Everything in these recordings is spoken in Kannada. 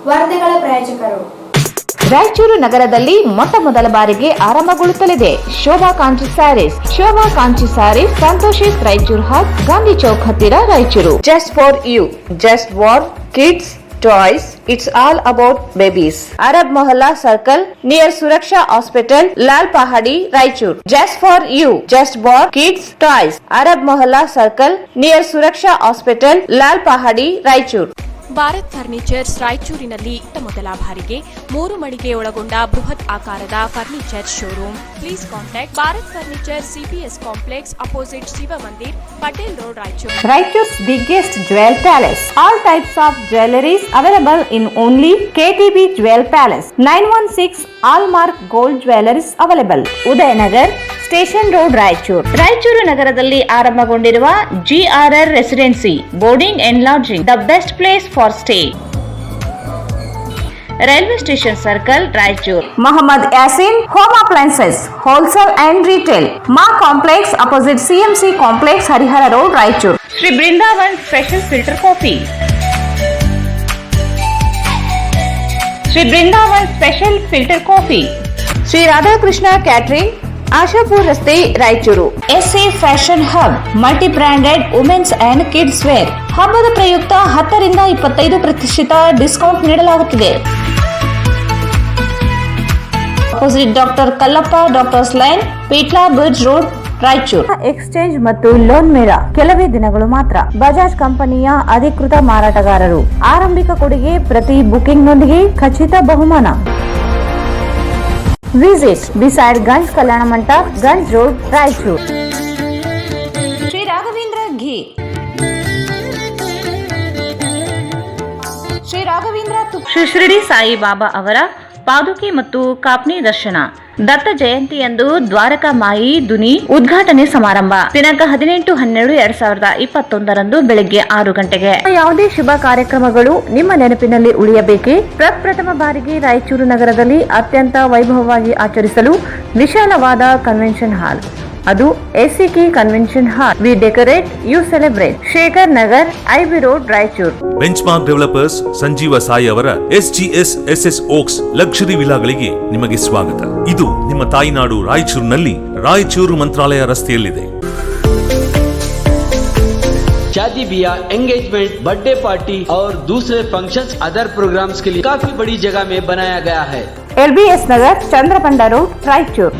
ವಾರ್ತೆಗಳ ಪ್ರಾಯೋಜಕರು ರಾಯಚೂರು ನಗರದಲ್ಲಿ ಮೊಟ್ಟ ಮೊದಲ ಬಾರಿಗೆ ಆರಂಭಗೊಳ್ಳುತ್ತಲಿದೆ ಶೋಭಾ ಕಾಂಚಿ ಸ್ಯಾರೀಸ್. ಶೋಭಾ ಕಾಂಚಿ ಸ್ಯಾರೀಸ್, ಸಂತೋಷಿಸ್ ರಾಯಚೂರು ಹಬ್, ಗಾಂಧಿ ಚೌಕ್ ಹತ್ತಿರ Raichur. Just for you, just for kids toys. It's all about babies. Arab Mohalla Circle near Suraksha Hospital, Lal Pahadi, Raichur. Just for you, just for kids toys. Arab Mohalla Circle near Suraksha Hospital, Lal Pahadi, Raichur. Bharat furnitures ರಾಯಚೂರಿನಲ್ಲಿ ಮೊದಲ ಬಾರಿಗೆ 3 ಮಳಿಗೆ ಒಳಗೊಂಡ ಬೃಹತ್ ಆಕಾರದ furniture showroom. Please contact Bharat furniture, CPS complex, opposite Shiva Mandir, Patel road, Raichur. Raichur's biggest jewel palace. All types of jewelries available in only KTB Jewel Palace. 916 Allmark Gold Jewelries available. Udayanagar, station road, Raichur. Raichur ನಗರದಲ್ಲಿ ಆರಂಭಗೊಂಡಿರುವ GRR residency boarding and lodging, the best place for stay. Railway station circle, Raichur. Mohammed Yasin home appliances wholesale and retail, Maa complex opposite CMC complex, Harihara road, Raichur. Shri Brindavan special filter coffee. Shri Brindavan special filter coffee. Shri Radhakrishna catering, Ashapur ರಸ್ತೆ, Raichur. SA fashion hub, multi branded women's and kids wear. ಹಬ್ಬದ ಪ್ರಯುಕ್ತ 10 ರಿಂದ 25% ಡಿಸ್ಕೌಂಟ್ ನೀಡಲಾಗುತ್ತಿದೆ. Opposite doctor Kallappa doctors line, Peetla bridge road, Raichur. Exchange ಮತ್ತು ಲೋನ್ ಮೇಳ ಕೆಲವೇ ದಿನಗಳು ಮಾತ್ರ. ಬಜಾಜ್ ಕಂಪನಿಯ ಅಧಿಕೃತ ಮಾರಾಟಗಾರರು. ಆರಂಭಿಕ ಕೊಡುಗೆ ಪ್ರತಿ ಬುಕಿಂಗ್ ನೊಂದಿಗೆ ಖಚಿತ ಬಹುಮಾನ. Visit beside Ganj Kalyana Mantapa, Ganj road, Raichur. Shri Raghavendra ಘೀ. ಶ್ರೀ ರಾಘವೇಂದ್ರ ಶ್ರೀ ಶಿರಡಿ ಸಾಯಿ ಬಾಬಾ ಅವರ ಪಾದುಕೆ ಮತ್ತು ಕಾಪ್ನಿ ದರ್ಶನ. ದತ್ತ ಜಯಂತಿಯಂದು ದ್ವಾರಕಾ ಮಾಯಿ ದುನಿ ಉದ್ಘಾಟನೆ ಸಮಾರಂಭ ದಿನಾಂಕ 18-12-2021 ಬೆಳಗ್ಗೆ 6 ಗಂಟೆಗೆ. ಯಾವುದೇ ಶುಭ ಕಾರ್ಯಕ್ರಮಗಳು ನಿಮ್ಮ ನೆನಪಿನಲ್ಲಿ ಉಳಿಯಬೇಕೆ? ಪ್ರಪ್ರಥಮ ಬಾರಿಗೆ ರಾಯಚೂರು ನಗರದಲ್ಲಿ ಅತ್ಯಂತ ವೈಭವವಾಗಿ ಆಚರಿಸಲು ವಿಶಾಲವಾದ ಕನ್ವೆನ್ಷನ್ ಹಾಲ್, ಅದು SCK convention hall. We decorate, you celebrate. Shekhar Nagar, IB road, Raichur. Benchmark developers Sanjeeva Sai ಅವರ SGS SS ಓಕ್ಸ್ ಲಕ್ಸುರಿ ವಿಲಾಗಳಿಗೆ ನಿಮಗೆ ಸ್ವಾಗತ. ಇದು ನಿಮ್ಮ ತಾಯಿನಾಡು ರಾಯಚೂರಿನಲ್ಲಿ, ರಾಯಚೂರು ಮಂತ್ರಾಲಯ ರಸ್ತೆಯಲ್ಲಿದೆ. शादी ब्याह, एंगेजमेंट, बर्थडे पार्टी और दूसरे फंक्शंस, अदर प्रोग्राम्स के लिए काफी बड़ी जगह में बनाया गया है. LBS नगर, चंद्रबंड रोड, रायचूर.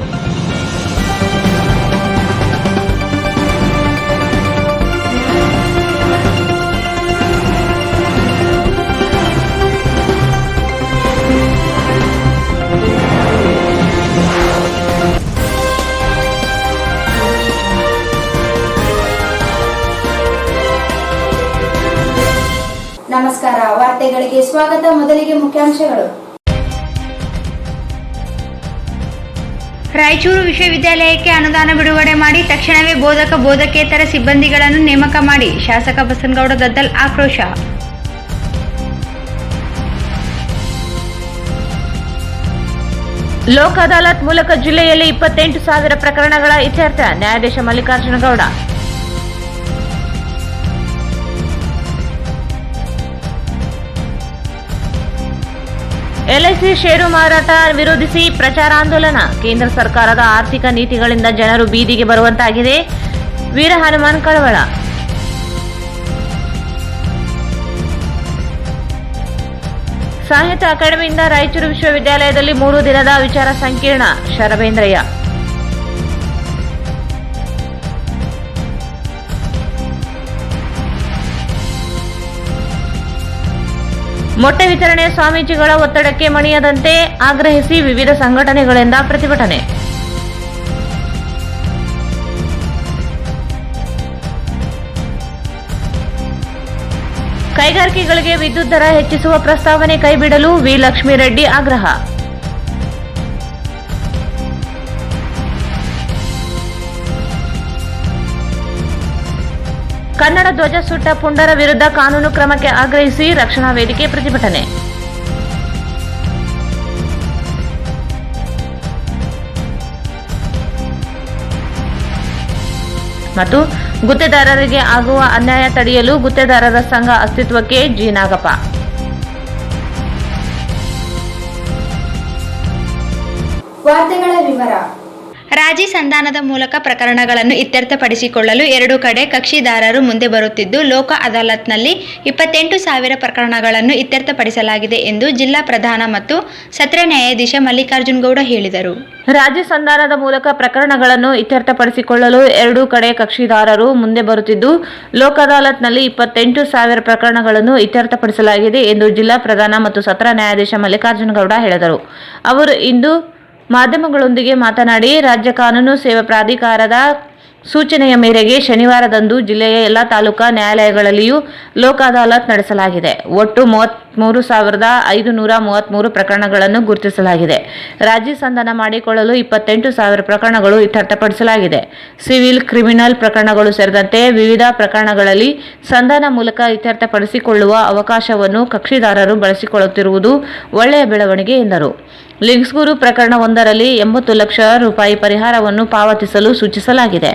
ನಮಸ್ಕಾರ, ವಾರ್ತೆಗಳಿಗೆ ಸ್ವಾಗತ. ಮೊದಲಿಗೆ ಮುಖ್ಯಾಂಶಗಳು. ರಾಯಚೂರು ವಿಶ್ವವಿದ್ಯಾಲಯಕ್ಕೆ ಅನುದಾನ ಬಿಡುಗಡೆ ಮಾಡಿ ತಕ್ಷಣವೇ ಬೋಧಕ ಬೋಧಕೇತರ ಸಿಬ್ಬಂದಿಗಳನ್ನು ನೇಮಕ ಮಾಡಿ ಶಾಸಕ ಬಸನಗೌಡ ದದ್ದಲ್ ಆಕ್ರೋಶ. ಲೋಕ ಅದಾಲತ್ ಮೂಲಕ ಜಿಲ್ಲೆಯಲ್ಲಿ 28,000 ಪ್ರಕರಣಗಳ ಇತ್ಯರ್ಥ, ನ್ಯಾಯಾಧೀಶ ಮಲ್ಲಿಕಾರ್ಜುನ ಗೌಡ. LIC ಷೇರು ಮಾರಾಟ ವಿರೋಧಿಸಿ ಪ್ರಚಾರಾಂದೋಲನ. ಕೇಂದ್ರ ಸರ್ಕಾರದ ಆರ್ಥಿಕ ನೀತಿಗಳಿಂದ ಜನರು ಬೀದಿಗೆ ಬರುವಂತಾಗಿದೆ, ವೀರ ಹನುಮಾನ್ ಕಳವಳ. ಸಾಹಿತ್ಯ ಅಕಾಡೆಮಿಯಿಂದ ರಾಯಚೂರು ವಿಶ್ವವಿದ್ಯಾಲಯದಲ್ಲಿ 3 ದಿನದ ವಿಚಾರ ಸಂಕಿರಣ, ಶರಬೇಂದ್ರಯ್ಯ. ಮೊಟ್ಟೆ ವಿತರಣೆ ಸ್ವಾಮೀಜಿಗಳ ಒತ್ತಡಕ್ಕೆ ಮಣಿಯದಂತೆ ಆಗ್ರಹಿಸಿ ವಿವಿಧ ಸಂಘಟನೆಗಳಿಂದ ಪ್ರತಿಭಟನೆ. ಕೈಗಾರಿಕೆಗಳಿಗೆ ವಿದ್ಯುತ್ ದರ ಹೆಚ್ಚಿಸುವ ಪ್ರಸ್ತಾವನೆ ಕೈಬಿಡಲು ವಿ ಲಕ್ಷ್ಮೀರೆಡ್ಡಿ ಆಗ್ರಹ. ಕನ್ನಡ ಧ್ವಜ ಸುಟ್ಟ ಪುಂಡರ ವಿರುದ್ಧ ಕಾನೂನು ಕ್ರಮಕ್ಕೆ ಆಗ್ರಹಿಸಿ ರಕ್ಷಣಾ ವೇದಿಕೆ ಪ್ರತಿಭಟನೆ. ಮತ್ತು ಗುತ್ತೇದಾರರಿಗೆ ಆಗುವ ಅನ್ಯಾಯ ತಡೆಯಲು ಗುತ್ತೇದಾರರ ಸಂಘ ಅಸ್ತಿತ್ವಕ್ಕೆ ಜಿ ನಾಗಪ್ಪ. ವಾರ್ತೆಗಳ ವಿವರ. ರಾಜಿ ಸಂಧಾನದ ಮೂಲಕ ಪ್ರಕರಣಗಳನ್ನು ಇತ್ಯರ್ಥಪಡಿಸಿಕೊಳ್ಳಲು ಎರಡೂ ಕಡೆ ಕಕ್ಷಿದಾರರು ಮುಂದೆ ಬರುತ್ತಿದ್ದು, ಲೋಕ ಅದಾಲತ್ನಲ್ಲಿ 28,000 ಪ್ರಕರಣಗಳನ್ನು ಇತ್ಯರ್ಥಪಡಿಸಲಾಗಿದೆ ಎಂದು ಜಿಲ್ಲಾ ಪ್ರಧಾನ ಮತ್ತು ಸತ್ರ ನ್ಯಾಯಾಧೀಶ ಮಲ್ಲಿಕಾರ್ಜುನ್ ಗೌಡ ಹೇಳಿದರು. ರಾಜ್ಯ ಸಂಧಾನದ ಮೂಲಕ ಪ್ರಕರಣಗಳನ್ನು ಇತ್ಯರ್ಥಪಡಿಸಿಕೊಳ್ಳಲು ಎರಡೂ ಕಡೆ ಕಕ್ಷಿದಾರರು ಮುಂದೆ ಬರುತ್ತಿದ್ದು, ಲೋಕ ಅದಾಲತ್ನಲ್ಲಿ 28,000 ಪ್ರಕರಣಗಳನ್ನು ಇತ್ಯರ್ಥಪಡಿಸಲಾಗಿದೆ ಎಂದು ಜಿಲ್ಲಾ ಪ್ರಧಾನ ಮತ್ತು ಸತ್ರ ನ್ಯಾಯಾಧೀಶ ಮಲ್ಲಿಕಾರ್ಜುನ್ ಗೌಡ ಹೇಳಿದರು. ಅವರು ಇಂದು ಮಾಧ್ಯಮಗಳೊಂದಿಗೆ ಮಾತನಾಡಿ, ರಾಜ್ಯ ಕಾನೂನು ಸೇವಾ ಪ್ರಾಧಿಕಾರದ ಸೂಚನೆಯ ಮೇರೆಗೆ ಶನಿವಾರದಂದು ಜಿಲ್ಲೆಯ ಎಲ್ಲ ತಾಲೂಕಾ ನ್ಯಾಯಾಲಯಗಳಲ್ಲಿಯೂ ಲೋಕ ಅದಾಲತ್ ನಡೆಸಲಾಗಿದೆ. ಒಟ್ಟು 33,533 ಪ್ರಕರಣಗಳನ್ನು ಗುರುತಿಸಲಾಗಿದೆ. ರಾಜಿ ಸಂಧಾನ ಮಾಡಿಕೊಳ್ಳಲು 28,000 ಪ್ರಕರಣಗಳು ಇತ್ಯರ್ಥಪಡಿಸಲಾಗಿದೆ. ಸಿವಿಲ್, ಕ್ರಿಮಿನಲ್ ಪ್ರಕರಣಗಳು ಸೇರಿದಂತೆ ವಿವಿಧ ಪ್ರಕರಣಗಳಲ್ಲಿ ಸಂಧಾನ ಮೂಲಕ ಇತ್ಯರ್ಥಪಡಿಸಿಕೊಳ್ಳುವ ಅವಕಾಶವನ್ನು ಕಕ್ಷಿದಾರರು ಬಳಸಿಕೊಳ್ಳುತ್ತಿರುವುದು ಒಳ್ಳೆಯ ಬೆಳವಣಿಗೆ ಎಂದರು. ಲಿಂಕ್ಸ್ಗೂರು ಪ್ರಕರಣ ಒಂದರಲ್ಲಿ 80 ಲಕ್ಷ ರೂಪಾಯಿ ಪರಿಹಾರವನ್ನು ಪಾವತಿಸಲು ಸೂಚಿಸಲಾಗಿದೆ.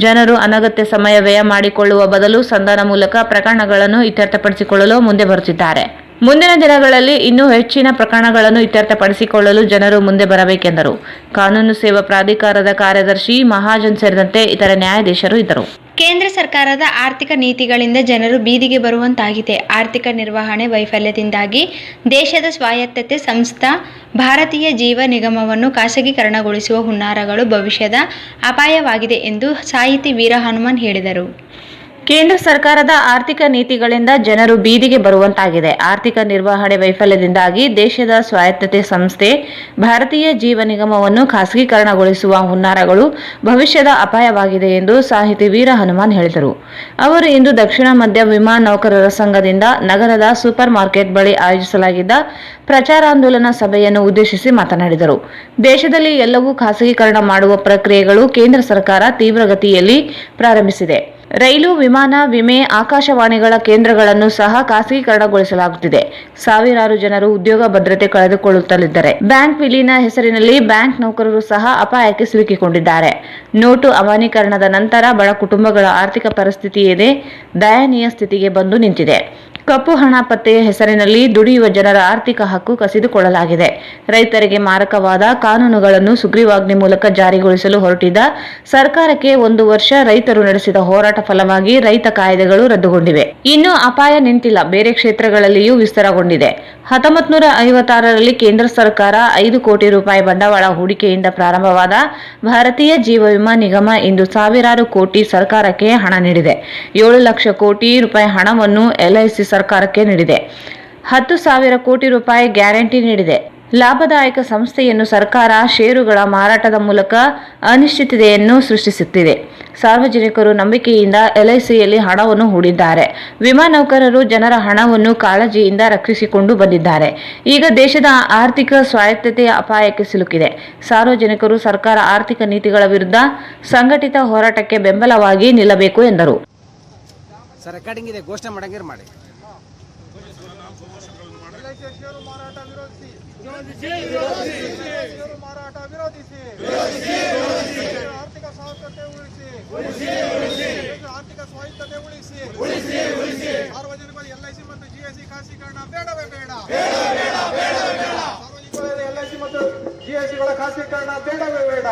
ಜನರು ಅನಗತ್ಯ ಸಮಯ ವ್ಯಯ ಮಾಡಿಕೊಳ್ಳುವ ಬದಲು ಸಂಧಾನ ಮೂಲಕ ಪ್ರಕರಣಗಳನ್ನು ಇತ್ಯರ್ಥಪಡಿಸಿಕೊಳ್ಳಲು ಮುಂದೆ ಬರುತ್ತಿದ್ದಾರೆ. ಮುಂದಿನ ದಿನಗಳಲ್ಲಿ ಇನ್ನೂ ಹೆಚ್ಚಿನ ಪ್ರಕರಣಗಳನ್ನು ಇತ್ಯರ್ಥಪಡಿಸಿಕೊಳ್ಳಲು ಜನರು ಮುಂದೆ ಬರಬೇಕೆಂದರು. ಕಾನೂನು ಸೇವಾ ಪ್ರಾಧಿಕಾರದ ಕಾರ್ಯದರ್ಶಿ ಮಹಾಜನ್ ಸೇರಿದಂತೆ ಇತರ ನ್ಯಾಯಾಧೀಶರು ಇದ್ದರು. ಕೇಂದ್ರ ಸರ್ಕಾರದ ಆರ್ಥಿಕ ನೀತಿಗಳಿಂದ ಜನರು ಬೀದಿಗೆ ಬರುವಂತಾಗಿದೆ. ಆರ್ಥಿಕ ನಿರ್ವಹಣೆ ವೈಫಲ್ಯದಿಂದಾಗಿ ದೇಶದ ಸ್ವಾಯತ್ತತೆ ಸಂಸ್ಥಾ ಭಾರತೀಯ ಜೀವ ನಿಗಮವನ್ನು ಖಾಸಗೀಕರಣಗೊಳಿಸುವ ಹುನ್ನಾರಗಳು ಭವಿಷ್ಯದ ಅಪಾಯವಾಗಿದೆ ಎಂದು ಸಾಹಿತಿ ವೀರ ಹನುಮಾನ್ ಹೇಳಿದರು. ಕೇಂದ್ರ ಸರ್ಕಾರದ ಆರ್ಥಿಕ ನೀತಿಗಳಿಂದ ಜನರು ಬೀದಿಗೆ ಬರುವಂತಾಗಿದೆ. ಆರ್ಥಿಕ ನಿರ್ವಹಣೆ ವೈಫಲ್ಯದಿಂದಾಗಿ ದೇಶದ ಸ್ವಾಯತ್ತತೆ ಸಂಸ್ಥೆ ಭಾರತೀಯ ಜೀವ ನಿಗಮವನ್ನು ಖಾಸಗೀಕರಣಗೊಳಿಸುವ ಹುನ್ನಾರಗಳು ಭವಿಷ್ಯದ ಅಪಾಯವಾಗಿದೆ ಎಂದು ಸಾಹಿತಿ ವೀರ ಹನುಮಾನ್ ಹೇಳಿದರು. ಅವರು ಇಂದು ದಕ್ಷಿಣ ಮಧ್ಯ ವಿಮಾ ನೌಕರರ ಸಂಘದಿಂದ ನಗರದ ಸೂಪರ್ ಮಾರ್ಕೆಟ್ ಬಳಿ ಆಯೋಜಿಸಲಾಗಿದ್ದ ಪ್ರಚಾರಾಂದೋಲನ ಸಭೆಯನ್ನು ಉದ್ದೇಶಿಸಿ ಮಾತನಾಡಿದರು. ದೇಶದಲ್ಲಿ ಎಲ್ಲವೂ ಖಾಸಗೀಕರಣ ಮಾಡುವ ಪ್ರಕ್ರಿಯೆಗಳು ಕೇಂದ್ರ ಸರ್ಕಾರ ತೀವ್ರಗತಿಯಲ್ಲಿ ಪ್ರಾರಂಭಿಸಿದೆ. ರೈಲು, ವಿಮಾನ, ವಿಮೆ, ಆಕಾಶವಾಣಿಗಳ ಕೇಂದ್ರಗಳನ್ನು ಸಹ ಖಾಸಗೀಕರಣಗೊಳಿಸಲಾಗುತ್ತಿದೆ. ಸಾವಿರಾರು ಜನರು ಉದ್ಯೋಗ ಭದ್ರತೆ ಕಳೆದುಕೊಳ್ಳುತ್ತಲಿದ್ದಾರೆ. ಬ್ಯಾಂಕ್ ವಿಲೀನ ಹೆಸರಿನಲ್ಲಿ ಬ್ಯಾಂಕ್ ನೌಕರರು ಸಹ ಅಪಾಯಕ್ಕೆ ಸಿಲುಕಿಕೊಂಡಿದ್ದಾರೆ. ನೋಟು ಅಮಾನ್ಯೀಕರಣದ ನಂತರ ಬಡ ಕುಟುಂಬಗಳ ಆರ್ಥಿಕ ಪರಿಸ್ಥಿತಿಯೇ ದಯನೀಯ ಸ್ಥಿತಿಗೆ ಬಂದು ನಿಂತಿದೆ. ಕಪ್ಪು ಹಣ ಪತ್ತೆಯ ಹೆಸರಿನಲ್ಲಿ ದುಡಿಯುವ ಜನರ ಆರ್ಥಿಕ ಹಕ್ಕು ಕಸಿದುಕೊಳ್ಳಲಾಗಿದೆ. ರೈತರಿಗೆ ಮಾರಕವಾದ ಕಾನೂನುಗಳನ್ನು ಸುಗ್ರೀವಾಜ್ಞೆ ಮೂಲಕ ಜಾರಿಗೊಳಿಸಲು ಹೊರಟಿದ್ದ ಸರ್ಕಾರಕ್ಕೆ 1 ವರ್ಷ ರೈತರು ನಡೆಸಿದ ಹೋರಾಟ ಫಲವಾಗಿ ರೈತ ಕಾಯ್ದೆಗಳು ರದ್ದುಗೊಂಡಿವೆ. ಇನ್ನು ಅಪಾಯ ನಿಂತಿಲ್ಲ, ಬೇರೆ ಕ್ಷೇತ್ರಗಳಲ್ಲಿಯೂ ವಿಸ್ತಾರಗೊಂಡಿದೆ. 1956ರಲ್ಲಿ ಕೇಂದ್ರ ಸರ್ಕಾರ 5 ಕೋಟಿ ರೂಪಾಯಿ ಬಂಡವಾಳ ಹೂಡಿಕೆಯಿಂದ ಪ್ರಾರಂಭವಾದ ಭಾರತೀಯ ಜೀವ ವಿಮಾ ನಿಗಮ ಇಂದು ಸಾವಿರಾರು ಕೋಟಿ ಸರ್ಕಾರಕ್ಕೆ ಹಣ ನೀಡಿದೆ. 7 ಲಕ್ಷ ಕೋಟಿ ರೂಪಾಯಿ ಹಣವನ್ನು LIC ಸರ್ಕಾರಕ್ಕೆ ನೀಡಿದೆ. 10,000 ಕೋಟಿ ರೂಪಾಯಿ ಗ್ಯಾರಂಟಿ ನೀಡಿದೆ. ಲಾಭದಾಯಕ ಸಂಸ್ಥೆಯನ್ನು ಸರ್ಕಾರ ಷೇರುಗಳ ಮಾರಾಟದ ಮೂಲಕ ಅನಿಶ್ಚಿತತೆಯನ್ನು ಸೃಷ್ಟಿಸುತ್ತಿದೆ. ಸಾರ್ವಜನಿಕರು ನಂಬಿಕೆಯಿಂದ LICಯಲ್ಲಿ ಹಣವನ್ನು ಹೂಡಿದ್ದಾರೆ. ವಿಮಾ ನೌಕರರು ಜನರ ಹಣವನ್ನು ಕಾಳಜಿಯಿಂದ ರಕ್ಷಿಸಿಕೊಂಡು ಬಂದಿದ್ದಾರೆ. ಈಗ ದೇಶದ ಆರ್ಥಿಕ ಸ್ವಾಯತ್ತತೆಯ ಅಪಾಯಕ್ಕೆ ಸಿಲುಕಿದೆ. ಸಾರ್ವಜನಿಕರು ಸರ್ಕಾರ ಆರ್ಥಿಕ ನೀತಿಗಳ ವಿರುದ್ಧ ಸಂಘಟಿತ ಹೋರಾಟಕ್ಕೆ ಬೆಂಬಲವಾಗಿ ನಿಲ್ಲಬೇಕು ಎಂದರು. ಸರ್ ರೆಕಾರ್ಡಿಂಗ್ ಇದೆ, ಘೋಷಣೆ ಮಾಡಂಗಿರ ಮಾಡಿ. ಆರ್ಥಿಕ ಸ್ವಾಯತ್ತತೆ ಉಳಿಸಿ. ಸಾರ್ವಜನಿಕರು LIC ಮತ್ತು GST ಖಾಸಗೀಕರಣ ಬೇಡವೇ ಬೇಡ. ಸಾರ್ವಜನಿಕರು LIC ಮತ್ತು GSTಗಳ ಖಾಸಗೀಕರಣ ಬೇಡವೇ ಬೇಡ.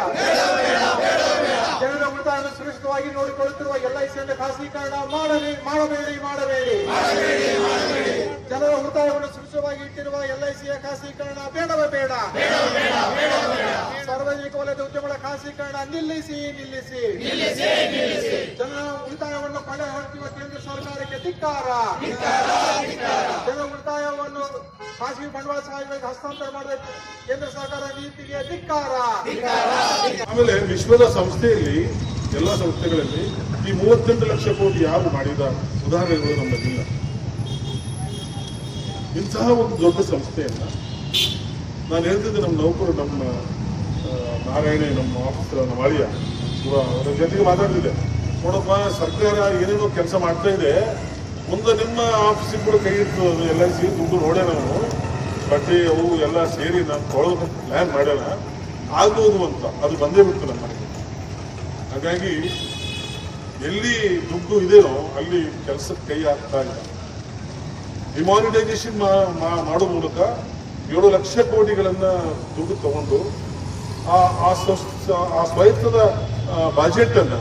ಜನರ ಉಳಿತಾಯವನ್ನು ಸುರಕ್ಷಿತವಾಗಿ ನೋಡಿಕೊಳ್ಳುತ್ತಿರುವ LICಯನ್ನು ಖಾಸಗೀಕರಣ ಮಾಡಬೇಡಿ. ಜನರ ಉಳಿತಾಯವನ್ನು ಸುರಕ್ಷಿತವಾಗಿ ಇಟ್ಟಿರುವ LICಯ ಖಾಸಗೀಕರಣ ಬೇಡವೇ ಬೇಡ. ಸಾರ್ವಜನಿಕ ವಲಯದ ಉದ್ಯಮಗಳ ಖಾಸಗೀಕರಣ ನಿಲ್ಲಿಸಿ. ಜನರ ಉಳಿತಾಯವನ್ನು ಕೊಳ್ಳೆ ಹೊಡೆಯುವ ಕೇಂದ್ರ ಸರ್ಕಾರಕ್ಕೆ ಧಿಕ್ಕಾರ. ಜನರ ಉಳಿತಾಯವನ್ನು ಖಾಸಗಿ ಬಂಡವಾಳ ಸಾಹಿಗಳಿಗೆ ಹಸ್ತಾಂತರ ಮಾಡಿದ ಕೇಂದ್ರ ಸರ್ಕಾರ ನೀತಿಗೆ ಧಿಕ್ಕಾರ. ಆಮೇಲೆ ವಿಶ್ವದ ಸಂಸ್ಥೆಯಲ್ಲಿ ಎಲ್ಲ ಸಂಸ್ಥೆಗಳಲ್ಲಿ ಈ 38 ಲಕ್ಷ ಕೋಟಿ ಯಾರು ಮಾಡಿದ ಉದಾಹರಣೆಗಳು ನಮ್ಮಲ್ಲಿಲ್ಲ. ಇಂತಹ ಒಂದು ದೊಡ್ಡ ಸಂಸ್ಥೆಯನ್ನ ನಾನು ಹೇಳ್ತಿದ್ದೆ, ನಮ್ಮ ನೌಕರು, ನಮ್ಮ ನಾರಾಯಣ, ನಮ್ಮ ಆಫೀಸರ್, ನಮ್ಮ ಅಳಿಯ ಅವರ ಜೊತೆಗೆ ಮಾತಾಡ್ತಿದ್ದೆ. ನೋಡಪ್ಪ, ಸರ್ಕಾರ ಏನೇನೋ ಕೆಲಸ ಮಾಡ್ತಾ ಇದೆ, ಮುಂದೆ ನಿಮ್ಮ ಆಫೀಸಿಗೆ ಕೂಡ ಕೈ ಇಟ್ಟು LIC ದುಡ್ಡು ನೋಡೇ ನಾವು ಬಟ್ಟೆ ಅವು ಎಲ್ಲ ಸೇರಿ ನಾನು ತೊಳೋದು ಪ್ಲ್ಯಾನ್ ಮಾಡ್ಯಾರ, ಆಗ್ಬೋದು ಅಂತ ಅದು ಬಂದೇ ಬಿಡ್ತು ನಮ್ಮ ಮನೆಗೆ. ಹಾಗಾಗಿ ಎಲ್ಲಿ ದುಡ್ಡು ಇದೆಯೋ ಅಲ್ಲಿ ಕೆಲಸಕ್ಕೆ ಕೈ ಹಾಕ್ತಾ ಇಲ್ಲ. ಡಿಮಾನಿಟೈಸೇಷನ್ ಮಾಡೋ ಮೂಲಕ 7 ಲಕ್ಷ ಕೋಟಿಗಳನ್ನ ದುಡ್ಡು ತಗೊಂಡು ಆ ಸ್ವಾಯತ್ತದ ಬಜೆಟ್ ಅನ್ನ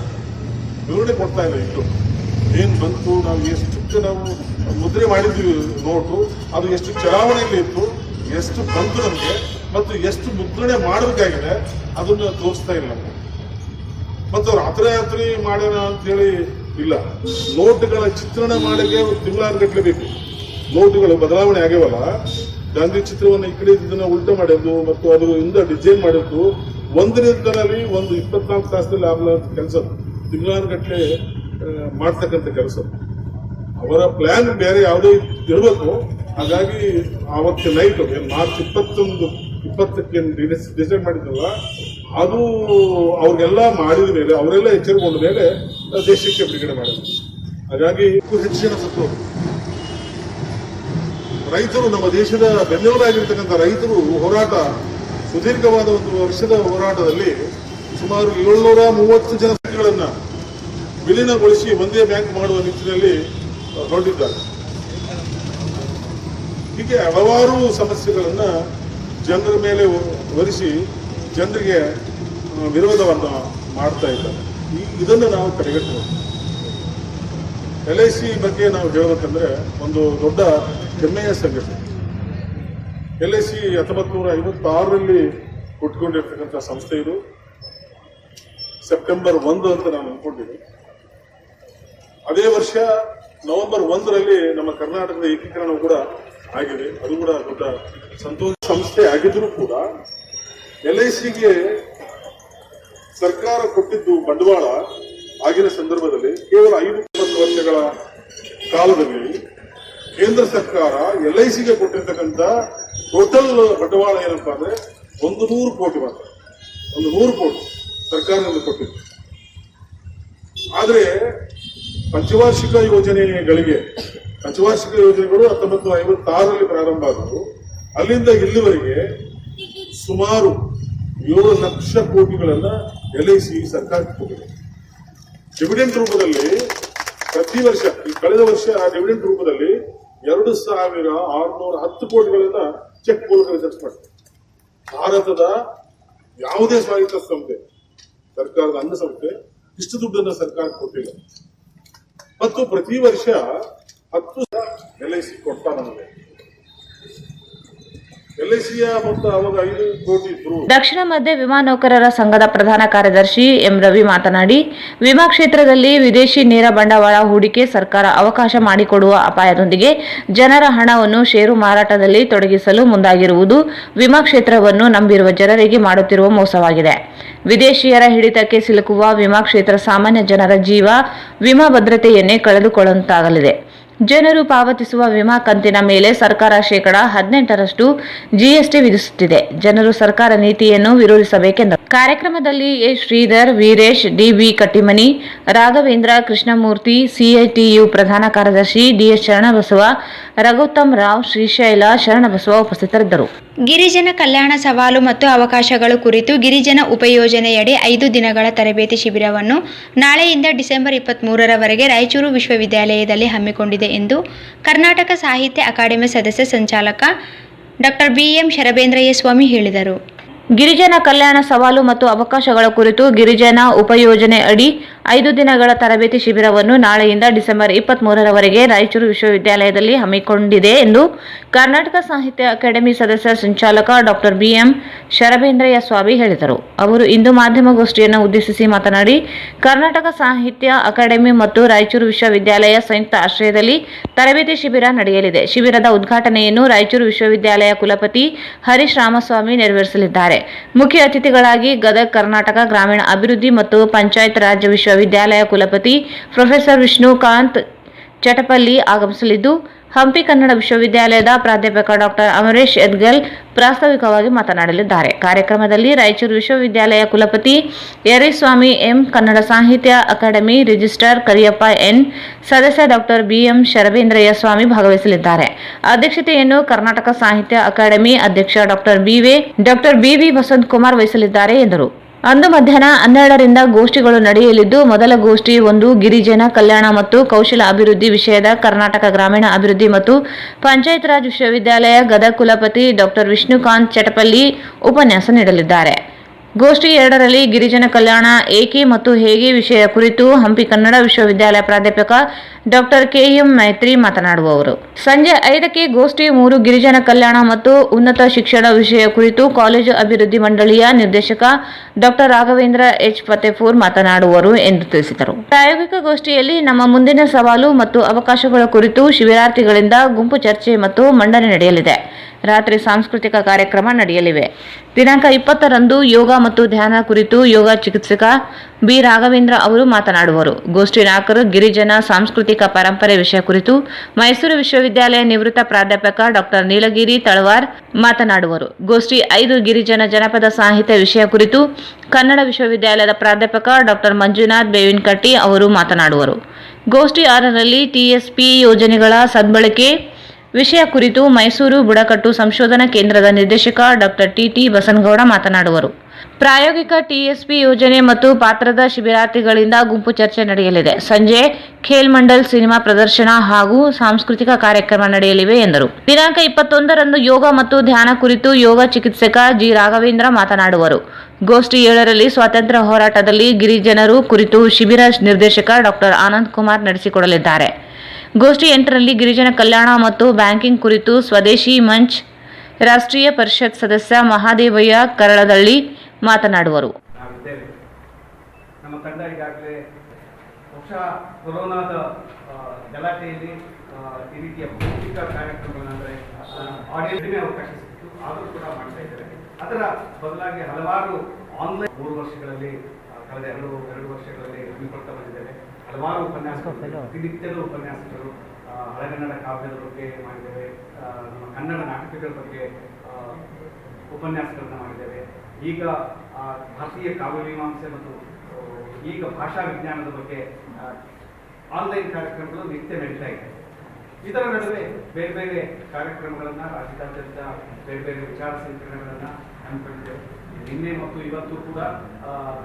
ವಿವರಣೆ ಕೊಡ್ತಾ ಇಲ್ಲ. ಇತ್ತು ಏನ್ ಬಂತು, ನಾವು ಎಷ್ಟು ನಾವು ಮುದ್ರೆ ಮಾಡಿದ್ವಿ ನೋಟು, ಅದು ಎಷ್ಟು ಚಲಾವಣೆಯಲ್ಲಿ ಇತ್ತು, ಎಷ್ಟು ಬಂತು ನಮಗೆ, ಮತ್ತು ಎಷ್ಟು ಮುದ್ರಣೆ ಮಾಡಬೇಕಾಗಿದೆ ಅದನ್ನ ತೋರಿಸ್ತಾ ಇಲ್ಲ. ಮತ್ತು ರಾತ್ರಿ ಮಾಡೋಣ ಅಂತ ಹೇಳಿ ಇಲ್ಲ. ನೋಟುಗಳ ಚಿತ್ರಣ ಮಾಡಕ್ಕೆ ತಿಂಗಳಾನುಗಟ್ಟಲೆ ಬೇಕು. ನೋಟುಗಳು ಬದಲಾವಣೆ ಆಗ್ಯವಲ್ಲ, ಗಾಂಧಿ ಚಿತ್ರವನ್ನು ಈ ಕಡೆ ಇದನ್ನ ಉಲ್ಟಾ ಮಾಡೋದು ಮತ್ತು ಅದು ಇಂದ ಡಿಸೈನ್ ಮಾಡೋದು ಒಂದನೇ ದಿನದಲ್ಲಿ 24 ತಾಸದಲ್ಲಿ ಆಗಲ್ಲ ಕೆಲಸ, ತಿಂಗಳಾನುಗಟ್ಟಲೆ ಮಾಡ್ತಕ್ಕಂಥ ಕೆಲಸ. ಅವರ ಪ್ಲಾನ್ ಬೇರೆ ಯಾವುದೇ ಇರಬೇಕು. ಹಾಗಾಗಿ ಆವತ್ತು ನೈಟ್ ಮಾರ್ಚ್ 20ಕ್ಕೆ ಡಿಸೈಡ್ ಮಾಡಿದ್ರಲ್ಲ, ಅದು ಅವ್ರಿಗೆಲ್ಲ ಮಾಡಿದ ಮೇಲೆ, ಅವರೆಲ್ಲ ಎಚ್ಚರಗೊಂಡ ಮೇಲೆ ದೇಶಕ್ಕೆ ಬಿಡುಗಡೆ ಮಾಡಿದ್ರು. ಹಾಗಾಗಿ ಹೆಚ್ಚು ಜನ ಸತ್ತು. ರೈತರು, ನಮ್ಮ ದೇಶದ ಬೆನ್ನೆಲುಬಾಗಿರ್ತಕ್ಕಂಥ ರೈತರು ಹೋರಾಟ, ಸುದೀರ್ಘವಾದ 1 ವರ್ಷದ ಹೋರಾಟದಲ್ಲಿ ಸುಮಾರು 730 ಜನಗಳನ್ನ ವಿಲೀನಗೊಳಿಸಿ ಒಂದೇ ಬ್ಯಾಂಕ್ ಮಾಡುವ ನಿಟ್ಟಿನಲ್ಲಿ ಹೊರಟಿದ್ದಾರೆ. ಹೀಗೆ ಹಲವಾರು ಸಮಸ್ಯೆಗಳನ್ನ ಜನರ ಮೇಲೆ ಹೊರಿಸಿ ಜನರಿಗೆ ವಿರೋಧವನ್ನು ಮಾಡ್ತಾ ಇದ್ದಾರೆ. ಇದನ್ನು ನಾವು ತಡೆಗಟ್ಟಬೇಕು. LIC ಬಗ್ಗೆ ನಾವು ಹೇಳಬೇಕಂದ್ರೆ ಒಂದು ದೊಡ್ಡ ಹೆಮ್ಮೆಯ ಸಂಘಟನೆ. LIC 1956ರಲ್ಲಿ ಹುಟ್ಟುಕೊಂಡಿರ್ತಕ್ಕಂಥ ಸಂಸ್ಥೆ. ಇದು ಸೆಪ್ಟೆಂಬರ್ 1 ಅಂತ ನಾನು ಅನ್ಕೊಂಡಿದ್ದೀನಿ. ಅದೇ ವರ್ಷ ನವೆಂಬರ್ 1ರಲ್ಲಿ ನಮ್ಮ ಕರ್ನಾಟಕದ ಏಕೀಕರಣ ಕೂಡ ಆಗಿದೆ. ಅದು ಕೂಡ ದೊಡ್ಡ ಸಂತೋಷ ಸಂಸ್ಥೆ ಆಗಿದ್ರೂ ಕೂಡ LICಗೆ ಸರ್ಕಾರ ಕೊಟ್ಟಿದ್ದು ಬಂಡವಾಳ ಆಗಿನ ಸಂದರ್ಭದಲ್ಲಿ ಕೇವಲ 5-10 ವರ್ಷಗಳ ಕಾಲದಲ್ಲಿ ಕೇಂದ್ರ ಸರ್ಕಾರ LICಗೆ ಕೊಟ್ಟಿರ್ತಕ್ಕಂಥ ಟೋಟಲ್ ಬಂಡವಾಳ ಏನಪ್ಪಾ ಅಂದ್ರೆ 100 ಕೋಟಿ ಮಾತ್ರ. 100 ಕೋಟಿ ಸರ್ಕಾರದಿಂದ ಕೊಟ್ಟಿದ್ದು. ಆದ್ರೆ ಪಂಚವಾರ್ಷಿಕ ಯೋಜನೆಗಳು 1956ರಲ್ಲಿ ಪ್ರಾರಂಭ ಆದವು. ಅಲ್ಲಿಂದ ಇಲ್ಲಿವರೆಗೆ ಸುಮಾರು 7 ಲಕ್ಷ ಕೋಟಿಗಳನ್ನ LIC ಸರ್ಕಾರಕ್ಕೆ ಕೊಟ್ಟಿದೆ. ಡಿವಿಡೆಂಟ್ ರೂಪದಲ್ಲಿ ಪ್ರತಿ ವರ್ಷ, ಕಳೆದ ವರ್ಷ ಡಿವಿಡೆಂಟ್ ರೂಪದಲ್ಲಿ 2610 ಕೋಟಿಗಳನ್ನ ಚೆಕ್ ಮೂಲಕ ರಿಸರ್ಚ್ ಮಾಡ್ತಾರೆ. ಭಾರತದ ಯಾವುದೇ ಸ್ವಾಯತ್ತ ಸಂಸ್ಥೆ, ಸರ್ಕಾರದ ಅನ್ನ ಸಂಸ್ಥೆ ಇಷ್ಟು ದುಡ್ಡನ್ನು ಸರ್ಕಾರಕ್ಕೆ ಕೊಟ್ಟಿಲ್ಲ. ಮತ್ತು ಪ್ರತಿ ವರ್ಷ 10 LIC ಕೊಡ್ತಾ ನಮಗೆ. LICಯ ಮೊತ್ತ ಅವಾಗ 5 ಕೋಟಿ ಇದ್ರು. ದಕ್ಷಿಣ ಮಧ್ಯ ವಿಮಾ ನೌಕರರ ಸಂಘದ ಪ್ರಧಾನ ಕಾರ್ಯದರ್ಶಿ ಎಂ ರವಿ ಮಾತನಾಡಿ, ವಿಮಾ ಕ್ಷೇತ್ರದಲ್ಲಿ ವಿದೇಶಿ ನೇರ ಬಂಡವಾಳ ಹೂಡಿಕೆ ಸರ್ಕಾರ ಅವಕಾಶ ಮಾಡಿಕೊಡುವ ಅಪಾಯದೊಂದಿಗೆ ಜನರ ಹಣವನ್ನು ಷೇರು ಮಾರಾಟದಲ್ಲಿ ತೊಡಗಿಸಲು ಮುಂದಾಗಿರುವುದು ವಿಮಾ ಕ್ಷೇತ್ರವನ್ನು ನಂಬಿರುವ ಜನರಿಗೆ ಮಾಡುತ್ತಿರುವ ಮೋಸವಾಗಿದೆ. ವಿದೇಶಿಯರ ಹಿಡಿತಕ್ಕೆ ಸಿಲುಕುವ ವಿಮಾ ಕ್ಷೇತ್ರ ಸಾಮಾನ್ಯ ಜನರ ಜೀವ ವಿಮಾ ಭದ್ರತೆಯನ್ನೇ ಕಳೆದುಕೊಳ್ಳುವಂತಾಗಲಿದೆ. ಜನರು ಪಾವತಿಸುವ ವಿಮಾ ಕಂತಿನ ಮೇಲೆ ಸರ್ಕಾರ 18% GST ವಿಧಿಸುತ್ತಿದೆ. ಜನರು ಸರ್ಕಾರ ನೀತಿಯನ್ನು ವಿರೋಧಿಸಬೇಕೆಂದರು. ಕಾರ್ಯಕ್ರಮದಲ್ಲಿ A Shridhar, Veeresh, DB Kattimani, Raghavendra, Krishnamurthy, CITU ಪ್ರಧಾನ ಕಾರ್ಯದರ್ಶಿ DS ಶರಣಬಸವ, ರಘುತ್ತಮ್ ರಾವ್, ಶ್ರೀಶೈಲ, ಶರಣಬಸವ ಉಪಸ್ಥಿತರಿದ್ದರು. ಗಿರಿಜನ ಕಲ್ಯಾಣ ಸವಾಲು ಮತ್ತು ಅವಕಾಶಗಳು ಕುರಿತು ಗಿರಿಜನ ಉಪಯೋಜನೆಯಡಿ 5 ದಿನಗಳ ತರಬೇತಿ ಶಿಬಿರವನ್ನು ನಾಳೆಯಿಂದ ಡಿಸೆಂಬರ್ 23ರವರೆಗೆ ರಾಯಚೂರು ವಿಶ್ವವಿದ್ಯಾಲಯದಲ್ಲಿ ಹಮ್ಮಿಕೊಂಡಿದೆ ಎಂದು ಕರ್ನಾಟಕ ಸಾಹಿತ್ಯ ಅಕಾಡೆಮಿ ಸದಸ್ಯ ಸಂಚಾಲಕ ಡಾಕ್ಟರ್ BM ಶರಬೇಂದ್ರಯ್ಯ ಸ್ವಾಮಿ ಹೇಳಿದರು. ಗಿರಿಜನ ಕಲ್ಯಾಣ ಸವಾಲು ಮತ್ತು ಅವಕಾಶಗಳ ಕುರಿತು ಗಿರಿಜನ ಉಪಯೋಜನೆ ಅಡಿ 5 ದಿನಗಳ ತರಬೇತಿ ಶಿಬಿರವನ್ನು ನಾಳೆಯಿಂದ ಡಿಸೆಂಬರ್ 23ರವರೆಗೆ ರಾಯಚೂರು ವಿಶ್ವವಿದ್ಯಾಲಯದಲ್ಲಿ ಹಮ್ಮಿಕೊಂಡಿದೆ ಎಂದು ಕರ್ನಾಟಕ ಸಾಹಿತ್ಯ ಅಕಾಡೆಮಿ ಸದಸ್ಯ ಸಂಚಾಲಕ ಡಾಕ್ಟರ್ BM ಶರಬೇಂದ್ರಯ್ಯ ಸ್ವಾಮಿ ಹೇಳಿದರು. ಅವರು ಇಂದು ಮಾಧ್ಯಮಗೋಷ್ಠಿಯನ್ನು ಉದ್ದೇಶಿಸಿ ಮಾತನಾಡಿ, ಕರ್ನಾಟಕ ಸಾಹಿತ್ಯ ಅಕಾಡೆಮಿ ಮತ್ತು ರಾಯಚೂರು ವಿಶ್ವವಿದ್ಯಾಲಯ ಸಂಯುಕ್ತ ಆಶ್ರಯದಲ್ಲಿ ತರಬೇತಿ ಶಿಬಿರ ನಡೆಯಲಿದೆ. ಶಿಬಿರದ ಉದ್ಘಾಟನೆಯನ್ನು ರಾಯಚೂರು ವಿಶ್ವವಿದ್ಯಾಲಯ ಕುಲಪತಿ ಹರೀಶ್ ರಾಮಸ್ವಾಮಿ ನೆರವೇರಿಸಲಿದ್ದಾರೆ. ಮುಖ್ಯ ಅತಿಥಿಗಳಾಗಿ ಗದಗ ಕರ್ನಾಟಕ ಗ್ರಾಮೀಣ ಅಭಿವೃದ್ಧಿ ಮತ್ತು ಪಂಚಾಯತ್ ರಾಜ್ ವಿಶ್ವವಿದ್ಯಾಲಯ ಕುಲಪತಿ ಪ್ರೊಫೆಸರ್ ವಿಷ್ಣುಕಾಂತ್ ಚಟಪಲ್ಲಿ ಆಗಮಿಸಲಿದ್ದು, ಹಂಪಿ ಕನ್ನಡ ವಿಶ್ವವಿದ್ಯಾಲಯದ ಪ್ರಾಧ್ಯಾಪಕ ಡಾಕ್ಟರ್ ಅಮರೇಶ್ ಎದ್ಗಲ್ ಪ್ರಾಸ್ತಾವಿಕವಾಗಿ ಮಾತನಾಡಲಿದ್ದಾರೆ. ಕಾರ್ಯಕ್ರಮದಲ್ಲಿ ರಾಯಚೂರು ವಿಶ್ವವಿದ್ಯಾಲಯ ಕುಲಪತಿ ಯರಿಸ್ವಾಮಿ ಎಂ, ಕನ್ನಡ ಸಾಹಿತ್ಯ ಅಕಾಡೆಮಿ ರಿಜಿಸ್ಟ್ರಾರ್ ಕರಿಯಪ್ಪ ಎನ್, ಸದಸ್ಯ ಡಾಕ್ಟರ್ BM ಶರಬೇಂದ್ರಯ್ಯ ಸ್ವಾಮಿ ಭಾಗವಹಿಸಲಿದ್ದಾರೆ. ಅಧ್ಯಕ್ಷತೆಯನ್ನು ಕರ್ನಾಟಕ ಸಾಹಿತ್ಯ ಅಕಾಡೆಮಿ ಅಧ್ಯಕ್ಷ ಡಾಕ್ಟರ್ BV ವಸಂತ್ ಕುಮಾರ್ ವಹಿಸಲಿದ್ದಾರೆ ಎಂದರು. ಅಂದು ಮಧ್ಯಾಹ್ನ 12ರಿಂದ ಗೋಷ್ಠಿಗಳು ನಡೆಯಲಿದ್ದು, ಮೊದಲ ಗೋಷ್ಠಿ 1 ಗಿರಿಜನ ಕಲ್ಯಾಣ ಮತ್ತು ಕೌಶಲ ಅಭಿವೃದ್ಧಿ ವಿಷಯದ ಕರ್ನಾಟಕ ಗ್ರಾಮೀಣ ಅಭಿವೃದ್ಧಿ ಮತ್ತು ಪಂಚಾಯತ್ ರಾಜ್ ವಿಶ್ವವಿದ್ಯಾಲಯ ಗದಗ ಕುಲಪತಿ ಡಾಕ್ಟರ್ ವಿಷ್ಣುಕಾಂತ್ ಚಟಪಲ್ಲಿ ಉಪನ್ಯಾಸ ನೀಡಲಿದ್ದಾರೆ. ಗೋಷ್ಠಿ 2ರಲ್ಲಿ ಗಿರಿಜನ ಕಲ್ಯಾಣ ಏಕೆ ಮತ್ತು ಹೇಗೆ ವಿಷಯ ಕುರಿತು ಹಂಪಿ ಕನ್ನಡ ವಿಶ್ವವಿದ್ಯಾಲಯ ಪ್ರಾಧ್ಯಾಪಕ ಡಾಕ್ಟರ್ ಕೆಎಂ ಮೈತ್ರಿ ಮಾತನಾಡುವವರು. ಸಂಜೆ 5ಕ್ಕೆ ಗೋಷ್ಠಿ 3 ಗಿರಿಜನ ಕಲ್ಯಾಣ ಮತ್ತು ಉನ್ನತ ಶಿಕ್ಷಣ ವಿಷಯ ಕುರಿತು ಕಾಲೇಜು ಅಭಿವೃದ್ಧಿ ಮಂಡಳಿಯ ನಿರ್ದೇಶಕ ಡಾಕ್ಟರ್ ರಾಘವೇಂದ್ರ ಎಚ್ ಫತೇಪುರ್ ಮಾತನಾಡುವರು ಎಂದು ತಿಳಿಸಿದರು. ಪ್ರಾಯೋಗಿಕ ಗೋಷ್ಠಿಯಲ್ಲಿ ನಮ್ಮ ಮುಂದಿನ ಸವಾಲು ಮತ್ತು ಅವಕಾಶಗಳ ಕುರಿತು ಶಿಬಿರಾರ್ಥಿಗಳಿಂದ ಗುಂಪು ಚರ್ಚೆ ಮತ್ತು ಮಂಡನೆ ನಡೆಯಲಿದೆ. ರಾತ್ರಿ ಸಾಂಸ್ಕೃತಿಕ ಕಾರ್ಯಕ್ರಮ ನಡೆಯಲಿವೆ. ದಿನಾಂಕ 20ರಂದು ಯೋಗ ಮತ್ತು ಧ್ಯಾನ ಕುರಿತು ಯೋಗ ಚಿಕಿತ್ಸಕ ಬಿ ರಾಘವೇಂದ್ರ ಅವರು ಮಾತನಾಡುವರು. ಗೋಷ್ಠಿ 4 ಗಿರಿಜನ ಸಾಂಸ್ಕೃತಿಕ ಪರಂಪರೆ ವಿಷಯ ಕುರಿತು ಮೈಸೂರು ವಿಶ್ವವಿದ್ಯಾಲಯ ನಿವೃತ್ತ ಪ್ರಾಧ್ಯಾಪಕ ಡಾಕ್ಟರ್ ನೀಲಗಿರಿ ತಳವಾರ್ ಮಾತನಾಡುವರು. ಗೋಷ್ಠಿ 5 ಗಿರಿಜನ ಜನಪದ ಸಾಹಿತ್ಯ ವಿಷಯ ಕುರಿತು ಕನ್ನಡ ವಿಶ್ವವಿದ್ಯಾಲಯದ ಪ್ರಾಧ್ಯಾಪಕ ಡಾಕ್ಟರ್ ಮಂಜುನಾಥ್ ಬೇವಿನಕಟ್ಟಿ ಅವರು ಮಾತನಾಡುವರು. ಗೋಷ್ಠಿ 6ರಲ್ಲಿ ಟಿಎಸ್ಪಿ ಯೋಜನೆಗಳ ಸದ್ಬಳಕೆ ವಿಷಯ ಕುರಿತು ಮೈಸೂರು ಬುಡಕಟ್ಟು ಸಂಶೋಧನಾ ಕೇಂದ್ರದ ನಿರ್ದೇಶಕ ಡಾಕ್ಟರ್ ಟಿ ಬಸನಗೌಡ ಮಾತನಾಡುವರು. ಪ್ರಾಯೋಗಿಕ ಟಿಎಸ್ಪಿ ಯೋಜನೆ ಮತ್ತು ಪಾತ್ರದ ಶಿಬಿರಾರ್ಥಿಗಳಿಂದ ಗುಂಪು ಚರ್ಚೆ ನಡೆಯಲಿದೆ. ಸಂಜೆ ಖೇಲ್ ಮಂಡಲ್ ಸಿನಿಮಾ ಪ್ರದರ್ಶನ ಹಾಗೂ ಸಾಂಸ್ಕೃತಿಕ ಕಾರ್ಯಕ್ರಮ ನಡೆಯಲಿವೆ ಎಂದರು. ದಿನಾಂಕ 21ರಂದು ಯೋಗ ಮತ್ತು ಧ್ಯಾನ ಕುರಿತು ಯೋಗ ಚಿಕಿತ್ಸಕ ಜಿ ರಾಘವೇಂದ್ರ ಮಾತನಾಡುವರು. ಗೋಷ್ಠಿ 7ರಲ್ಲಿ ಸ್ವಾತಂತ್ರ್ಯ ಹೋರಾಟದಲ್ಲಿ ಗಿರಿಜನರು ಕುರಿತು ಶಿಬಿರ ನಿರ್ದೇಶಕ ಡಾಕ್ಟರ್ ಆನಂದ್ ಕುಮಾರ್ ನಡೆಸಿಕೊಡಲಿದ್ದಾರೆ. ಗೋಷ್ಠಿ 8ರಲ್ಲಿ ಗಿರಿಜನ ಕಲ್ಯಾಣ ಮತ್ತು ಬ್ಯಾಂಕಿಂಗ್ ಕುರಿತು ಸ್ವದೇಶಿ ಮಂಚ್ ರಾಷ್ಟ್ರೀಯ ಪರಿಷತ್ ಸದಸ್ಯ ಮಹಾದೇವಯ್ಯ ಕರಳದಳ್ಳಿ ಮಾತನಾಡುವರು. ನಮ್ಮ ತಂಡ ಈಗಾಗಲೇ ಬಹುಶಃ ಕೊರೋನಾದ ಗಲಾಟೆಯಲ್ಲಿ ಈ ರೀತಿಯ ಭೌತಿಕ ಕಾರ್ಯಕ್ರಮಗಳಂದರೆ ಆಡಿಯನ್ಸ್ಗೆ ಅವಕಾಶ ಸಿಕ್ಕಿತು, ಆದರೂ ಕೂಡ ಮಾಡ್ತಾ ಇದ್ದಾರೆ. ಅದರ ಬದಲಾಗಿ ಹಲವಾರು ಆನ್ಲೈನ್ 3 ವರ್ಷಗಳಲ್ಲಿ ಕಳೆದ ಎರಡು ವರ್ಷಗಳಲ್ಲಿ ಹಮ್ಮಿಕೊಳ್ತಾ ಬಂದಿದ್ದೇವೆ. ಹಲವಾರು ಉಪನ್ಯಾಸಗಳು, ಪ್ರತಿನಿತ್ಯದ ಉಪನ್ಯಾಸಗಳು, ಹಳೆಗನ್ನಡ ಕಾವ್ಯದ ಬಗ್ಗೆ ಮಾಡಿದ್ದೇವೆ, ನಮ್ಮ ಕನ್ನಡ ನಾಟಕಗಳ ಬಗ್ಗೆ ಉಪನ್ಯಾಸಗಳನ್ನ ಮಾಡಿದ್ದೇವೆ. ಈಗ ಭಾರತೀಯ ಕಾವ್ಯಮೀಮಾಂಸೆ ಮತ್ತು ಈಗ ಭಾಷಾ ವಿಜ್ಞಾನದ ಬಗ್ಗೆ ಆನ್ಲೈನ್ ಕಾರ್ಯಕ್ರಮಗಳು ನಿತ್ಯ ನಡೀತಾ ಇದೆ. ಇದರ ನಡುವೆ ಬೇರೆ ಬೇರೆ ಕಾರ್ಯಕ್ರಮಗಳನ್ನು ರಾಜ್ಯಾದ್ಯಂತ ಬೇರೆ ಬೇರೆ ವಿಚಾರ ಸಂಕಿರಣಗಳನ್ನು ಹಮ್ಮಿಕೊಂಡಿದ್ದೇವೆ. ನಿನ್ನೆ ಮತ್ತು ಇವತ್ತು ಕೂಡ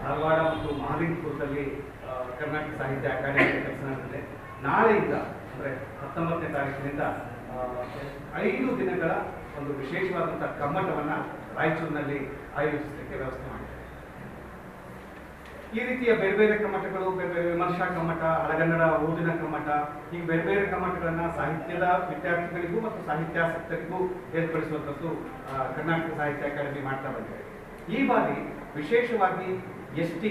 ಧಾರವಾಡ ಮತ್ತು ಮಹಾಲಿಂಗಪುರದಲ್ಲಿ ಕರ್ನಾಟಕ ಸಾಹಿತ್ಯ ಅಕಾಡೆಮಿ ಕೆಲಸ ನಡೆದಿದೆ. ನಾಳೆಯಿಂದ ಅಂದರೆ 19ನೇ ತಾರೀಕಿನಿಂದ 5 ದಿನಗಳ ಒಂದು ವಿಶೇಷವಾದಂಥ ಕಮ್ಮಟವನ್ನು ರಾಯಚೂರಿನಲ್ಲಿ ಆಯೋಜಿಸಲಿಕ್ಕೆ ವ್ಯವಸ್ಥೆ ಮಾಡಿದ್ದಾರೆ. ಈ ರೀತಿಯ ಬೇರೆ ಬೇರೆ ಕಮ್ಮಟಗಳು, ಬೇರೆ ಬೇರೆ ವಿಮರ್ಶಾ ಕಮ್ಮಟ, ಹಳೆಗನ್ನಡ ಓದಿನ ಕಮ್ಮಟ, ಹೀಗೆ ಬೇರೆ ಬೇರೆ ಕಮ್ಮಟಗಳನ್ನು ಸಾಹಿತ್ಯದ ವಿದ್ಯಾರ್ಥಿಗಳಿಗೂ ಮತ್ತು ಸಾಹಿತ್ಯಾಸಕ್ತರಿಗೂ ಏರ್ಪಡಿಸುವಂಥದ್ದು ಕರ್ನಾಟಕ ಸಾಹಿತ್ಯ ಅಕಾಡೆಮಿ ಮಾಡ್ತಾ ಬಂದಿದೆ. ಈ ಬಾರಿ ವಿಶೇಷವಾಗಿ ST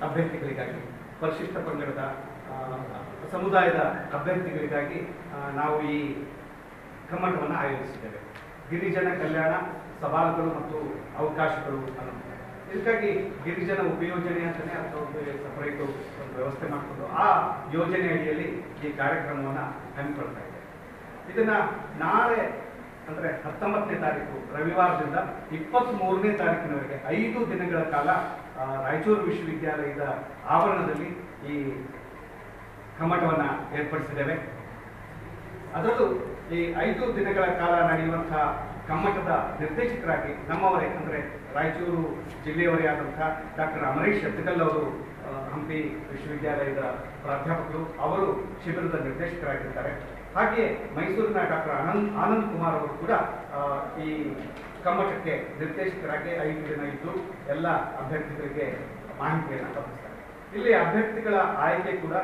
ಅಭ್ಯರ್ಥಿಗಳಿಗಾಗಿ, ಪರಿಶಿಷ್ಟ ಪಂಗಡದ ಸಮುದಾಯದ ಅಭ್ಯರ್ಥಿಗಳಿಗಾಗಿ ನಾವು ಈ ಕಮ್ಮಟವನ್ನು ಆಯೋಜಿಸಿದ್ದೇವೆ. ಗಿರಿಜನ ಕಲ್ಯಾಣ ಸವಾಲುಗಳು ಮತ್ತು ಅವಕಾಶಗಳು ಅನ್ನೋದು. ಇದಕ್ಕಾಗಿ ಗಿರಿಜನ ಉಪಯೋಜನೆ ಅಂತಲೇ ಅಥವಾ ಒಂದು ಸಪರೇಟ್ ಒಂದು ವ್ಯವಸ್ಥೆ ಮಾಡಿಕೊಂಡು ಆ ಯೋಜನೆ ಅಡಿಯಲ್ಲಿ ಈ ಕಾರ್ಯಕ್ರಮವನ್ನು ಹಮ್ಮಿಕೊಳ್ತಾ ಇದೆ. ಇದನ್ನು ನಾಳೆ ಅಂದರೆ 19ನೇ ತಾರೀಕು ರವಿವಾರದಿಂದ 23ನೇ ತಾರೀಕಿನವರೆಗೆ 5 ದಿನಗಳ ಕಾಲ ರಾಯಚೂರು ವಿಶ್ವವಿದ್ಯಾಲಯದ ಆವರಣದಲ್ಲಿ ಈ ಕಮ್ಮಟವನ್ನು ಏರ್ಪಡಿಸಿದ್ದೇವೆ. ಅದರಲ್ಲೂ ಈ 5 ದಿನಗಳ ಕಾಲ ನಡೆಯುವಂತಹ ಕಮ್ಮಟದ ನಿರ್ದೇಶಕರಾಗಿ ನಮ್ಮವರೇ ಅಂದರೆ ರಾಯಚೂರು ಜಿಲ್ಲೆಯವರೇ ಆದಂಥ ಡಾಕ್ಟರ್ ಅಮರೀಶ್ ಎತ್ತಗಲ್ ಅವರು ಹಂಪಿ ವಿಶ್ವವಿದ್ಯಾಲಯದ ಪ್ರಾಧ್ಯಾಪಕರು, ಅವರು ಶಿಬಿರದ ನಿರ್ದೇಶಕರಾಗಿರ್ತಾರೆ. ಹಾಗೆಯೇ ಮೈಸೂರಿನ ಡಾಕ್ಟರ್ ಆನಂದ್ ಕುಮಾರ್ ಅವರು ಕೂಡ ಈ ಕಮ್ಮಟಕ್ಕೆ ನಿರ್ದೇಶಕರಾಗಿ 5 ದಿನ ಇದ್ದು ಎಲ್ಲ ಅಭ್ಯರ್ಥಿಗಳಿಗೆ ಮಾಹಿತಿಯನ್ನು ತಲುಪಿಸ್ತಾರೆ. ಇಲ್ಲಿ ಅಭ್ಯರ್ಥಿಗಳ ಆಯ್ಕೆ ಕೂಡ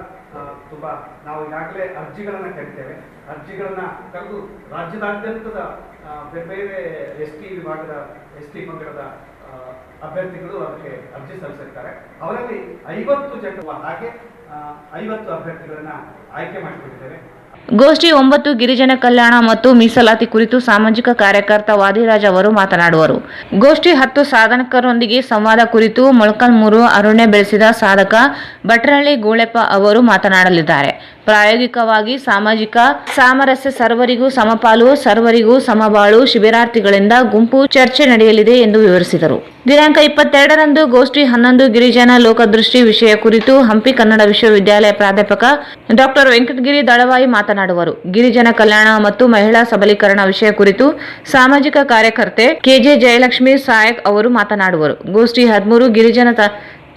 ತುಂಬ, ನಾವು ಈಗಾಗಲೇ ಅರ್ಜಿಗಳನ್ನು ಕರಿತೇವೆ. ಅರ್ಜಿಗಳನ್ನು ಕರೆದು ರಾಜ್ಯದಾದ್ಯಂತದ ಬೇರೆ ಬೇರೆ ST ವಿಭಾಗದ ST ಪಂಗಡದ ಅಭ್ಯರ್ಥಿಗಳು ಅದಕ್ಕೆ ಅರ್ಜಿ ಸಲ್ಲಿಸಿರ್ತಾರೆ. ಅವರಲ್ಲಿ 50 ಜನರು, ಹಾಗೆ 50 ಅಭ್ಯರ್ಥಿಗಳನ್ನು ಆಯ್ಕೆ ಮಾಡಿಕೊಂಡಿದ್ದೇವೆ. ಗೋಷ್ಠಿ 9 ಗಿರಿಜನ ಕಲ್ಯಾಣ ಮತ್ತು ಮೀಸಲಾತಿ ಕುರಿತು ಸಾಮಾಜಿಕ ಕಾರ್ಯಕರ್ತ ವಾದಿರಾಜ್ ಅವರು ಮಾತನಾಡುವರು. ಗೋಷ್ಠಿ 10 ಸಾಧಕರೊಂದಿಗೆ ಸಂವಾದ ಕುರಿತು ಮೊಳಕಾಲ್ಮೂರು ಅರಣ್ಯ ಬೆಳೆಸಿದ ಸಾಧಕ ಭಟ್ರಹಳ್ಳಿ ಗೋಳೆಪ್ಪ ಅವರು ಮಾತನಾಡಲಿದ್ದಾರೆ. ಪ್ರಾಯೋಗಿಕವಾಗಿ ಸಾಮಾಜಿಕ ಸಾಮರಸ್ಯ, ಸರ್ವರಿಗೂ ಸಮಪಾಲು, ಸರ್ವರಿಗೂ ಸಮಬಾಳು ಶಿಬಿರಾರ್ಥಿಗಳಿಂದ ಗುಂಪು ಚರ್ಚೆ ನಡೆಯಲಿದೆ ಎಂದು ವಿವರಿಸಿದರು. ದಿನಾಂಕ 22ರಂದು ಗೋಷ್ಠಿ 11 ಗಿರಿಜನ ಲೋಕದೃಷ್ಟಿ ವಿಷಯ ಕುರಿತು ಹಂಪಿ ಕನ್ನಡ ವಿಶ್ವವಿದ್ಯಾಲಯ ಪ್ರಾಧ್ಯಾಪಕ ಡಾಕ್ಟರ್ ವೆಂಕಟಗಿರಿ ದಳವಾಯಿ ಮಾತನಾಡುವರು. ಗಿರಿಜನ ಕಲ್ಯಾಣ ಮತ್ತು ಮಹಿಳಾ ಸಬಲೀಕರಣ ವಿಷಯ ಕುರಿತು ಸಾಮಾಜಿಕ ಕಾರ್ಯಕರ್ತೆ KJ ಜಯಲಕ್ಷ್ಮಿ ಸಾಯಕ್ ಅವರು ಮಾತನಾಡುವರು. ಗೋಷ್ಠಿ 13 ಗಿರಿಜನ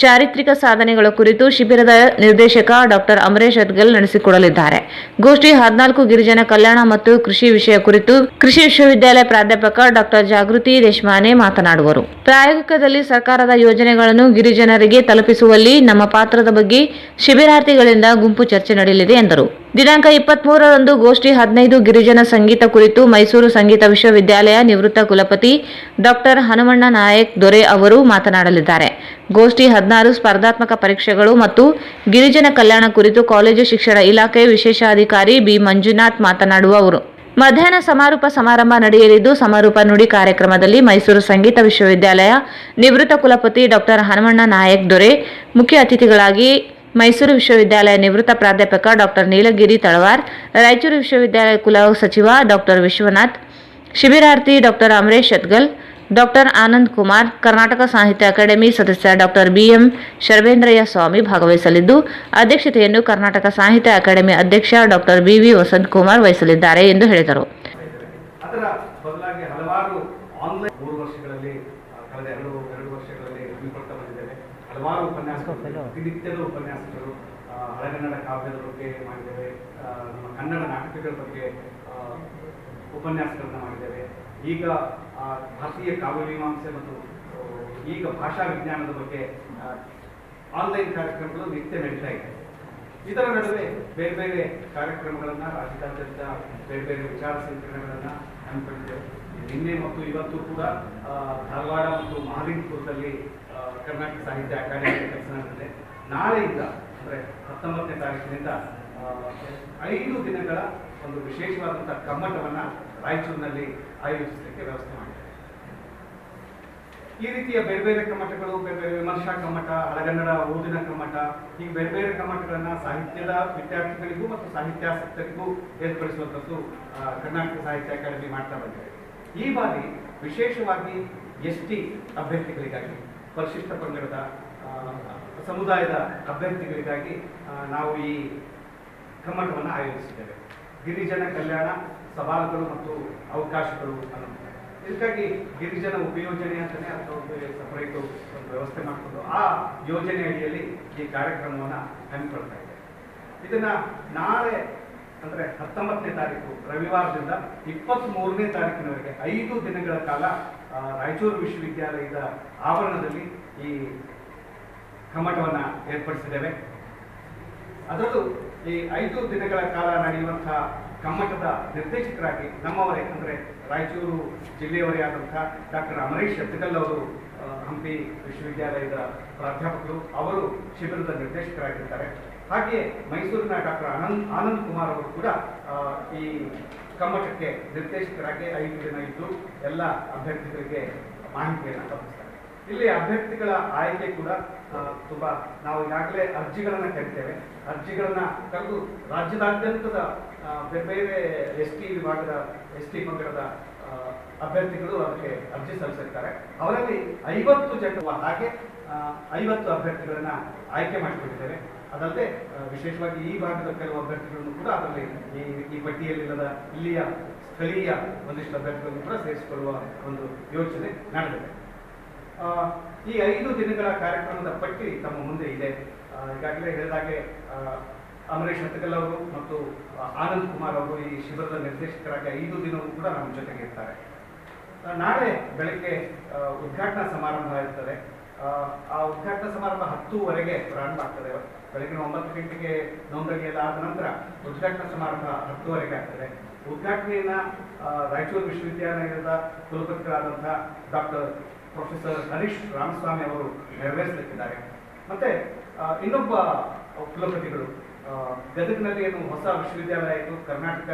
ಚಾರಿತ್ರಿಕ ಸಾಧನೆಗಳ ಕುರಿತು ಶಿಬಿರದ ನಿರ್ದೇಶಕ ಡಾಕ್ಟರ್ ಅಮರೇಶ್ ಅದ್ಗಲ್ ನಡೆಸಿಕೊಡಲಿದ್ದಾರೆ. ಗೋಷ್ಠಿ 14 ಗಿರಿಜನ ಕಲ್ಯಾಣ ಮತ್ತು ಕೃಷಿ ವಿಷಯ ಕುರಿತು ಕೃಷಿ ವಿಶ್ವವಿದ್ಯಾಲಯ ಪ್ರಾಧ್ಯಾಪಕ ಡಾಕ್ಟರ್ ಜಾಗೃತಿ ದೇಶಮಾನೆ ಮಾತನಾಡುವರು. ಪ್ರಾಯೋಗಿಕದಲ್ಲಿ ಸರ್ಕಾರದ ಯೋಜನೆಗಳನ್ನು ಗಿರಿಜನರಿಗೆ ತಲುಪಿಸುವಲ್ಲಿ ನಮ್ಮ ಪಾತ್ರದ ಬಗ್ಗೆ ಶಿಬಿರಾರ್ಥಿಗಳಿಂದ ಗುಂಪು ಚರ್ಚೆ ನಡೆಯಲಿದೆ ಎಂದರು. ದಿನಾಂಕ 23ರಂದು ಗೋಷ್ಠಿ 15 ಗಿರಿಜನ ಸಂಗೀತ ಕುರಿತು ಮೈಸೂರು ಸಂಗೀತ ವಿಶ್ವವಿದ್ಯಾಲಯ ನಿವೃತ್ತ ಕುಲಪತಿ ಡಾಕ್ಟರ್ ಹನುಮಣ್ಣ ನಾಯಕ್ ದೊರೆ ಅವರು ಮಾತನಾಡಲಿದ್ದಾರೆ. ಗೋಷ್ಠಿ 16 ಸ್ಪರ್ಧಾತ್ಮಕ ಪರೀಕ್ಷೆಗಳು ಮತ್ತು ಗಿರಿಜನ ಕಲ್ಯಾಣ ಕುರಿತು ಕಾಲೇಜು ಶಿಕ್ಷಣ ಇಲಾಖೆ ವಿಶೇಷಾಧಿಕಾರಿ ಬಿ ಮಂಜುನಾಥ್ ಮಾತನಾಡುವವರು. ಮಧ್ಯಾಹ್ನ ಸಮಾರೋಪ ಸಮಾರಂಭ ನಡೆಯಲಿದ್ದು, ಸಮಾರೋಪ ನುಡಿ ಕಾರ್ಯಕ್ರಮದಲ್ಲಿ ಮೈಸೂರು ಸಂಗೀತ ವಿಶ್ವವಿದ್ಯಾಲಯ ನಿವೃತ್ತ ಕುಲಪತಿ ಡಾಕ್ಟರ್ ಹನುಮಣ್ಣ ನಾಯಕ್ ದೊರೆ, ಮುಖ್ಯ ಅತಿಥಿಗಳಾಗಿ ಮೈಸೂರು ವಿಶ್ವವಿದ್ಯಾಲಯ ನಿವೃತ್ತ ಪ್ರಾಧ್ಯಾಪಕ ಡಾಕ್ಟರ್ ನೀಲಗಿರಿ ತಳವಾರ್, ರಾಯಚೂರು ವಿಶ್ವವಿದ್ಯಾಲಯ ಕುಲ ಸಚಿವ ಡಾಕ್ಟರ್ ವಿಶ್ವನಾಥ್, ಶಿಬಿರಾರ್ಥಿ doctor Amaresh Adgal, doctor Anand Kumar, Karnataka Sahitya academy ಸದಸ್ಯ ಡಾಕ್ಟರ್ ಬಿಎಂ ಶರ್ವೇಂದ್ರಯ್ಯ ಸ್ವಾಮಿ ಭಾಗವಹಿಸಲಿದ್ದು, ಅಧ್ಯಕ್ಷತೆಯನ್ನು ಕರ್ನಾಟಕ ಸಾಹಿತ್ಯ ಅಕಾಡೆಮಿ ಅಧ್ಯಕ್ಷ ಡಾಕ್ಟರ್ ಬಿವಿ ವಸಂತ್ ಕುಮಾರ್ ವಹಿಸಲಿದ್ದಾರೆ ಎಂದು ಹೇಳಿದರು. ಅದರ ಬದಲಾಗಿ ಹಲವಾರು ಆನ್ಲೈನ್ 3 ವರ್ಷಗಳಲ್ಲಿ ಕಳೆದ ಎರಡು ವರ್ಷಗಳಲ್ಲಿ ಹಮ್ಮಿಕೊಳ್ತಾ ಬಂದಿದ್ದೇವೆ. ಹಲವಾರು ಉಪನ್ಯಾಸಗಳು, ಪ್ರತಿನಿತ್ಯದ ಉಪನ್ಯಾಸಗಳು, ಹಳೆಗನ್ನಡ ಕಾವ್ಯದ ಬಗ್ಗೆ ಮಾಡಿದ್ದೇವೆ, ನಮ್ಮ ಕನ್ನಡ ನಾಟಕಗಳ ಬಗ್ಗೆ ಉಪನ್ಯಾಸಗಳನ್ನ ಮಾಡಿದ್ದೇವೆ. ಈಗ ಭಾರತೀಯ ಕಾವ್ಯಮೀಮಾಂಸೆ ಮತ್ತು ಈಗ ಭಾಷಾ ವಿಜ್ಞಾನದ ಬಗ್ಗೆ ಆನ್ಲೈನ್ ಕಾರ್ಯಕ್ರಮಗಳು ನಿತ್ಯ ನಡೀತಾ ಇದೆ. ಇದರ ನಡುವೆ ಬೇರೆ ಬೇರೆ ಕಾರ್ಯಕ್ರಮಗಳನ್ನು ರಾಜ್ಯಾದ್ಯಂತ ಬೇರೆ ಬೇರೆ ವಿಚಾರ ಸಂಕಿರಣಗಳನ್ನು ಹಮ್ಮಿಕೊಂಡಿದ್ದೇವೆ. ನಿನ್ನೆ ಮತ್ತು ಇವತ್ತು ಕೂಡ ಧಾರವಾಡ ಮತ್ತು ಮಹಾಲಿಂಗಪುರದಲ್ಲಿ ಕರ್ನಾಟಕ ಸಾಹಿತ್ಯ ಅಕಾಡೆಮಿ ಕೆಲಸ ನಡೆದಿದೆ. ನಾಳೆಯಿಂದ ಅಂದರೆ 19ನೇ ತಾರೀಕಿನಿಂದ 5 ದಿನಗಳ ಒಂದು ವಿಶೇಷವಾದಂಥ ಕಮ್ಮಟವನ್ನು ರಾಯಚೂರಿನಲ್ಲಿ ಆಯೋಜಿಸಲಿಕ್ಕೆ ವ್ಯವಸ್ಥೆ ಮಾಡಿದೆ. ಈ ರೀತಿಯ ಬೇರೆ ಬೇರೆ ಕಮ್ಮಟಗಳು, ಬೇರೆ ಬೇರೆ ವಿಮರ್ಶಾ ಕಮ್ಮಟ, ಹಳೆಗನ್ನಡ ಓದಿನ ಕಮ್ಮಟ, ಹೀಗೆ ಬೇರೆ ಬೇರೆ ಕಮ್ಮಟಗಳನ್ನು ಸಾಹಿತ್ಯದ ವಿದ್ಯಾರ್ಥಿಗಳಿಗೂ ಮತ್ತು ಸಾಹಿತ್ಯಾಸಕ್ತರಿಗೂ ಏರ್ಪಡಿಸುವಂಥದ್ದು ಕರ್ನಾಟಕ ಸಾಹಿತ್ಯ ಅಕಾಡೆಮಿ ಮಾಡ್ತಾ ಬಂದಿದೆ. ಈ ಬಾರಿ ವಿಶೇಷವಾಗಿ ST ಅಭ್ಯರ್ಥಿಗಳಿಗಾಗಿ, ಪರಿಶಿಷ್ಟ ಪಂಗಡದ ಸಮುದಾಯದ ಅಭ್ಯರ್ಥಿಗಳಿಗಾಗಿ ನಾವು ಈ ಕಮ್ಮಟವನ್ನು ಆಯೋಜಿಸಿದ್ದೇವೆ. ಗಿರಿಜನ ಕಲ್ಯಾಣ ಸವಾಲುಗಳು ಮತ್ತು ಅವಕಾಶಗಳು ಅನ್ನೋದು. ಇದಕ್ಕಾಗಿ ಗಿರಿಜನ ಉಪಯೋಜನೆ ಅಂತಲೇ ಅದಕ್ಕೆ ಸಪರೇಟು ಒಂದು ವ್ಯವಸ್ಥೆ ಮಾಡಿಕೊಂಡು ಆ ಯೋಜನೆ ಅಡಿಯಲ್ಲಿ ಈ ಕಾರ್ಯಕ್ರಮವನ್ನು ಹಮ್ಮಿಕೊಳ್ತಾ ಇದೆ. ಇದನ್ನು ನಾಳೆ ಅಂದರೆ 19ನೇ ತಾರೀಕು ರವಿವಾರದಿಂದ 23ನೇ ತಾರೀಕಿನವರೆಗೆ 5 ದಿನಗಳ ಕಾಲ ರಾಯಚೂರು ವಿಶ್ವವಿದ್ಯಾಲಯದ ಆವರಣದಲ್ಲಿ ಈ ಕಮ್ಮಟವನ್ನು ಏರ್ಪಡಿಸಿದ್ದೇವೆ. ಅದರಲ್ಲೂ ಈ 5 ದಿನಗಳ ಕಾಲ ನಡೆಯುವಂತಹ ಕಮ್ಮಟದ ನಿರ್ದೇಶಕರಾಗಿ ನಮ್ಮವರೇ ಅಂದರೆ ರಾಯಚೂರು ಜಿಲ್ಲೆಯವರೇ ಆದಂಥ ಡಾಕ್ಟರ್ ಅಮರೇಶ್ ಅದ್ಗಲ್ ಅವರು, ಹಂಪಿ ವಿಶ್ವವಿದ್ಯಾಲಯದ ಪ್ರಾಧ್ಯಾಪಕರು, ಅವರು ಶಿಬಿರದ ನಿರ್ದೇಶಕರಾಗಿರ್ತಾರೆ. ಹಾಗೆಯೇ ಮೈಸೂರಿನ ಡಾಕ್ಟರ್ ಆನಂದ್ ಕುಮಾರ್ ಅವರು ಕೂಡ ಈ ಕಮ್ಮಟಕ್ಕೆ ನಿರ್ದೇಶಕರಾಗಿ 5 ದಿನ ಇದ್ದು ಎಲ್ಲ ಅಭ್ಯರ್ಥಿಗಳಿಗೆ ಮಾಹಿತಿಯನ್ನು ತಲುಪಿಸ್ತಾರೆ. ಇಲ್ಲಿ ಅಭ್ಯರ್ಥಿಗಳ ಆಯ್ಕೆ ಕೂಡ ತುಂಬ, ನಾವು ಈಗಾಗಲೇ ಅರ್ಜಿಗಳನ್ನು ಕರಿತೇವೆ. ಅರ್ಜಿಗಳನ್ನು ಕರೆದು ರಾಜ್ಯದಾದ್ಯಂತದ ಬೇರೆ ಬೇರೆ ST ವಿಭಾಗದ ST ಪಂಗಡದ ಅಭ್ಯರ್ಥಿಗಳು ಅದಕ್ಕೆ ಅರ್ಜಿ ಸಲ್ಲಿಸಿರ್ತಾರೆ. ಅವರಲ್ಲಿ 50 ಜನ, ಹಾಗೆ 50 ಅಭ್ಯರ್ಥಿಗಳನ್ನು ಆಯ್ಕೆ ಮಾಡಿಕೊಂಡಿದ್ದೇವೆ. ಅದಲ್ಲದೆ ವಿಶೇಷವಾಗಿ ಈ ಭಾಗದ ಕೆಲವು ಅಭ್ಯರ್ಥಿಗಳನ್ನು ಕೂಡ ಅದರಲ್ಲಿ ಈ ಪಟ್ಟಿಯಲ್ಲಿಲ್ಲದ ಇಲ್ಲಿಯ ಸ್ಥಳೀಯ ಒಂದಿಷ್ಟು ಅಭ್ಯರ್ಥಿಗಳನ್ನು ಕೂಡ ಸೇರಿಸಿಕೊಳ್ಳುವ ಒಂದು ಯೋಚನೆ ನಡೆದಿದೆ. ಈ 5 ದಿನಗಳ ಕಾರ್ಯಕ್ರಮದ ಪಟ್ಟಿ ತಮ್ಮ ಮುಂದೆ ಇದೆ. ಈಗಾಗಲೇ ಹೇಳಿದಾಗೆ ಅಮರೇಶ್ ಅದ್ಗಲ್ ಅವರು ಮತ್ತು ಆನಂದ್ ಕುಮಾರ್ ಅವರು ಈ ಶಿಬಿರದ ನಿರ್ದೇಶಕರಾಗಿ 5 ದಿನವೂ ಕೂಡ ನಮ್ಮ ಜೊತೆಗೆ ಇರ್ತಾರೆ. ನಾಳೆ ಬೆಳಗ್ಗೆ ಉದ್ಘಾಟನಾ ಸಮಾರಂಭ ಇರ್ತದೆ. ಆ ಉದ್ಘಾಟನಾ ಸಮಾರಂಭ 10:00ವರೆಗೆ ಪ್ರಾರಂಭ ಆಗ್ತದೆ. ಬೆಳಗಿನ 9 ಗಂಟೆಗೆ ನೋಂದಣಿ ಎಲ್ಲ ಆದ ನಂತರ ಉದ್ಘಾಟನಾ ಸಮಾರಂಭ 10:00ವರೆಗೆ ಆಗ್ತದೆ. ಉದ್ಘಾಟನೆಯನ್ನು ರಾಯಚೂರು ವಿಶ್ವವಿದ್ಯಾಲಯದ ಕುಲಪತಿಗಳಾದಂಥ ಡಾಕ್ಟರ್ ಪ್ರೊಫೆಸರ್ ಹರೀಶ್ ರಾಮಸ್ವಾಮಿ ಅವರು ನೆರವೇರಿಸಲಿಕ್ಕಿದ್ದಾರೆ. ಮತ್ತೆ ಇನ್ನೊಬ್ಬ ಕುಲಪತಿಗಳು, ಗದಗಿನಲ್ಲಿ ಏನು ಹೊಸ ವಿಶ್ವವಿದ್ಯಾಲಯ ಇದ್ದು ಕರ್ನಾಟಕ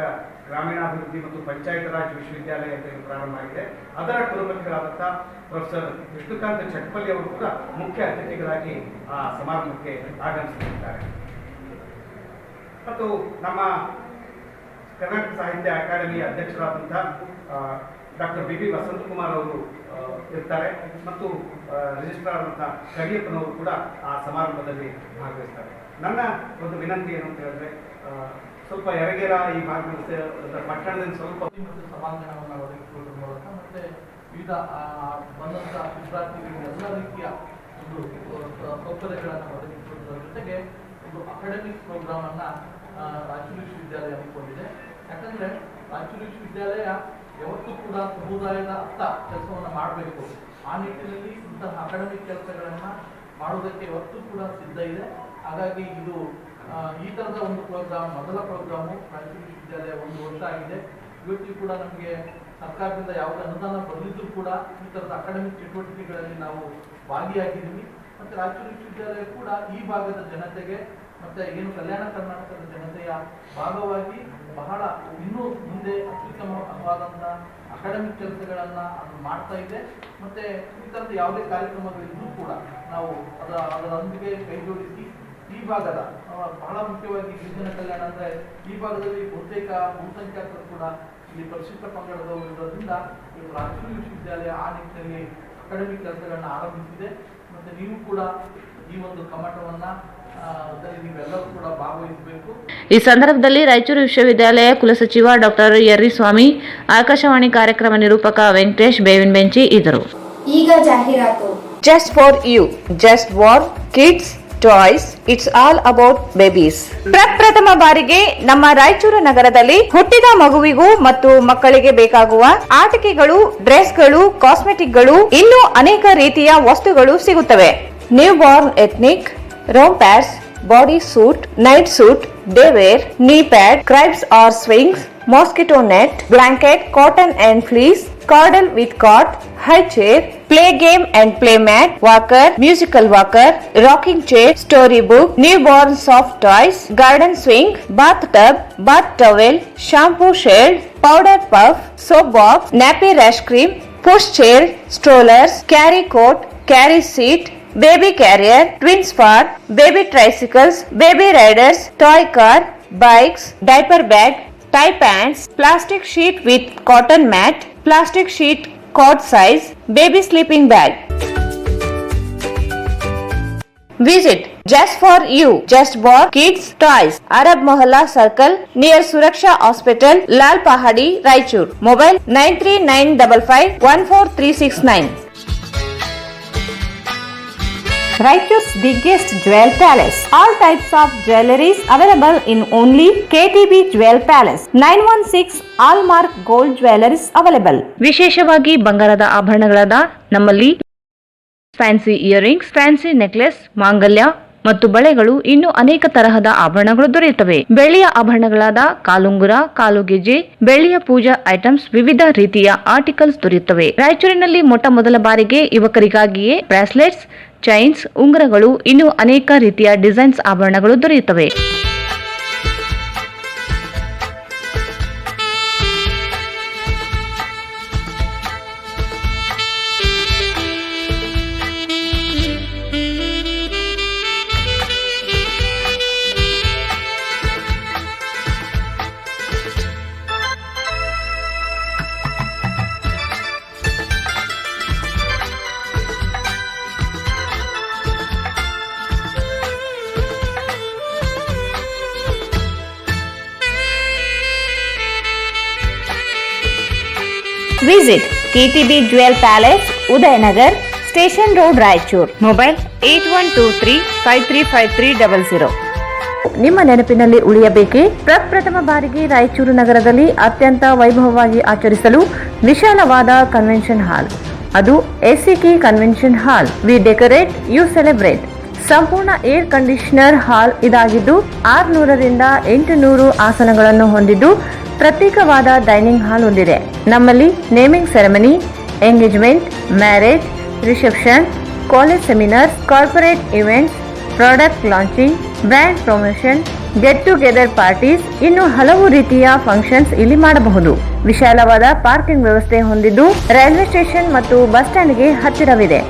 ಗ್ರಾಮೀಣಾಭಿವೃದ್ಧಿ ಮತ್ತು ಪಂಚಾಯತ್ ರಾಜ್ ವಿಶ್ವವಿದ್ಯಾಲಯ ಅಂತ ಏನು ಪ್ರಾರಂಭ ಆಗಿದೆ, ಅದರ ಕುಲಪತಿಗಳಾದಂಥ ಪ್ರೊಫೆಸರ್ ವಿಷ್ಣುಕಾಂತ್ ಚಟ್ಪಲ್ಲಿ ಅವರು ಕೂಡ ಮುಖ್ಯ ಅತಿಥಿಗಳಾಗಿ ಆ ಸಮಾರಂಭಕ್ಕೆ ಆಗಮಿಸಲಿದ್ದಾರೆ. ಮತ್ತು ನಮ್ಮ ಕರ್ನಾಟಕ ಸಾಹಿತ್ಯ ಅಕಾಡೆಮಿಯ ಅಧ್ಯಕ್ಷರಾದಂಥ ಡಾಕ್ಟರ್ BB ವಸಂತ್ ಕುಮಾರ್ ಅವರು ಇರ್ತಾರೆ. ಮತ್ತು ರಿಜಿಸ್ಟ್ರಾರ್ ಆದಂಥ ಕರಿಯಪ್ಪನವರು ಕೂಡ ಆ ಸಮಾರಂಭದಲ್ಲಿ ಭಾಗವಹಿಸ್ತಾರೆ. ನನ್ನ ಒಂದು ವಿನಂತಿ ಏನು ಅಂತ ಹೇಳಿದ್ರೆ, ಸ್ವಲ್ಪ ಯರಗೇರ ಈ ಭಾಗದ ಪಟ್ಟಣದಲ್ಲಿ ಸ್ವಲ್ಪ ಸಮಾಧಾನವನ್ನು ಒದಗಿಸುವುದರ ಮೂಲಕ ಮತ್ತೆ ವಿವಿಧ ಬಂದಂಥ ವಿದ್ಯಾರ್ಥಿಗಳಿಗೆ ಎಲ್ಲ ರೀತಿಯ ಒಂದು ಸೌಕರ್ಯಗಳನ್ನು ಒದಗಿಸುವುದರ ಜೊತೆಗೆ ಒಂದು ಅಕಾಡೆಮಿಕ್ ಪ್ರೋಗ್ರಾಮ್ ಅನ್ನ ರಾಯಚೂರು ವಿಶ್ವವಿದ್ಯಾಲಯ ಹಮ್ಮಿಕೊಂಡಿದೆ. ಯಾಕಂದ್ರೆ ರಾಯಚೂರು ವಿಶ್ವವಿದ್ಯಾಲಯ ಯಾವತ್ತೂ ಕೂಡ ಸಮುದಾಯದ ಅತ್ತ ಕೆಲಸವನ್ನು ಮಾಡಬೇಕು. ಆ ನಿಟ್ಟಿನಲ್ಲಿ ಇಂತಹ ಅಕಾಡೆಮಿಕ್ ಕೆಲಸಗಳನ್ನ ಮಾಡುವುದಕ್ಕೆ ಯಾವತ್ತೂ ಕೂಡ ಸಿದ್ಧ ಇದೆ. ಹಾಗಾಗಿ ಇದು ಈ ತರದ ಒಂದು ಪ್ರೋಗ್ರಾಮ್, ಮೊದಲ ಪ್ರೋಗ್ರಾಮು ರಾಯಚೂರು ವಿಶ್ವವಿದ್ಯಾಲಯ 1 ವರ್ಷ ಆಗಿದೆ. ಇವತ್ತಿಗೂ ಕೂಡ ನಮಗೆ ಸರ್ಕಾರದಿಂದ ಯಾವುದೇ ಅನುದಾನ ಬರಲಿದ್ರೂ ಕೂಡ ಈ ತರದ ಅಕಾಡೆಮಿಕ್ ಚಟುವಟಿಕೆಗಳಲ್ಲಿ ನಾವು ಭಾಗಿಯಾಗಿದ್ದೀವಿ. ಮತ್ತೆ ರಾಯಚೂರು ವಿಶ್ವವಿದ್ಯಾಲಯ ಕೂಡ ಈ ಭಾಗದ ಜನತೆಗೆ ಮತ್ತೆ ಏನು ಕಲ್ಯಾಣ ಕರ್ನಾಟಕದ ಜನತೆಯ ಭಾಗವಾಗಿ ಬಹಳ ಇನ್ನೂ ಮುಂದೆ ಅತ್ಯುತ್ತಮವಾದಂತಹ ಅಕಾಡೆಮಿಕ್ ಕೆಲಸಗಳನ್ನ ಅದು ಮಾಡ್ತಾ ಇದೆ. ಮತ್ತೆ ಈ ತರದ ಯಾವುದೇ ಕಾರ್ಯಕ್ರಮಗಳಿದ್ರೂ ಕೂಡ ನಾವು ಅದರೊಂದಿಗೆ ಕೈ ಜೋಡಿಸಿ ಈ ಭಾಗದ ಬಹಳ ಮುಖ್ಯವಾಗಿ ಗಿರಿಜನ ಕಲ್ಯಾಣ ಅಂದ್ರೆ ಈ ಭಾಗದಲ್ಲಿ ಬಹುತೇಕ ಬಹುಸಂಖ್ಯಾತರು ಕೂಡ ಇಲ್ಲಿ ಪರಿಶಿಷ್ಟ ಪಂಗಡದವರು ಇರೋದ್ರಿಂದ ರಾಯಚೂರು ವಿಶ್ವವಿದ್ಯಾಲಯ ಆ ನಿಟ್ಟಿನಲ್ಲಿ ಅಕಾಡೆಮಿಕ್ ಕೆಲಸಗಳನ್ನ ಆರಂಭಿಸಿದೆ. ಮತ್ತೆ ನೀವು ಕೂಡ ಈ ಒಂದು ಕಮ್ಮಟವನ್ನ ನೀವೆಲ್ಲರೂ ಕೂಡ ಭಾಗವಹಿಸಬೇಕು. ಈ ಸಂದರ್ಭದಲ್ಲಿ ರಾಯಚೂರು ವಿಶ್ವವಿದ್ಯಾಲಯ ಕುಲಸಚಿವ ಡಾಕ್ಟರ್ ಯರ್ರಿಸ್ವಾಮಿ, ಆಕಾಶವಾಣಿ ಕಾರ್ಯಕ್ರಮ ನಿರೂಪಕ ವೆಂಕಟೇಶ್ ಬೇವಿನ ಬೆಂಚಿ ಇದ್ದರು. ಈಗ ಜಾಹೀರಾತು. Just for you, just for kids toys, it's all about babies. ಪ್ರಪ್ರಥಮ ಬಾರಿಗೆ ನಮ್ಮ ರಾಯಚೂರು ನಗರದಲ್ಲಿ ಹುಟ್ಟಿದ ಮಗುವಿಗೂ ಮತ್ತು ಮಕ್ಕಳಿಗೆ ಬೇಕಾಗುವ ಆಟಿಕೆಗಳು, ಡ್ರೆಸ್ಗಳು, ಕಾಸ್ಮೆಟಿಕ್ಗಳು, ಇನ್ನೂ ಅನೇಕ ರೀತಿಯ ವಸ್ತುಗಳು ಸಿಗುತ್ತವೆ. ನ್ಯೂ ಬಾರ್ನ್ ಎಥ್ನಿಕ್, ರೋಮ್ pads, body suit, night suit, day wear, knee pad, cribs or swings, mosquito net, blanket, cotton and fleece, cordal with cot, high chair, play game and play mat, walker, musical walker, rocking chair, storybook, newborn soft toys, garden swing, bathtub, bath towel, shampoo shade, powder puff, soap box, nappy rash cream, push chair, strollers, carry coat, carry seat, baby carrier, twin spot, baby tricycles, baby riders, toy car, bikes, diaper bag, tie pants, plastic sheet with cotton mat, plastic sheet cot size, baby sleeping bag. Visit Just for You, Just for Kids Toys, Arab Mohalla Circle near Suraksha Hospital, Lal Pahadi, Raichur. Mobile 9395514369. Raichur's biggest jewel palace. All types of jewelries available in only KTB Jewel Palace. 916 Allmark Gold Jewelries available. ವಿಶೇಷವಾಗಿ ಬಂಗಾರದ ಆಭರಣಗಳಾದ ನಮ್ಮಲ್ಲಿ ಫ್ಯಾನ್ಸಿ ಇಯರಿಂಗ್ಸ್, ಫ್ಯಾನ್ಸಿ ನೆಕ್ಲೆಸ್, ಮಾಂಗಲ್ಯ ಮತ್ತು ಬಳೆಗಳು, ಇನ್ನು ಅನೇಕ ತರಹದ ಆಭರಣಗಳು ದೊರೆಯುತ್ತವೆ. ಬೆಳ್ಳಿಯ ಆಭರಣಗಳಾದ ಕಾಲುಂಗುರ, ಕಾಲುಗೆಜೆ, ಬೆಳ್ಳಿಯ ಪೂಜಾ ಐಟಮ್ಸ್, ವಿವಿಧ ರೀತಿಯ ಆರ್ಟಿಕಲ್ಸ್ ದೊರೆಯುತ್ತವೆ. ರಾಯಚೂರಿನಲ್ಲಿ ಮೊದಲ ಬಾರಿಗೆ ಯುವಕರಿಗಾಗಿಯೇ ಬ್ರಾಸ್ಲೆಟ್ಸ್, ಚೈನ್ಸ್, ಉಂಗುರಗಳು, ಇನ್ನು ಅನೇಕ ರೀತಿಯ ಡಿಸೈನ್ಸ್ ಆಭರಣಗಳು ದೊರೆಯುತ್ತವೆ. Visit KTB Jewel Palace, Udayanagar, Station Road, Raichur. Mobile 8123535300. ನಿಮ್ಮ ನೆನಪಿನಲ್ಲಿ ಉಳಿಯಬೇಕೇ? ಪ್ರಪ್ರಥಮ ಬಾರಿಗೆ ರಾಯಚೂರು ನಗರದಲ್ಲಿ ಅತ್ಯಂತ ವೈಭವವಾಗಿ ಆಚರಿಸಲು ವಿಶಾಲವಾದ ಕನ್ವೆನ್ಷನ್ ಹಾಲ್, ಅದು ACK convention hall. We decorate, you celebrate. ಸಂಪೂರ್ಣ ಏರ್ ಕಂಡೀಷನರ್ ಹಾಲ್ ಇದಾಗಿದ್ದು 600 ರಿಂದ 800 ಆಸನಗಳನ್ನು ಹೊಂದಿದ್ದು ಪ್ರತ್ಯೇಕವಾದ ಡೈನಿಂಗ್ ಹಾಲ್ ಹೊಂದಿದೆ. ನಮ್ಮಲ್ಲಿ naming ceremony, engagement, marriage, reception, college seminars, corporate events, product launching, brand promotion, get together parties, ಇನ್ನು ಹಲವು ರೀತಿಯ ಫಂಕ್ಷನ್ಸ್ ಇಲ್ಲಿ ಮಾಡಬಹುದು. ವಿಶಾಲವಾದ ಪಾರ್ಕಿಂಗ್ ವ್ಯವಸ್ಥೆ ಹೊಂದಿದ್ದು ರೈಲ್ವೆ ಸ್ಟೇಷನ್ ಮತ್ತು ಬಸ್ ಸ್ಟ್ಯಾಂಡ್ಗೆ ಹತ್ತಿರವಿದೆ.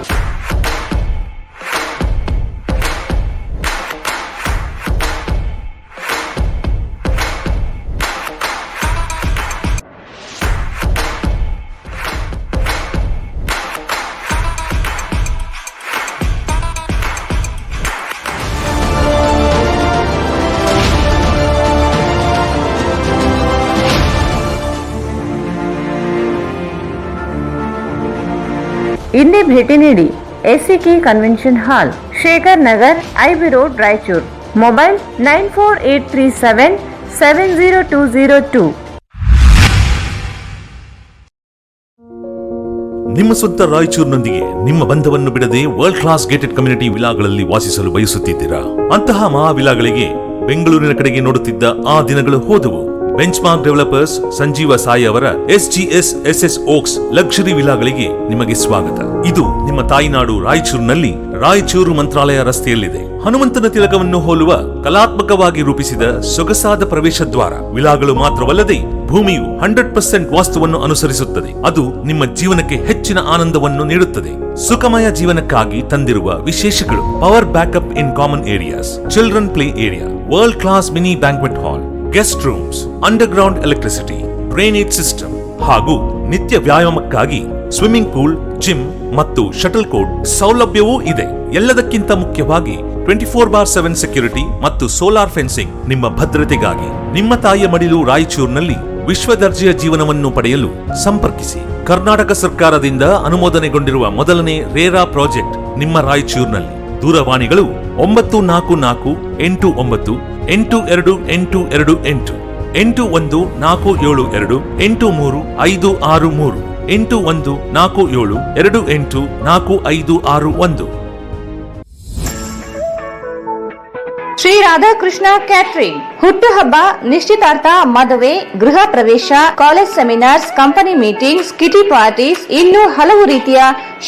ಇಲ್ಲಿ ಭೇಟಿ ನೀಡಿ SCK Convention Hall, Shekhar Nagar, IB Road, Raichur. Mobile 9483770202. ನಿಮ್ಮ ಸ್ವಂತ ರಾಯಚೂರಿನೊಂದಿಗೆ ನಿಮ್ಮ ಬಂಧವನ್ನು ಬಿಡದೆ ವರ್ಲ್ಡ್ ಕ್ಲಾಸ್ ಗೇಟೆಡ್ ಕಮ್ಯುನಿಟಿ ವಿಲಾಗಳಲ್ಲಿ ವಾಸಿಸಲು ಬಯಸುತ್ತಿದ್ದೀರಾ? ಅಂತಹ ಮಹಾವಿಲಾಗಳಿಗೆ ಬೆಂಗಳೂರಿನ ಕಡೆಗೆ ನೋಡುತ್ತಿದ್ದ ಆ ದಿನಗಳು ಹೋದವು. ಬೆಂಚ್ಮಾರ್ಕ್ ಡೆವಲಪರ್ಸ್ ಸಂಜೀವ ಸಾಯಿ ಅವರ SGS SS ಓಕ್ಸ್ ಲಕ್ಸುರಿ ವಿಲಾಗಳಿಗೆ ನಿಮಗೆ ಸ್ವಾಗತ. ಇದು ನಿಮ್ಮ ತಾಯಿನಾಡು ರಾಯಚೂರಿನಲ್ಲಿ ರಾಯಚೂರು ಮಂತ್ರಾಲಯ ರಸ್ತೆಯಲ್ಲಿದೆ. ಹನುಮಂತನ ತಿಲಕವನ್ನು ಹೋಲುವ ಕಲಾತ್ಮಕವಾಗಿ ರೂಪಿಸಿದ ಸೊಗಸಾದ ಪ್ರವೇಶ ದ್ವಾರ. ವಿಲಾಗಳು ಮಾತ್ರವಲ್ಲದೆ ಭೂಮಿಯು 100% ವಾಸ್ತುವನ್ನು ಅನುಸರಿಸುತ್ತದೆ. ಅದು ನಿಮ್ಮ ಜೀವನಕ್ಕೆ ಹೆಚ್ಚಿನ ಆನಂದವನ್ನು ನೀಡುತ್ತದೆ. ಸುಖಮಯ ಜೀವನಕ್ಕಾಗಿ ತಂದಿರುವ ವಿಶೇಷಗಳು: power backup in common areas, children play area, world class mini banquet hall, guest rooms, underground electricity, drainage system ಹಾಗೂ ನಿತ್ಯ ವ್ಯಾಯಾಮಕ್ಕಾಗಿ ಸ್ವಿಮ್ಮಿಂಗ್ ಪೂಲ್, ಜಿಮ್ ಮತ್ತು ಶಟಲ್ ಕೋರ್ಟ್ ಸೌಲಭ್ಯವೂ ಇದೆ. ಎಲ್ಲದಕ್ಕಿಂತ ಮುಖ್ಯವಾಗಿ 24/7 ಸೆಕ್ಯೂರಿಟಿ ಮತ್ತು ಸೋಲಾರ್ ಫೆನ್ಸಿಂಗ್ ನಿಮ್ಮ ಭದ್ರತೆಗಾಗಿ. ನಿಮ್ಮ ತಾಯಿಯ ಮಡಿಲು ರಾಯಚೂರಿನಲ್ಲಿ ವಿಶ್ವ ದರ್ಜೆಯ ಜೀವನವನ್ನು ಪಡೆಯಲು ಸಂಪರ್ಕಿಸಿ. ಕರ್ನಾಟಕ ಸರ್ಕಾರದಿಂದ ಅನುಮೋದನೆಗೊಂಡಿರುವ ಮೊದಲನೇ ರೇರಾ ಪ್ರಾಜೆಕ್ಟ್ ನಿಮ್ಮ ರಾಯಚೂರಿನಲ್ಲಿ. ದೂರವಾಣಿಗಳು 9448982828 8147283563 8147284561. ಶ್ರೀ ರಾಧಾಕೃಷ್ಣ ಕ್ಯಾಟರಿಂಗ್ ಹುಟ್ಟುಹಬ್ಬ, ನಿಶ್ಚಿತಾರ್ಥ, ಮದುವೆ, ಗೃಹ ಪ್ರವೇಶ, college seminars, company meetings, kitty parties, ಇನ್ನೂ ಹಲವು ರೀತಿಯ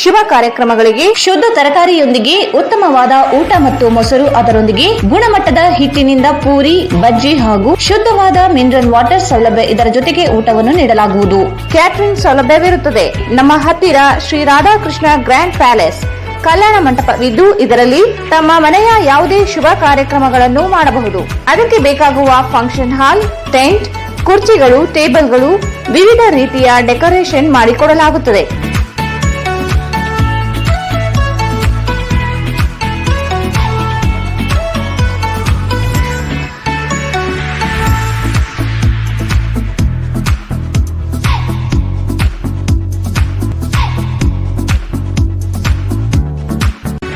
ಶುಭ ಕಾರ್ಯಕ್ರಮಗಳಿಗೆ ಶುದ್ಧ ತರಕಾರಿಯೊಂದಿಗೆ ಉತ್ತಮವಾದ ಊಟ ಮತ್ತು ಮೊಸರು, ಅದರೊಂದಿಗೆ ಗುಣಮಟ್ಟದ ಹಿಟ್ಟಿನಿಂದ ಪೂರಿ, ಬಜ್ಜಿ ಹಾಗೂ ಶುದ್ಧವಾದ ಮಿನರಲ್ ವಾಟರ್ ಸೌಲಭ್ಯ, ಇದರ ಜೊತೆಗೆ ಊಟವನ್ನು ನೀಡಲಾಗುವುದು. ಕ್ಯಾಟರಿಂಗ್ ಸೌಲಭ್ಯವಿರುತ್ತದೆ. ನಮ್ಮ ಹತ್ತಿರ ಶ್ರೀ ರಾಧಾಕೃಷ್ಣ ಗ್ರ್ಯಾಂಡ್ ಪ್ಯಾಲೇಸ್ ಕಲ್ಯಾಣ ಮಂಟಪವಿದ್ದು, ಇದರಲ್ಲಿ ತಮ್ಮ ಮನೆಯ ಯಾವುದೇ ಶುಭ ಕಾರ್ಯಕ್ರಮಗಳನ್ನು ಮಾಡಬಹುದು. ಅದಕ್ಕೆ ಬೇಕಾಗುವ ಫಂಕ್ಷನ್ ಹಾಲ್, ಟೆಂಟ್, ಕುರ್ಚಿಗಳು, ಟೇಬಲ್ಗಳು, ವಿವಿಧ ರೀತಿಯ ಡೆಕೋರೇಷನ್ ಮಾಡಿಕೊಡಲಾಗುತ್ತದೆ.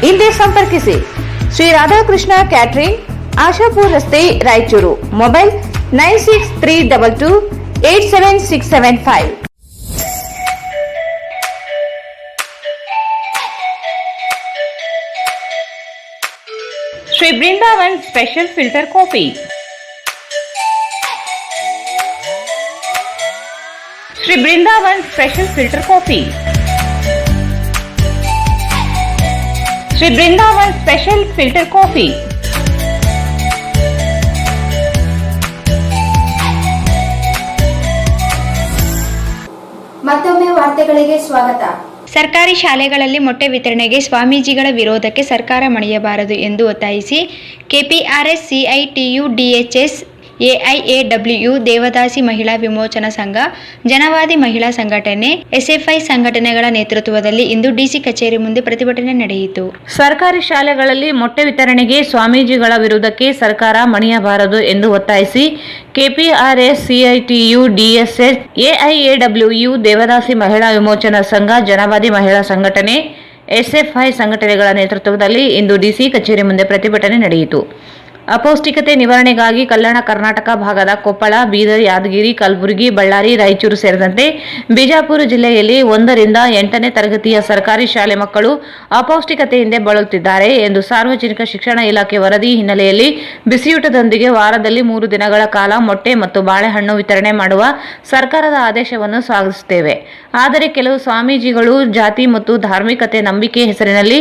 ಹಿಂದೆ ಸಂಪರ್ಕಿಸಿ ಶ್ರೀ ರಾಧಾಕೃಷ್ಣ ಕ್ಯಾಟರಿಂಗ್, ಆಶಾಪುರ್ ರಸ್ತೆ, Raichur. Mobile 9632287675. Shri Brindavan special filter coffee. Shri Brindavan special filter coffee. Shri Brindavan special filter coffee. ಮತ್ತೊಮ್ಮೆ ವಾರ್ತೆಗಳಿಗೆ ಸ್ವಾಗತ. ಸರ್ಕಾರಿ ಶಾಲೆಗಳಲ್ಲಿ ಮೊಟ್ಟೆ ವಿತರಣೆಗೆ ಸ್ವಾಮೀಜಿಗಳ ವಿರೋಧಕ್ಕೆ ಸರ್ಕಾರ ಮಣಿಯಬಾರದು ಎಂದು ಒತ್ತಾಯಿಸಿ ಕೆಪಿಆರ್ಎಸ್, ಸಿಐಟಿಯು, ಡಿಎಚ್ಎಸ್, ಎಐಎಡಬ್ಲ್ಯೂ, ದೇವದಾಸಿ ಮಹಿಳಾ ವಿಮೋಚನಾ ಸಂಘ, ಜನವಾದಿ ಮಹಿಳಾ ಸಂಘಟನೆ, ಎಸ್ಎಫ್ಐ ಸಂಘಟನೆಗಳ ನೇತೃತ್ವದಲ್ಲಿ ಇಂದು ಡಿಸಿ ಕಚೇರಿ ಮುಂದೆ ಪ್ರತಿಭಟನೆ ನಡೆಯಿತು. ಸರ್ಕಾರಿ ಶಾಲೆಗಳಲ್ಲಿ ಮೊಟ್ಟೆ ವಿತರಣೆಗೆ ಸ್ವಾಮೀಜಿಗಳ ವಿರೋಧಕ್ಕೆ ಸರ್ಕಾರ ಮಣಿಯಬಾರದು ಎಂದು ಒತ್ತಾಯಿಸಿ ಕೆಪಿಆರ್ಎಸ್, ಸಿಐಟಿಯು, ಡಿಎಸ್ಎಸ್, ಎಐಎಡಬ್ಲ್ಯೂ, ದೇವದಾಸಿ ಮಹಿಳಾ ವಿಮೋಚನಾ ಸಂಘ, ಜನವಾದಿ ಮಹಿಳಾ ಸಂಘಟನೆ, ಎಸ್ಎಫ್ಐ ಸಂಘಟನೆಗಳ ನೇತೃತ್ವದಲ್ಲಿ ಇಂದು ಡಿಸಿ ಕಚೇರಿ ಮುಂದೆ ಪ್ರತಿಭಟನೆ ನಡೆಯಿತು. ಅಪೌಷ್ಟಿಕತೆ ನಿವಾರಣೆಗಾಗಿ ಕಲ್ಯಾಣ ಕರ್ನಾಟಕ ಭಾಗದ ಕೊಪ್ಪಳ, ಬೀದರ್, ಯಾದಗಿರಿ, ಕಲಬುರಗಿ, ಬಳ್ಳಾರಿ, ರಾಯಚೂರು ಸೇರಿದಂತೆ ಬಿಜಾಪುರ ಜಿಲ್ಲೆಯಲ್ಲಿ 1 ರಿಂದ 8ನೇ ತರಗತಿಯ ಸರ್ಕಾರಿ ಶಾಲೆ ಮಕ್ಕಳು ಅಪೌಷ್ಟಿಕತೆಯಿಂದ ಬಳಲುತ್ತಿದ್ದಾರೆ ಎಂದು ಸಾರ್ವಜನಿಕ ಶಿಕ್ಷಣ ಇಲಾಖೆ ವರದಿ ಹಿನ್ನೆಲೆಯಲ್ಲಿ ಬಿಸಿಯೂಟದೊಂದಿಗೆ ವಾರದಲ್ಲಿ 3 ದಿನಗಳ ಕಾಲ ಮೊಟ್ಟೆ ಮತ್ತು ಬಾಳೆಹಣ್ಣು ವಿತರಣೆ ಮಾಡುವ ಸರ್ಕಾರದ ಆದೇಶವನ್ನು ಸ್ವಾಗತಿಸುತ್ತೇವೆ. ಆದರೆ ಕೆಲವು ಸ್ವಾಮೀಜಿಗಳು ಜಾತಿ ಮತ್ತು ಧಾರ್ಮಿಕತೆ ನಂಬಿಕೆ ಹೆಸರಿನಲ್ಲಿ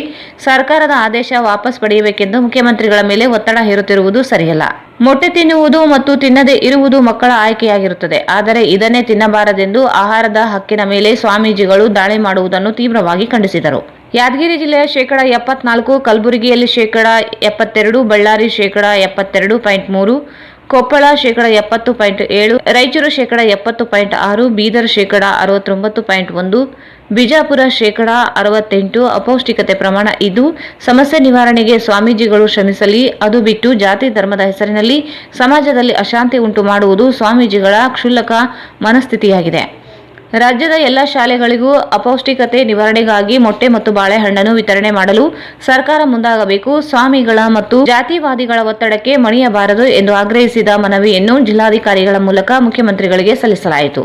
ಸರ್ಕಾರದ ಆದೇಶ ವಾಪಸ್ ಪಡೆಯಬೇಕೆಂದು ಮುಖ್ಯಮಂತ್ರಿಗಳ ಮೇಲೆ ಒತ್ತಡ ಹೇರುತ್ತಿರುವುದು ಸರಿಯಲ್ಲ. ಮೊಟ್ಟೆ ತಿನ್ನುವುದು ಮತ್ತು ತಿನ್ನದೇ ಇರುವುದು ಮಕ್ಕಳ ಆಯ್ಕೆಯಾಗಿರುತ್ತದೆ. ಆದರೆ ಇದನ್ನೇ ತಿನ್ನಬಾರದೆಂದು ಆಹಾರದ ಹಕ್ಕಿನ ಮೇಲೆ ಸ್ವಾಮೀಜಿಗಳು ದಾಳಿ ಮಾಡುವುದನ್ನು ತೀವ್ರವಾಗಿ ಖಂಡಿಸಿದರು. ಯಾದಗಿರಿ ಜಿಲ್ಲೆಯ 74%, ಕಲಬುರಗಿಯಲ್ಲಿ 72%, ಬಳ್ಳಾರಿ 72.3%, ಕೊಪ್ಪಳ 70.7%, ರಾಯಚೂರು 70.6%, ಬೀದರ್ 69.1%, ಬಿಜಾಪುರ 68% ಅಪೌಷ್ಟಿಕತೆ ಪ್ರಮಾಣ ಇದ್ದು, ಸಮಸ್ಯೆ ನಿವಾರಣೆಗೆ ಸ್ವಾಮೀಜಿಗಳು ಶ್ರಮಿಸಲಿ. ಅದು ಬಿಟ್ಟು ಜಾತಿ ಧರ್ಮದ ಹೆಸರಿನಲ್ಲಿ ಸಮಾಜದಲ್ಲಿ ಅಶಾಂತಿ ಉಂಟು ಮಾಡುವುದು ಸ್ವಾಮೀಜಿಗಳ ಕ್ಷುಲ್ಲಕ ಮನಸ್ಥಿತಿಯಾಗಿದೆ. ರಾಜ್ಯದ ಎಲ್ಲ ಶಾಲೆಗಳಿಗೂ ಅಪೌಷ್ಟಿಕತೆ ನಿವಾರಣೆಗಾಗಿ ಮೊಟ್ಟೆ ಮತ್ತು ಬಾಳೆಹಣ್ಣನ್ನು ವಿತರಣೆ ಮಾಡಲು ಸರ್ಕಾರ ಮುಂದಾಗಬೇಕು. ಸ್ವಾಮಿಗಳ ಮತ್ತು ಜಾತಿವಾದಿಗಳ ಒತ್ತಡಕ್ಕೆ ಮಣಿಯಬಾರದು ಎಂದು ಆಗ್ರಹಿಸಿದ ಮನವಿಯನ್ನು ಜಿಲ್ಲಾಧಿಕಾರಿಗಳ ಮೂಲಕ ಮುಖ್ಯಮಂತ್ರಿಗಳಿಗೆ ಸಲ್ಲಿಸಲಾಯಿತು.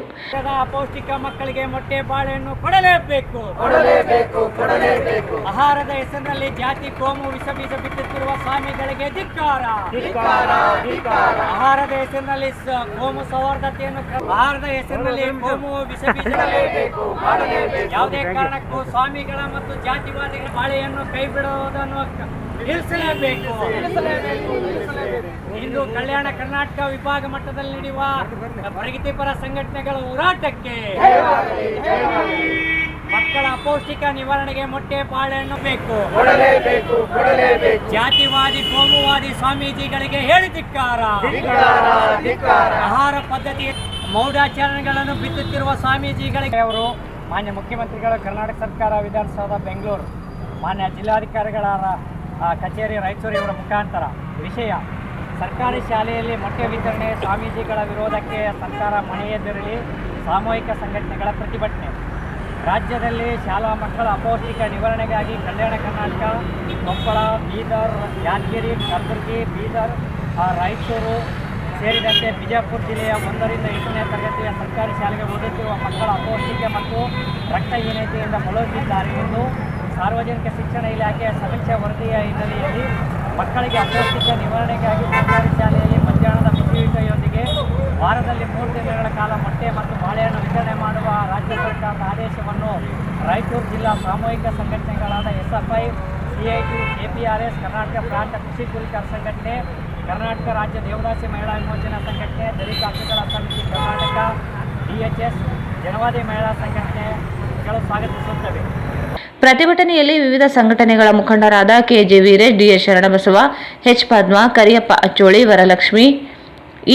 ಅಪೌಷ್ಟಿಕ ಮಕ್ಕಳಿಗೆ ಮೊಟ್ಟೆ ಬಾಳೆಹಣ್ಣು ಕೊಡಲೇಬೇಕು. ಆಹಾರದ ಹೆಸರಿನಲ್ಲಿ ಜಾತಿ ಕೋಮು ವಿಷ ಬೀಜ ಬಿತ್ತುತ್ತಿರುವ ಸ್ವಾಮಿಗಳಿಗೆ ಧಿಕ್ಕಾರ. ಆಹಾರದ ಹೆಸರಿನಲ್ಲಿ ಕೋಮು ಸೌಹಾರ್ದತೆಯನ್ನು ಆಹಾರದ ಹೆಸರಿನಲ್ಲಿ ಕೋಮು ವಿಷ ಯಾವುದೇ ಕಾರಣಕ್ಕೂ ಸ್ವಾಮಿಗಳ ಮತ್ತು ಜಾತಿವಾದಿಗಳ ಬಾಳೆಯನ್ನು ಕೈ ಬಿಡುವುದನ್ನು ನಿಲ್ಲಿಸಲೇಬೇಕು. ಇಂದು ಕಲ್ಯಾಣ ಕರ್ನಾಟಕ ವಿಭಾಗ ಮಟ್ಟದಲ್ಲಿ ನಡೆಯುವ ಪ್ರಗತಿಪರ ಸಂಘಟನೆಗಳ ಹೋರಾಟಕ್ಕೆ ಮಕ್ಕಳ ಅಪೌಷ್ಟಿಕ ನಿವಾರಣೆಗೆ ಮೊಟ್ಟೆ ಬಾಳೆಹಣ್ಣು ಬೇಕು. ಜಾತಿವಾದಿ ಕೋಮುವಾದಿ ಸ್ವಾಮೀಜಿಗಳಿಗೆ ಹೇಳಿ ಧಿಕ್ಕಾರ. ಆಹಾರ ಪದ್ಧತಿ ಮೌಢಾಚರಣೆಗಳನ್ನು ಬಿತ್ತುತ್ತಿರುವ ಸ್ವಾಮೀಜಿಗಳಿಗೆ ಅವರು ಮಾನ್ಯ ಮುಖ್ಯಮಂತ್ರಿಗಳು, ಕರ್ನಾಟಕ ಸರ್ಕಾರ, ವಿಧಾನಸೌಧ ಬೆಂಗಳೂರು, ಮಾನ್ಯ ಜಿಲ್ಲಾಧಿಕಾರಿಗಳ ಕಚೇರಿ ರಾಯಚೂರು ಇವರ ಮುಖಾಂತರ ವಿಷಯ ಸರ್ಕಾರಿ ಶಾಲೆಯಲ್ಲಿ ಮೊಟ್ಟೆ ವಿತರಣೆ ಸ್ವಾಮೀಜಿಗಳ ವಿರೋಧಕ್ಕೆ ಸರ್ಕಾರ ಮನೆಯೆದುರಲಿ ಸಾಮೂಹಿಕ ಸಂಘಟನೆಗಳ ಪ್ರತಿಭಟನೆ. ರಾಜ್ಯದಲ್ಲಿ ಶಾಲಾ ಮಕ್ಕಳ ಅಪೌಷ್ಟಿಕ ನಿವಾರಣೆಗಾಗಿ ಕಲ್ಯಾಣ ಕರ್ನಾಟಕ, ಕೊಪ್ಪಳ, ಬೀದರ್, ಯಾದಗಿರಿ, ಕಲಬುರಗಿ, ಬೀದರ್, ರಾಯಚೂರು ಸೇರಿದಂತೆ ಬಿಜಾಪುರ ಜಿಲ್ಲೆಯ 1ರಿಂದ 8ನೇ ತರಗತಿಯ ಸರ್ಕಾರಿ ಶಾಲೆಗೆ ಓದುತ್ತಿರುವ ಮಕ್ಕಳ ಅಪೌಷ್ಟಿಕ ಮತ್ತು ರಕ್ತಹೀನತೆಯಿಂದ ಬಳಲುತ್ತಿದ್ದಾರೆ ಎಂದು ಸಾರ್ವಜನಿಕ ಶಿಕ್ಷಣ ಇಲಾಖೆಯ ಸಮೀಕ್ಷೆ ವರದಿಯ ಹಿನ್ನೆಲೆಯಲ್ಲಿ ಮಕ್ಕಳಿಗೆ ಅಪೌಷ್ಟಿಕ ನಿವಾರಣೆಗಾಗಿ ಸರ್ಕಾರಿ ಶಾಲೆಯಲ್ಲಿ ಮಧ್ಯಾಹ್ನದ ಬಿಸಿಯೂಟದೊಂದಿಗೆ ವಾರದಲ್ಲಿ 3 ದಿನಗಳ ಕಾಲ ಮೊಟ್ಟೆ ಮತ್ತು ಬಾಳೆಹಣ್ಣು ವಿತರಣೆ ಮಾಡುವ ರಾಜ್ಯ ಸರ್ಕಾರದ ಆದೇಶವನ್ನು ರಾಯಚೂರು ಜಿಲ್ಲಾ ಸಾಮೂಹಿಕ ಸಂಘಟನೆಗಳಾದ SFI, CIT, APRS, ಕರ್ನಾಟಕ ಪ್ರಾಂತ ಕೃಷಿ ಕೂಲಿಕರ ಸಂಘಟನೆ, ಕರ್ನಾಟಕ ರಾಜ್ಯ ದೇವದಾಸಿ ಮಹಿಳಾ ವಿಮೋಚನಾ ಸಂಘಟನೆ, ದಲಿತ ಹಕ್ಕುಗಳ ಸಮಿತಿ ಕರ್ನಾಟಕ, DHS, ಜನವಾದಿ ಮಹಿಳಾ ಸಂಘಟನೆಗಳು ಸ್ವಾಗತಿಸುತ್ತವೆ. ಪ್ರತಿಭಟನೆಯಲ್ಲಿ ವಿವಿಧ ಸಂಘಟನೆಗಳ ಮುಖಂಡರಾದ KJ Veeresh, DS Sharanabasava, H ಪದ್ಮ, ಕರಿಯಪ್ಪ ಅಚ್ಚೋಳಿ, ವರಲಕ್ಷ್ಮಿ,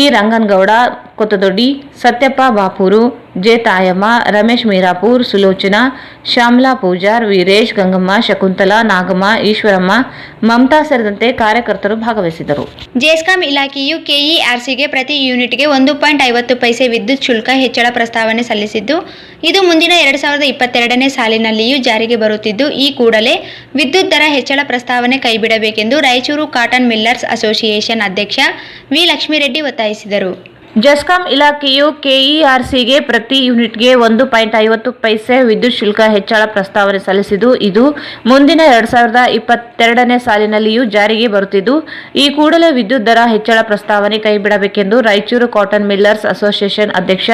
E ರಂಗನಗೌಡ ಕೊತ್ತದೊಡ್ಡಿ, ಸತ್ಯಪ್ಪ ಬಾಪೂರು, J ತಾಯಮ್ಮ, ರಮೇಶ್ ಮೀರಾಪುರ್, ಸುಲೋಚನಾ, ಶ್ಯಾಮಲಾ ಪೂಜಾರ್, ವೀರೇಶ್, ಗಂಗಮ್ಮ, ಶಕುಂತಲಾ, ನಾಗಮ್ಮ, ಈಶ್ವರಮ್ಮ, ಮಮತಾ ಸೇರಿದಂತೆ ಕಾರ್ಯಕರ್ತರು ಭಾಗವಹಿಸಿದರು. ಜೆಸ್ಕಾಂ ಇಲಾಖೆಯು ಕೆಇಆರ್ಸಿಗೆ ಪ್ರತಿ ಯೂನಿಟ್ಗೆ 1.50 ಪೈಸೆ ವಿದ್ಯುತ್ ಶುಲ್ಕ ಹೆಚ್ಚಳ ಪ್ರಸ್ತಾವನೆ ಸಲ್ಲಿಸಿದ್ದು, ಇದು ಮುಂದಿನ 2022ನೇ ಸಾಲಿನಲ್ಲಿಯೂ ಜಾರಿಗೆ ಬರುತ್ತಿದ್ದು, ಈ ಕೂಡಲೇ ವಿದ್ಯುತ್ ದರ ಹೆಚ್ಚಳ ಪ್ರಸ್ತಾವನೆ ಕೈಬಿಡಬೇಕೆಂದು ರಾಯಚೂರು ಕಾಟನ್ ಮಿಲ್ಲರ್ಸ್ ಅಸೋಸಿಯೇಷನ್ ಅಧ್ಯಕ್ಷ ವಿ ಲಕ್ಷ್ಮೀರೆಡ್ಡಿ ಒತ್ತಾಯಿಸಿದರು. ಜೆಸ್ಕಾಂ ಇಲಾಖೆಯು ಕೆಇಆರ್ಸಿಗೆ ಪ್ರತಿ ಯೂನಿಟ್ಗೆ 1.50 ಪೈಸೆ ವಿದ್ಯುತ್ ಶುಲ್ಕ ಹೆಚ್ಚಳ ಪ್ರಸ್ತಾವನೆ ಸಲ್ಲಿಸಿದ್ದು, ಇದು ಮುಂದಿನ 2022ನೇ ಸಾಲಿನಲ್ಲಿಯೂ ಜಾರಿಗೆ ಬರುತ್ತಿದ್ದು, ಈ ಕೂಡಲೇ ವಿದ್ಯುತ್ ದರ ಹೆಚ್ಚಳ ಪ್ರಸ್ತಾವನೆ ಕೈಬಿಡಬೇಕೆಂದು ರಾಯಚೂರು ಕಾಟನ್ ಮಿಲ್ಲರ್ಸ್ ಅಸೋಸಿಯೇಷನ್ ಅಧ್ಯಕ್ಷ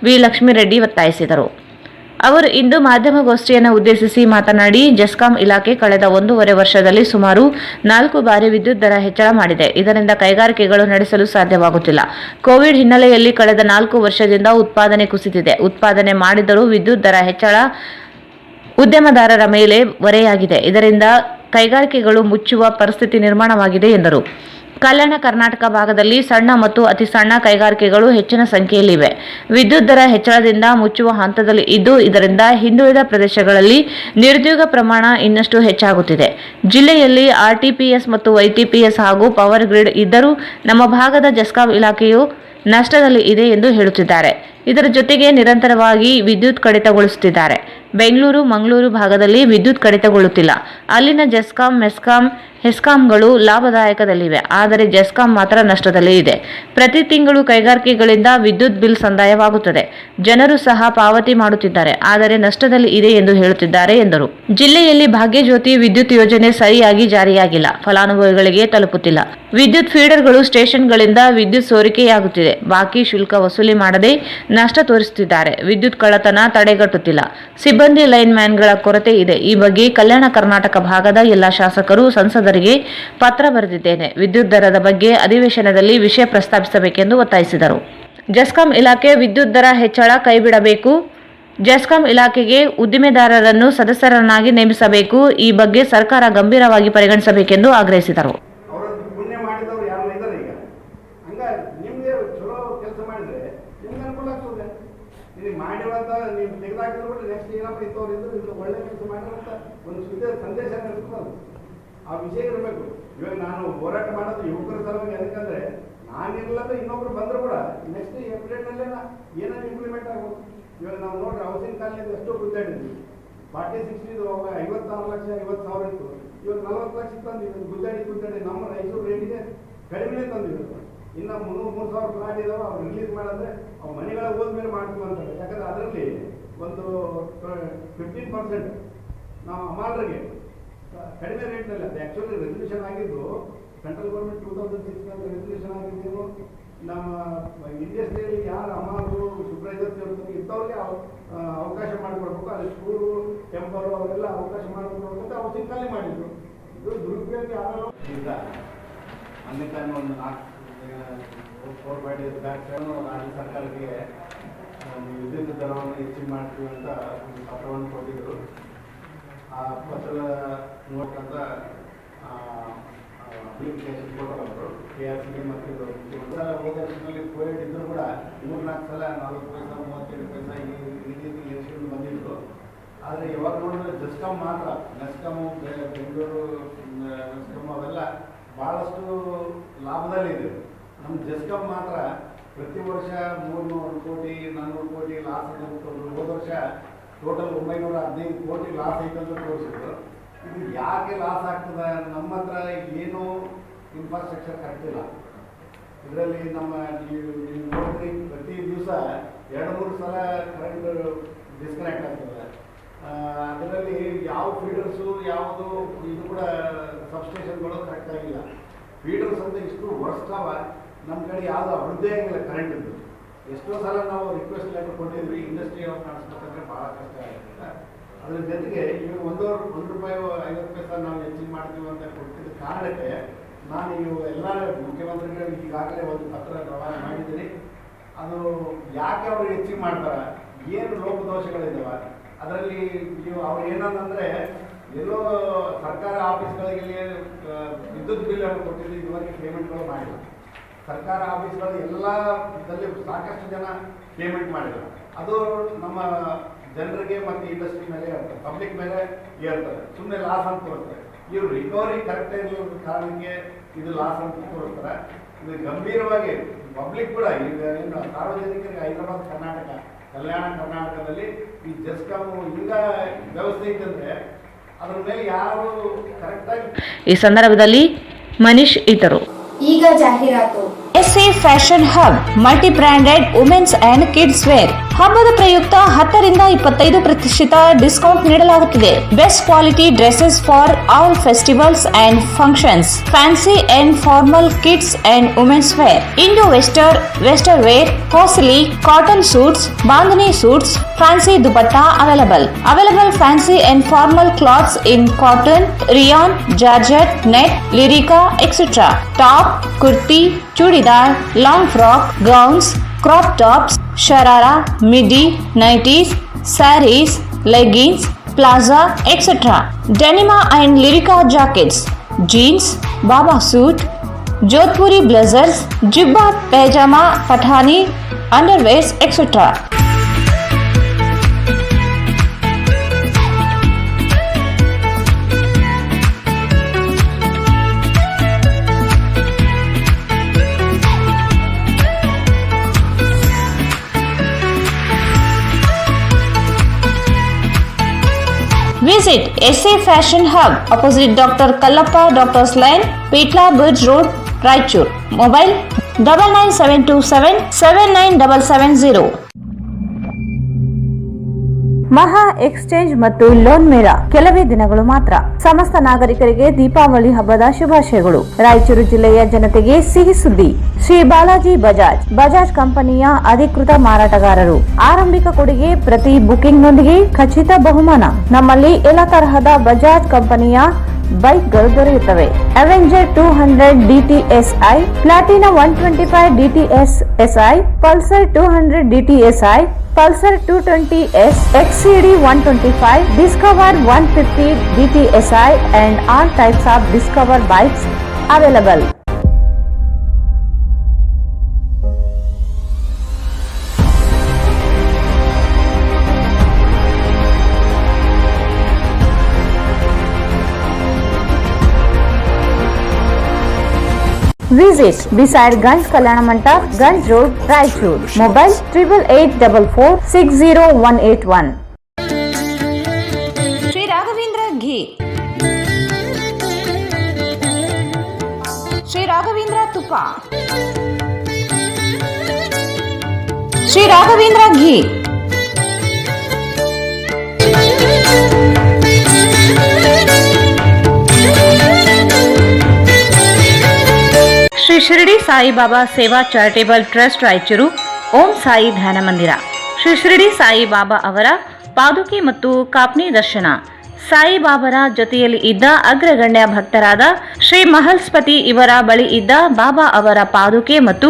ವಿ ಲಕ್ಷ್ಮೀರೆಡ್ಡಿ ಒತ್ತಾಯಿಸಿದರು. ಅವರು ಇಂದು ಮಾಧ್ಯಮಗೋಷ್ಠಿಯನ್ನು ಉದ್ದೇಶಿಸಿ ಮಾತನಾಡಿ, ಜೆಸ್ಕಾಂ ಇಲಾಖೆ ಕಳೆದ 1.5 ವರ್ಷದಲ್ಲಿ ಸುಮಾರು 4 ಬಾರಿ ವಿದ್ಯುತ್ ದರ ಹೆಚ್ಚಳ ಮಾಡಿದೆ. ಇದರಿಂದ ಕೈಗಾರಿಕೆಗಳು ನಡೆಸಲು ಸಾಧ್ಯವಾಗುತ್ತಿಲ್ಲ. ಕೋವಿಡ್ ಹಿನ್ನೆಲೆಯಲ್ಲಿ ಕಳೆದ 4 ವರ್ಷದಿಂದ ಉತ್ಪಾದನೆ ಕುಸಿದಿದೆ. ಉತ್ಪಾದನೆ ಮಾಡಿದರೂ ವಿದ್ಯುತ್ ದರ ಹೆಚ್ಚಳ ಉದ್ಯಮದಾರರ ಮೇಲೆ ಹೊರೆಯಾಗಿದೆ. ಇದರಿಂದ ಕೈಗಾರಿಕೆಗಳು ಮುಚ್ಚುವ ಪರಿಸ್ಥಿತಿ ನಿರ್ಮಾಣವಾಗಿದೆ ಎಂದರು. ಕಲ್ಯಾಣ ಕರ್ನಾಟಕ ಭಾಗದಲ್ಲಿ ಸಣ್ಣ ಮತ್ತು ಅತಿ ಸಣ್ಣ ಕೈಗಾರಿಕೆಗಳು ಹೆಚ್ಚಿನ ಸಂಖ್ಯೆಯಲ್ಲಿವೆ. ವಿದ್ಯುತ್ ದರ ಹೆಚ್ಚಳದಿಂದ ಮುಚ್ಚುವ ಹಂತದಲ್ಲಿ ಇದ್ದು, ಇದರಿಂದ ಹಿಂದುಳಿದ ಪ್ರದೇಶಗಳಲ್ಲಿ ನಿರುದ್ಯೋಗ ಪ್ರಮಾಣ ಇನ್ನಷ್ಟು ಹೆಚ್ಚಾಗುತ್ತಿದೆ. ಜಿಲ್ಲೆಯಲ್ಲಿ RTPS ಮತ್ತು YTPS ಹಾಗೂ ಪವರ್ ಗ್ರಿಡ್ ಇದ್ದರೂ ನಮ್ಮ ಭಾಗದ ಜೆಸ್ಕಾಂ ಇಲಾಖೆಯು ನಷ್ಟದಲ್ಲಿ ಇದೆ ಎಂದು ಹೇಳುತ್ತಿದ್ದಾರೆ. ಇದರ ಜೊತೆಗೆ ನಿರಂತರವಾಗಿ ವಿದ್ಯುತ್ ಕಡಿತಗೊಳಿಸುತ್ತಿದ್ದಾರೆ. ಬೆಂಗಳೂರು, ಮಂಗಳೂರು ಭಾಗದಲ್ಲಿ ವಿದ್ಯುತ್ ಕಡಿತಗೊಳ್ಳುತ್ತಿಲ್ಲ. ಅಲ್ಲಿನ ಜೆಸ್ಕಾಂ, ಮೆಸ್ಕಾಂ, ಹೆಸ್ಕಾಂಗಳು ಲಾಭದಾಯಕದಲ್ಲಿವೆ. ಆದರೆ ಜೆಸ್ಕಾಂ ಮಾತ್ರ ನಷ್ಟದಲ್ಲಿ ಇದೆ. ಪ್ರತಿ ತಿಂಗಳು ಕೈಗಾರಿಕೆಗಳಿಂದ ವಿದ್ಯುತ್ ಬಿಲ್ ಸಂದಾಯವಾಗುತ್ತದೆ. ಜನರು ಸಹ ಪಾವತಿ ಮಾಡುತ್ತಿದ್ದಾರೆ, ಆದರೆ ನಷ್ಟದಲ್ಲಿ ಇದೆ ಎಂದು ಹೇಳುತ್ತಿದ್ದಾರೆ ಎಂದರು. ಜಿಲ್ಲೆಯಲ್ಲಿ ಭಾಗ್ಯಜ್ಯೋತಿ ವಿದ್ಯುತ್ ಯೋಜನೆ ಸರಿಯಾಗಿ ಜಾರಿಯಾಗಿಲ್ಲ. ಫಲಾನುಭವಿಗಳಿಗೆ ತಲುಪುತ್ತಿಲ್ಲ. ವಿದ್ಯುತ್ ಫೀಡರ್ಗಳು ಸ್ಟೇಷನ್ಗಳಿಂದ ವಿದ್ಯುತ್ ಸೋರಿಕೆಯಾಗುತ್ತಿದೆ. ಬಾಕಿ ಶುಲ್ಕ ವಸೂಲಿ ಮಾಡದೆ ನಷ್ಟ ತೋರಿಸುತ್ತಿದ್ದಾರೆ. ವಿದ್ಯುತ್ ಕಳ್ಳತನ ತಡೆಗಟ್ಟುತ್ತಿಲ್ಲ. ಸಿಬ್ಬಂದಿ ಲೈನ್ ಮ್ಯಾನ್ಗಳ ಕೊರತೆ ಇದೆ. ಈ ಬಗ್ಗೆ ಕಲ್ಯಾಣ ಕರ್ನಾಟಕ ಭಾಗದ ಎಲ್ಲ ಶಾಸಕರು, ಸಂಸದರಿಗೆ ಪತ್ರ ಬರೆದಿದ್ದೇನೆ. ವಿದ್ಯುತ್ ದರದ ಬಗ್ಗೆ ಅಧಿವೇಶನದಲ್ಲಿ ವಿಷಯ ಪ್ರಸ್ತಾಪಿಸಬೇಕೆಂದು ಒತ್ತಾಯಿಸಿದರು. ಜೆಸ್ಕಾಂ ಇಲಾಖೆ ವಿದ್ಯುತ್ ದರ ಹೆಚ್ಚಳ ಕೈಬಿಡಬೇಕು. ಜೆಸ್ಕಾಂ ಇಲಾಖೆಗೆ ಉದ್ದಿಮೆದಾರರನ್ನು ಸದಸ್ಯರನ್ನಾಗಿ ನೇಮಿಸಬೇಕು. ಈ ಬಗ್ಗೆ ಸರ್ಕಾರ ಗಂಭೀರವಾಗಿ ಪರಿಗಣಿಸಬೇಕೆಂದು ಆಗ್ರಹಿಸಿದರು. ನೀವು ತೆಗೆದಾಕಿದ್ರು ನೆಕ್ಸ್ಟ್ ಏನಪ್ಪ ಇಂಥವ್ರು ಇಂಥ ಒಳ್ಳೆ ಕೆಲಸ ಮಾಡಿರಂತ ಒಂದು ಸಂದೇಶ ಇರ್ತದಲ್ಲ, ಆ ವಿಷಯ ಇರಬೇಕು. ಇವಾಗ ನಾನು ಹೋರಾಟ ಮಾಡೋದು ಯುವಕರ ಸಲುವಾಗಿ. ಯಾಕಂದ್ರೆ ನಾನಿರ್ಲಾದ್ರೆ ಇನ್ನೊಬ್ರು ಬಂದ್ರು ಕೂಡ ನೆಕ್ಸ್ಟ್ ಏಪ್ರಿಲ್ನಲ್ಲೇ ಏನಾದ್ರು ಇಂಪ್ಲಿಮೆಂಟ್ ಆಗ್ಬೋದು. ಇವಾಗ ನಾವು ನೋಡ್ರಿ ಹೌಸಿಂಗ್ ಕಾಲನಿ ಎಷ್ಟೋ ಗುದ್ದಾಡಿದ್ವಿ. 40-60 56 ಲಕ್ಷ 50,000 ಇತ್ತು, ಇವಾಗ 40 ಲಕ್ಷ ತಂದಿದ್ದು. ಗುದ್ದಾಡಿ ನಮ್ಮ ರಾಯಚೂರು ರೇಟಿಗೆ ಕಡಿಮೆ ತಂದಿದ್ರು. ಇನ್ನು 3,000 ಪ್ಲಾಟ್ ಇದಾವೆ, ಅವ್ರು ರಿಲೀಸ್ ಮಾಡಿದ್ರೆ ಅವ್ರು ಮನೆಗಳ ಹೋದ್ಮೇಲೆ ಮಾಡ್ತೀವಿ ಅಂತಾರೆ. ಯಾಕಂದ್ರೆ ಅದರಲ್ಲಿ ಒಂದು 15% ನಾವು ಅಮಾಲ್ರಿಗೆ ಕಡಿಮೆ ರೇಟ್ನಲ್ಲಿ ಅದು ಆ್ಯಕ್ಚುಲಿ ರೆಸಲ್ಯೂಷನ್ ಆಗಿದ್ದು ಸೆಂಟ್ರಲ್ ಗೌರ್ಮೆಂಟ್ 2006 ರೆಸಲ್ಯೂಷನ್ ಆಗಿದ್ದು ನಮ್ಮ ಇಂಡಸ್ಟ್ರಿಯಲ್ಲಿ ಯಾರು ಅಮಾಲು ಸೂಪರ್ವೈಸರ್ಸ್ ಇರ್ತಾರೆ ಇಂಥವ್ರಿಗೆ ಅವಕಾಶ ಮಾಡಿಕೊಡ್ಬೇಕು. ಅಲ್ಲಿ ಸ್ಕೂಲು ಟೆಂಪಲ್ ಅವರೆಲ್ಲ ಅವಕಾಶ ಮಾಡಿಕೊಡ್ಬೇಕು ಅಂತ ಹೌಸಿಂಗ್ ಕಾಲನಿ ಮಾಡಿದ್ರು. ಇದು ದುರುಪಯೋಗ ಯಾರು ಇಲ್ಲ. ಮೊನ್ನೆ ತಾನೇ ಒಂದು 4-5 ಡೇಸ್ ಬ್ಯಾಕ್ ರಾಜ್ಯ ಸರ್ಕಾರಕ್ಕೆ ವಿದ್ಯುತ್ ದರವನ್ನು ಹೆಚ್ಚಿಗೆ ಮಾಡ್ತೀವಿ ಅಂತ ಒಂದು ಪತ್ರವನ್ನು ಕೊಟ್ಟಿದ್ದರು. ಆ ಪತ್ರದ ನೋಡ್ಕೊಂತ ಅಪ್ಲಿಕೇಶನ್ ಕೊಟ್ಟವರು KRCಗೆ ಮತ್ತು ಹೋದ ವರ್ಷದಲ್ಲಿ ಕೋವಿಡ್ ಇದ್ದರೂ ಕೂಡ 3-4 ಸಲ 40 ಪೈಸಾ 37 ಪೈಸಾ ಈ ರೀತಿ ಎಲೆಕ್ಷನ್ ಬಂದಿದ್ರು. ಆದರೆ ಯಾವಾಗ ನೋಡಿದ್ರೆ ಜಸ್ಕಾಮ್ ಮಾತ್ರ, ನೆಸ್ಕಾಮು ಬೆಂಗಳೂರು ನೆಸ್ಕಾಮ್ ಅವೆಲ್ಲ ಭಾಳಷ್ಟು ಲಾಭದಲ್ಲಿದೆ. ನಮ್ಮ ಜಸ್ಕಾಮ್ ಮಾತ್ರ ಪ್ರತಿ ವರ್ಷ 300 ಕೋಟಿ 400 ಕೋಟಿ ಲಾಸ್ ಅಂತ. ಹೋದ ವರ್ಷ ಟೋಟಲ್ 915 ಕೋಟಿ ಲಾಸ್ ಐತೆ ಅಂತ ತೋರಿಸಿದ್ರು. ಇದು ಯಾಕೆ ಲಾಸ್ ಆಗ್ತದೆ? ನಮ್ಮ ಹತ್ರ ಏನು ಇನ್ಫ್ರಾಸ್ಟ್ರಕ್ಚರ್ ಕರೆಕ್ಟ್ ಇಲ್ಲ. ಇದರಲ್ಲಿ ನಮ್ಮ ನೀವು ನೋಡಿದ್ರಿ ಪ್ರತಿ ದಿವಸ 2-3 ಸಲ ಕರೆಂಟ್ ಡಿಸ್ಕನೆಕ್ಟ್ ಆಗ್ತದೆ. ಅದರಲ್ಲಿ ಯಾವ ಫೀಡರ್ಸು ಯಾವುದು ಇದು ಕೂಡ ಸಬ್ಸ್ಟೇಷನ್ಗಳು ಕರೆಕ್ಟ್ ಆಗಿಲ್ಲ. ಫೀಡರ್ಸ್ ಅಂತ ಇಷ್ಟು ವರ್ಷವ ನಮ್ಮ ಕಡೆ ಯಾವುದು ಅಭಿವೃದ್ಧಿ ಆಗಿಲ್ಲ ಕರೆಂಟಿದ್ದು. ಎಷ್ಟೋ ಸಲ ನಾವು ರಿಕ್ವೆಸ್ಟ್ ಲೆಟರ್ ಕೊಟ್ಟಿದ್ವಿ, ಇಂಡಸ್ಟ್ರಿ ಅವ್ರು ಕಾಣಿಸ್ಬೇಕಂದ್ರೆ ಭಾಳ ಕಷ್ಟ ಆಗುತ್ತೆ. ಅದ್ರ ಜೊತೆಗೆ ಇವಾಗ ₹1.50 ನಾವು ಹೆಚ್ಚಿಗೆ ಮಾಡ್ತೀವಿ ಅಂತ ಕೊಟ್ಟಿದ್ದ ಕಾರಣಕ್ಕೆ ನಾನು ಇವು ಎಲ್ಲ ಮುಖ್ಯಮಂತ್ರಿಗಳಿಗೆ ಈಗಾಗಲೇ ಒಂದು ಪತ್ರ ರವಾನೆ ಮಾಡಿದ್ದೀನಿ. ಅದು ಯಾಕೆ ಅವರು ಹೆಚ್ಚಿಗೆ ಮಾಡ್ತಾರೆ, ಏನು ಲೋಪದೋಷಗಳಿದ್ದಾವೆ ಅದರಲ್ಲಿ. ನೀವು ಅವ್ರು ಏನಂದ್ರೆ ಎಲ್ಲೋ ಸರ್ಕಾರ ಆಫೀಸ್ಗಳಿಗೆ ವಿದ್ಯುತ್ ಬಿಲ್ ಅನ್ನು ಕೊಟ್ಟಿದ್ದು ಇದುವರೆಗೆ ಪೇಮೆಂಟ್ಗಳು ಮಾಡಿಲ್ಲ. ಸರ್ಕಾರ ಆಫೀಸ್ಗಳು ಎಲ್ಲ ಇದರಲ್ಲಿ ಸಾಕಷ್ಟು ಜನ ಪೇಮೆಂಟ್ ಮಾಡಿದ್ರು. ಅದು ನಮ್ಮ ಜನರಿಗೆ ಮತ್ತು ಇಂಡಸ್ಟ್ರಿ ಮೇಲೆ ಇರ್ತದೆ, ಪಬ್ಲಿಕ್ ಮೇಲೆ ಇರ್ತದೆ. ಸುಮ್ಮನೆ ಲಾಸ್ ಅಂತ ತೋರಿಸ್ತಾರೆ. ಇವರು ರಿಕವರಿ ಕರೆಕ್ಟ್ ಆಗಿರೋ ಕಾರಣಕ್ಕೆ ಇದು ಲಾಸ್ ಅಂತ ತೋರಿಸ್ತಾರೆ. ಇದು ಗಂಭೀರವಾಗಿ ಪಬ್ಲಿಕ್ ಕೂಡ ಈಗ ಏನು ಸಾರ್ವಜನಿಕರಿಗೆ ಹೈದರಾಬಾದ್ ಕರ್ನಾಟಕ ಕಲ್ಯಾಣ ಕರ್ನಾಟಕದಲ್ಲಿ ಈ ಜಸ್ಕಾಮು ಹಿಂಗ ವ್ಯವಸ್ಥೆ ಇತ್ತಂದ್ರೆ ಅದ್ರ ಮೇಲೆ ಯಾರು ಕರೆಕ್ಟಾಗಿ. ಈ ಸಂದರ್ಭದಲ್ಲಿ ಮನೀಶ್ ಇದ್ದರು. ಈಗ ಜಾಹೀರಾತು. SA fashion hub multi branded women's and kids wear ಹಬ್ಬದ ಪ್ರಯುಕ್ತ 10ರಿಂದ 25% ಡಿಸ್ಕೌಂಟ್ ನೀಡಲಾಗುತ್ತಿದೆ. Best quality dresses for all festivals and functions, fancy and formal kids and women's wear, Indo western wear, costly cotton suits, bandhani suits, fancy dupatta available fancy and formal clothes in cotton, rayon, georgette, net, Lycra etcetera, top, kurti, churidar, long frock, gowns, crop tops, sharara, midi, nighties, sarees, leggings, plaza, etc. Denima and Lyrica jackets, jeans, baba suit, Jodhpuri blazers, jibba, pajama, pathani, underwears, etc. Visit SA Fashion Hub opposite Dr. Kallappa Doctor's Lane, Petla Bridge Road, Raichur. Mobile 99727 79770. ಮಹಾ ಎಕ್ಸ್ಚೇಂಜ್ ಮತ್ತು ಲೋನ್ ಮೇಳ ಕೆಲವೇ ದಿನಗಳು ಮಾತ್ರ. ಸಮಸ್ತ ನಾಗರಿಕರಿಗೆ ದೀಪಾವಳಿ ಹಬ್ಬದ ಶುಭಾಶಯಗಳು. ರಾಯಚೂರು ಜಿಲ್ಲೆಯ ಜನತೆಗೆ ಸಿಹಿ ಸುದ್ದಿ. ಶ್ರೀ ಬಾಲಾಜಿ ಬಜಾಜ್ ಕಂಪನಿಯ ಅಧಿಕೃತ ಮಾರಾಟಗಾರರು. ಆರಂಭಿಕ ಕೊಡುಗೆ ಪ್ರತಿ ಬುಕಿಂಗ್ನೊಂದಿಗೆ ಖಚಿತ ಬಹುಮಾನ. ನಮ್ಮಲ್ಲಿ ಎಲ್ಲ ತರಹದ ಬಜಾಜ್ ಕಂಪನಿಯ ಬೈಕ್ಗಳು ದೊರೆಯುತ್ತವೆ. Avenger 200 DTSI, Platina 125 DTSI, Pulsar 200 DTSI, Pulsar 220S, XCD 125, Discover 150 DTSI and all types of Discover bikes available. Visit beside Ganj Kalyana Mandap, Ganj Road, Raichur. Mobile 8884460181. Sri Raghavendra Ghee. Sri Raghavendra Tupa. Sri Raghavendra Ghee. Shri Shirdi Saibaba Seva charitable trust Raichur Om Sai Dhyana Mandira. Shri Shirdi Saibaba ಅವರ ಪಾದುಕೆ ಮತ್ತು ಕಾಪ್ನಿ ದರ್ಶನ. ಸಾಯಿಬಾಬಾರ ಜೊತೆಯಲ್ಲಿ ಇದ್ದ ಅಗ್ರಗಣ್ಯ ಭಕ್ತರಾದ ಶ್ರೀ ಮಹಲ್ಸ್ಪತಿ ಇವರ ಬಳಿ ಇದ್ದ ಬಾಬಾ ಅವರ ಪಾದುಕೆ ಮತ್ತು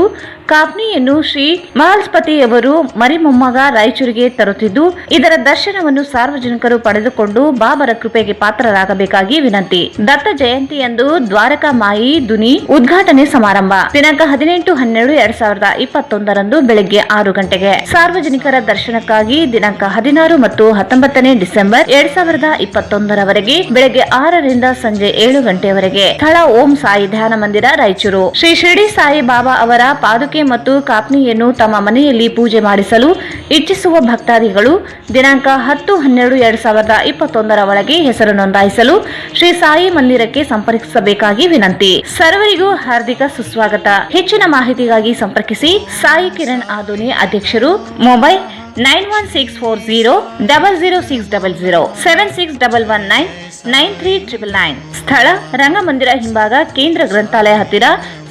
ಕಾಪ್ನಿಯನ್ನು ಶ್ರೀ ಮಹಲ್ಸ್ಪತಿಯವರು ಮರಿಮೊಮ್ಮಗ ರಾಯಚೂರಿಗೆ ತರುತ್ತಿದ್ದು, ಇದರ ದರ್ಶನವನ್ನು ಸಾರ್ವಜನಿಕರು ಪಡೆದುಕೊಂಡು ಬಾಬರ ಕೃಪೆಗೆ ಪಾತ್ರರಾಗಬೇಕಾಗಿ ವಿನಂತಿ. ದತ್ತ ಜಯಂತಿಯಂದು ದ್ವಾರಕಾ ಮಾಯಿ ದುನಿ ಉದ್ಘಾಟನೆ ಸಮಾರಂಭ ದಿನಾಂಕ 18-12-2021 ಬೆಳಗ್ಗೆ 6 ಗಂಟೆಗೆ. ಸಾರ್ವಜನಿಕರ ದರ್ಶನಕ್ಕಾಗಿ ದಿನಾಂಕ 16 ಮತ್ತು 19 ಡಿಸೆಂಬರ್ 2021 ಬೆಳಗ್ಗೆ 6 ರಿಂದ ಸಂಜೆ 7 ಗಂಟೆಯವರೆಗೆ. ಸ್ಥಳ ಓಂ ಸಾಯಿ ಧ್ಯಾನ ಮಂದಿರ ರಾಯಚೂರು. ಶ್ರೀ ಶಿರಡಿ ಸಾಯಿ ಬಾಬಾ ಅವರ ಪಾದುಕೆ ಮತ್ತು ಕಾಪ್ನಿಯನ್ನು ತಮ್ಮ ಮನೆಯಲ್ಲಿ ಪೂಜೆ ಮಾಡಿಸಲು ಇಚ್ಛಿಸುವ ಭಕ್ತಾದಿಗಳು ದಿನಾಂಕ 10-12-2021 ಒಳಗೆ ಹೆಸರು ನೋಂದಾಯಿಸಲು ಶ್ರೀ ಸಾಯಿ ಮಂದಿರಕ್ಕೆ ಸಂಪರ್ಕಿಸಬೇಕಾಗಿ ವಿನಂತಿ. ಸರ್ವರಿಗೂ ಹಾರ್ದಿಕ ಸುಸ್ವಾಗತ. ಹೆಚ್ಚಿನ ಮಾಹಿತಿಗಾಗಿ ಸಂಪರ್ಕಿಸಿ ಸಾಯಿ ಕಿರಣ್ ಆದುನಿ, ಅಧ್ಯಕ್ಷರು. ಮೊಬೈಲ್ 9164000600 76199399. ಸ್ಥಳ ರಂಗಮಂದಿರ ಹಿಂಭಾಗ, ಕೇಂದ್ರ ಗ್ರಂಥಾಲಯ ಹತ್ತಿರ,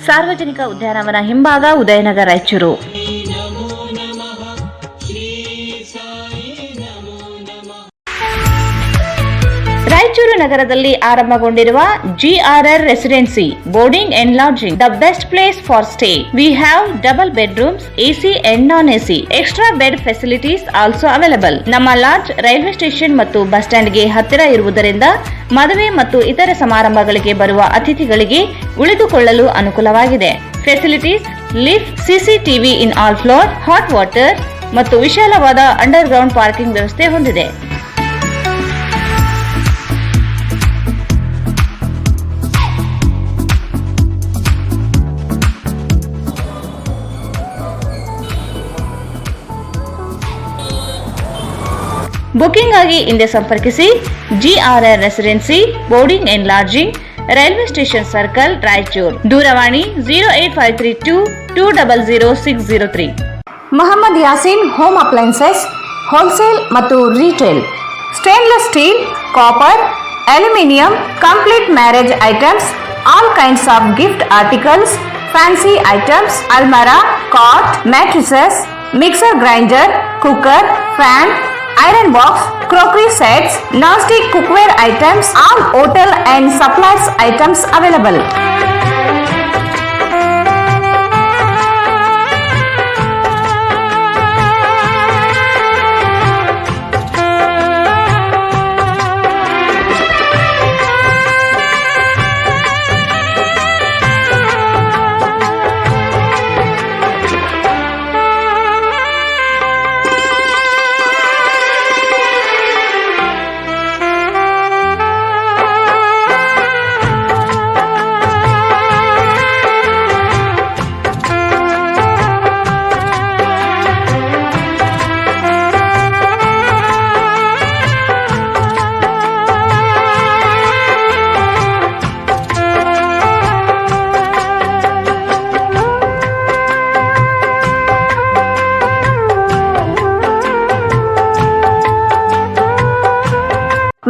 ಸಾರ್ವಜನಿಕ ಉದ್ಯಾನವನ ಹಿಂಭಾಗ, ಉದಯನಗರ, ರಾಯಚೂರು. ರಾಯಚೂರು ನಗರದಲ್ಲಿ ಆರಂಭಗೊಂಡಿರುವ GRR residency boarding and lodging, the best place for stay. We have double bedrooms, AC and non-AC. Extra bed facilities also available. ನಮ್ಮ ಲಾಡ್ಜ್ ರೈಲ್ವೆ ಸ್ಟೇಷನ್ ಮತ್ತು ಬಸ್ ಸ್ಟ್ಯಾಂಡ್ಗೆ ಹತ್ತಿರ ಇರುವುದರಿಂದ ಮದುವೆ ಮತ್ತು ಇತರೆ ಸಮಾರಂಭಗಳಿಗೆ ಬರುವ ಅತಿಥಿಗಳಿಗೆ ಉಳಿದುಕೊಳ್ಳಲು ಅನುಕೂಲವಾಗಿದೆ. Facilities: lift, CCTV in all floor, hot water ಮತ್ತು ವಿಶಾಲವಾದ ಅಂಡರ್ ಗ್ರೌಂಡ್ ಪಾರ್ಕಿಂಗ್ ವ್ಯವಸ್ಥೆ ಹೊಂದಿದೆ. ಬುಕಿಂಗ್ ಆಗಿ ಹಿಂದೆ ಸಂಪರ್ಕಿಸಿ. GRR residency boarding and lodging, railway station circle, Raichur. ದೂರವಾಣಿ 08532200603. Mohammed Yasin home appliances, wholesale ಮತ್ತು retail. Stainless steel, copper, aluminium, complete marriage items, all kinds of gift articles, fancy items, ಅಲ್ಮಾರಾ, cot, mattresses, mixer grinder, cooker, fan, iron box, crockery sets, non-stick cookware items, all hotel and supplies items available.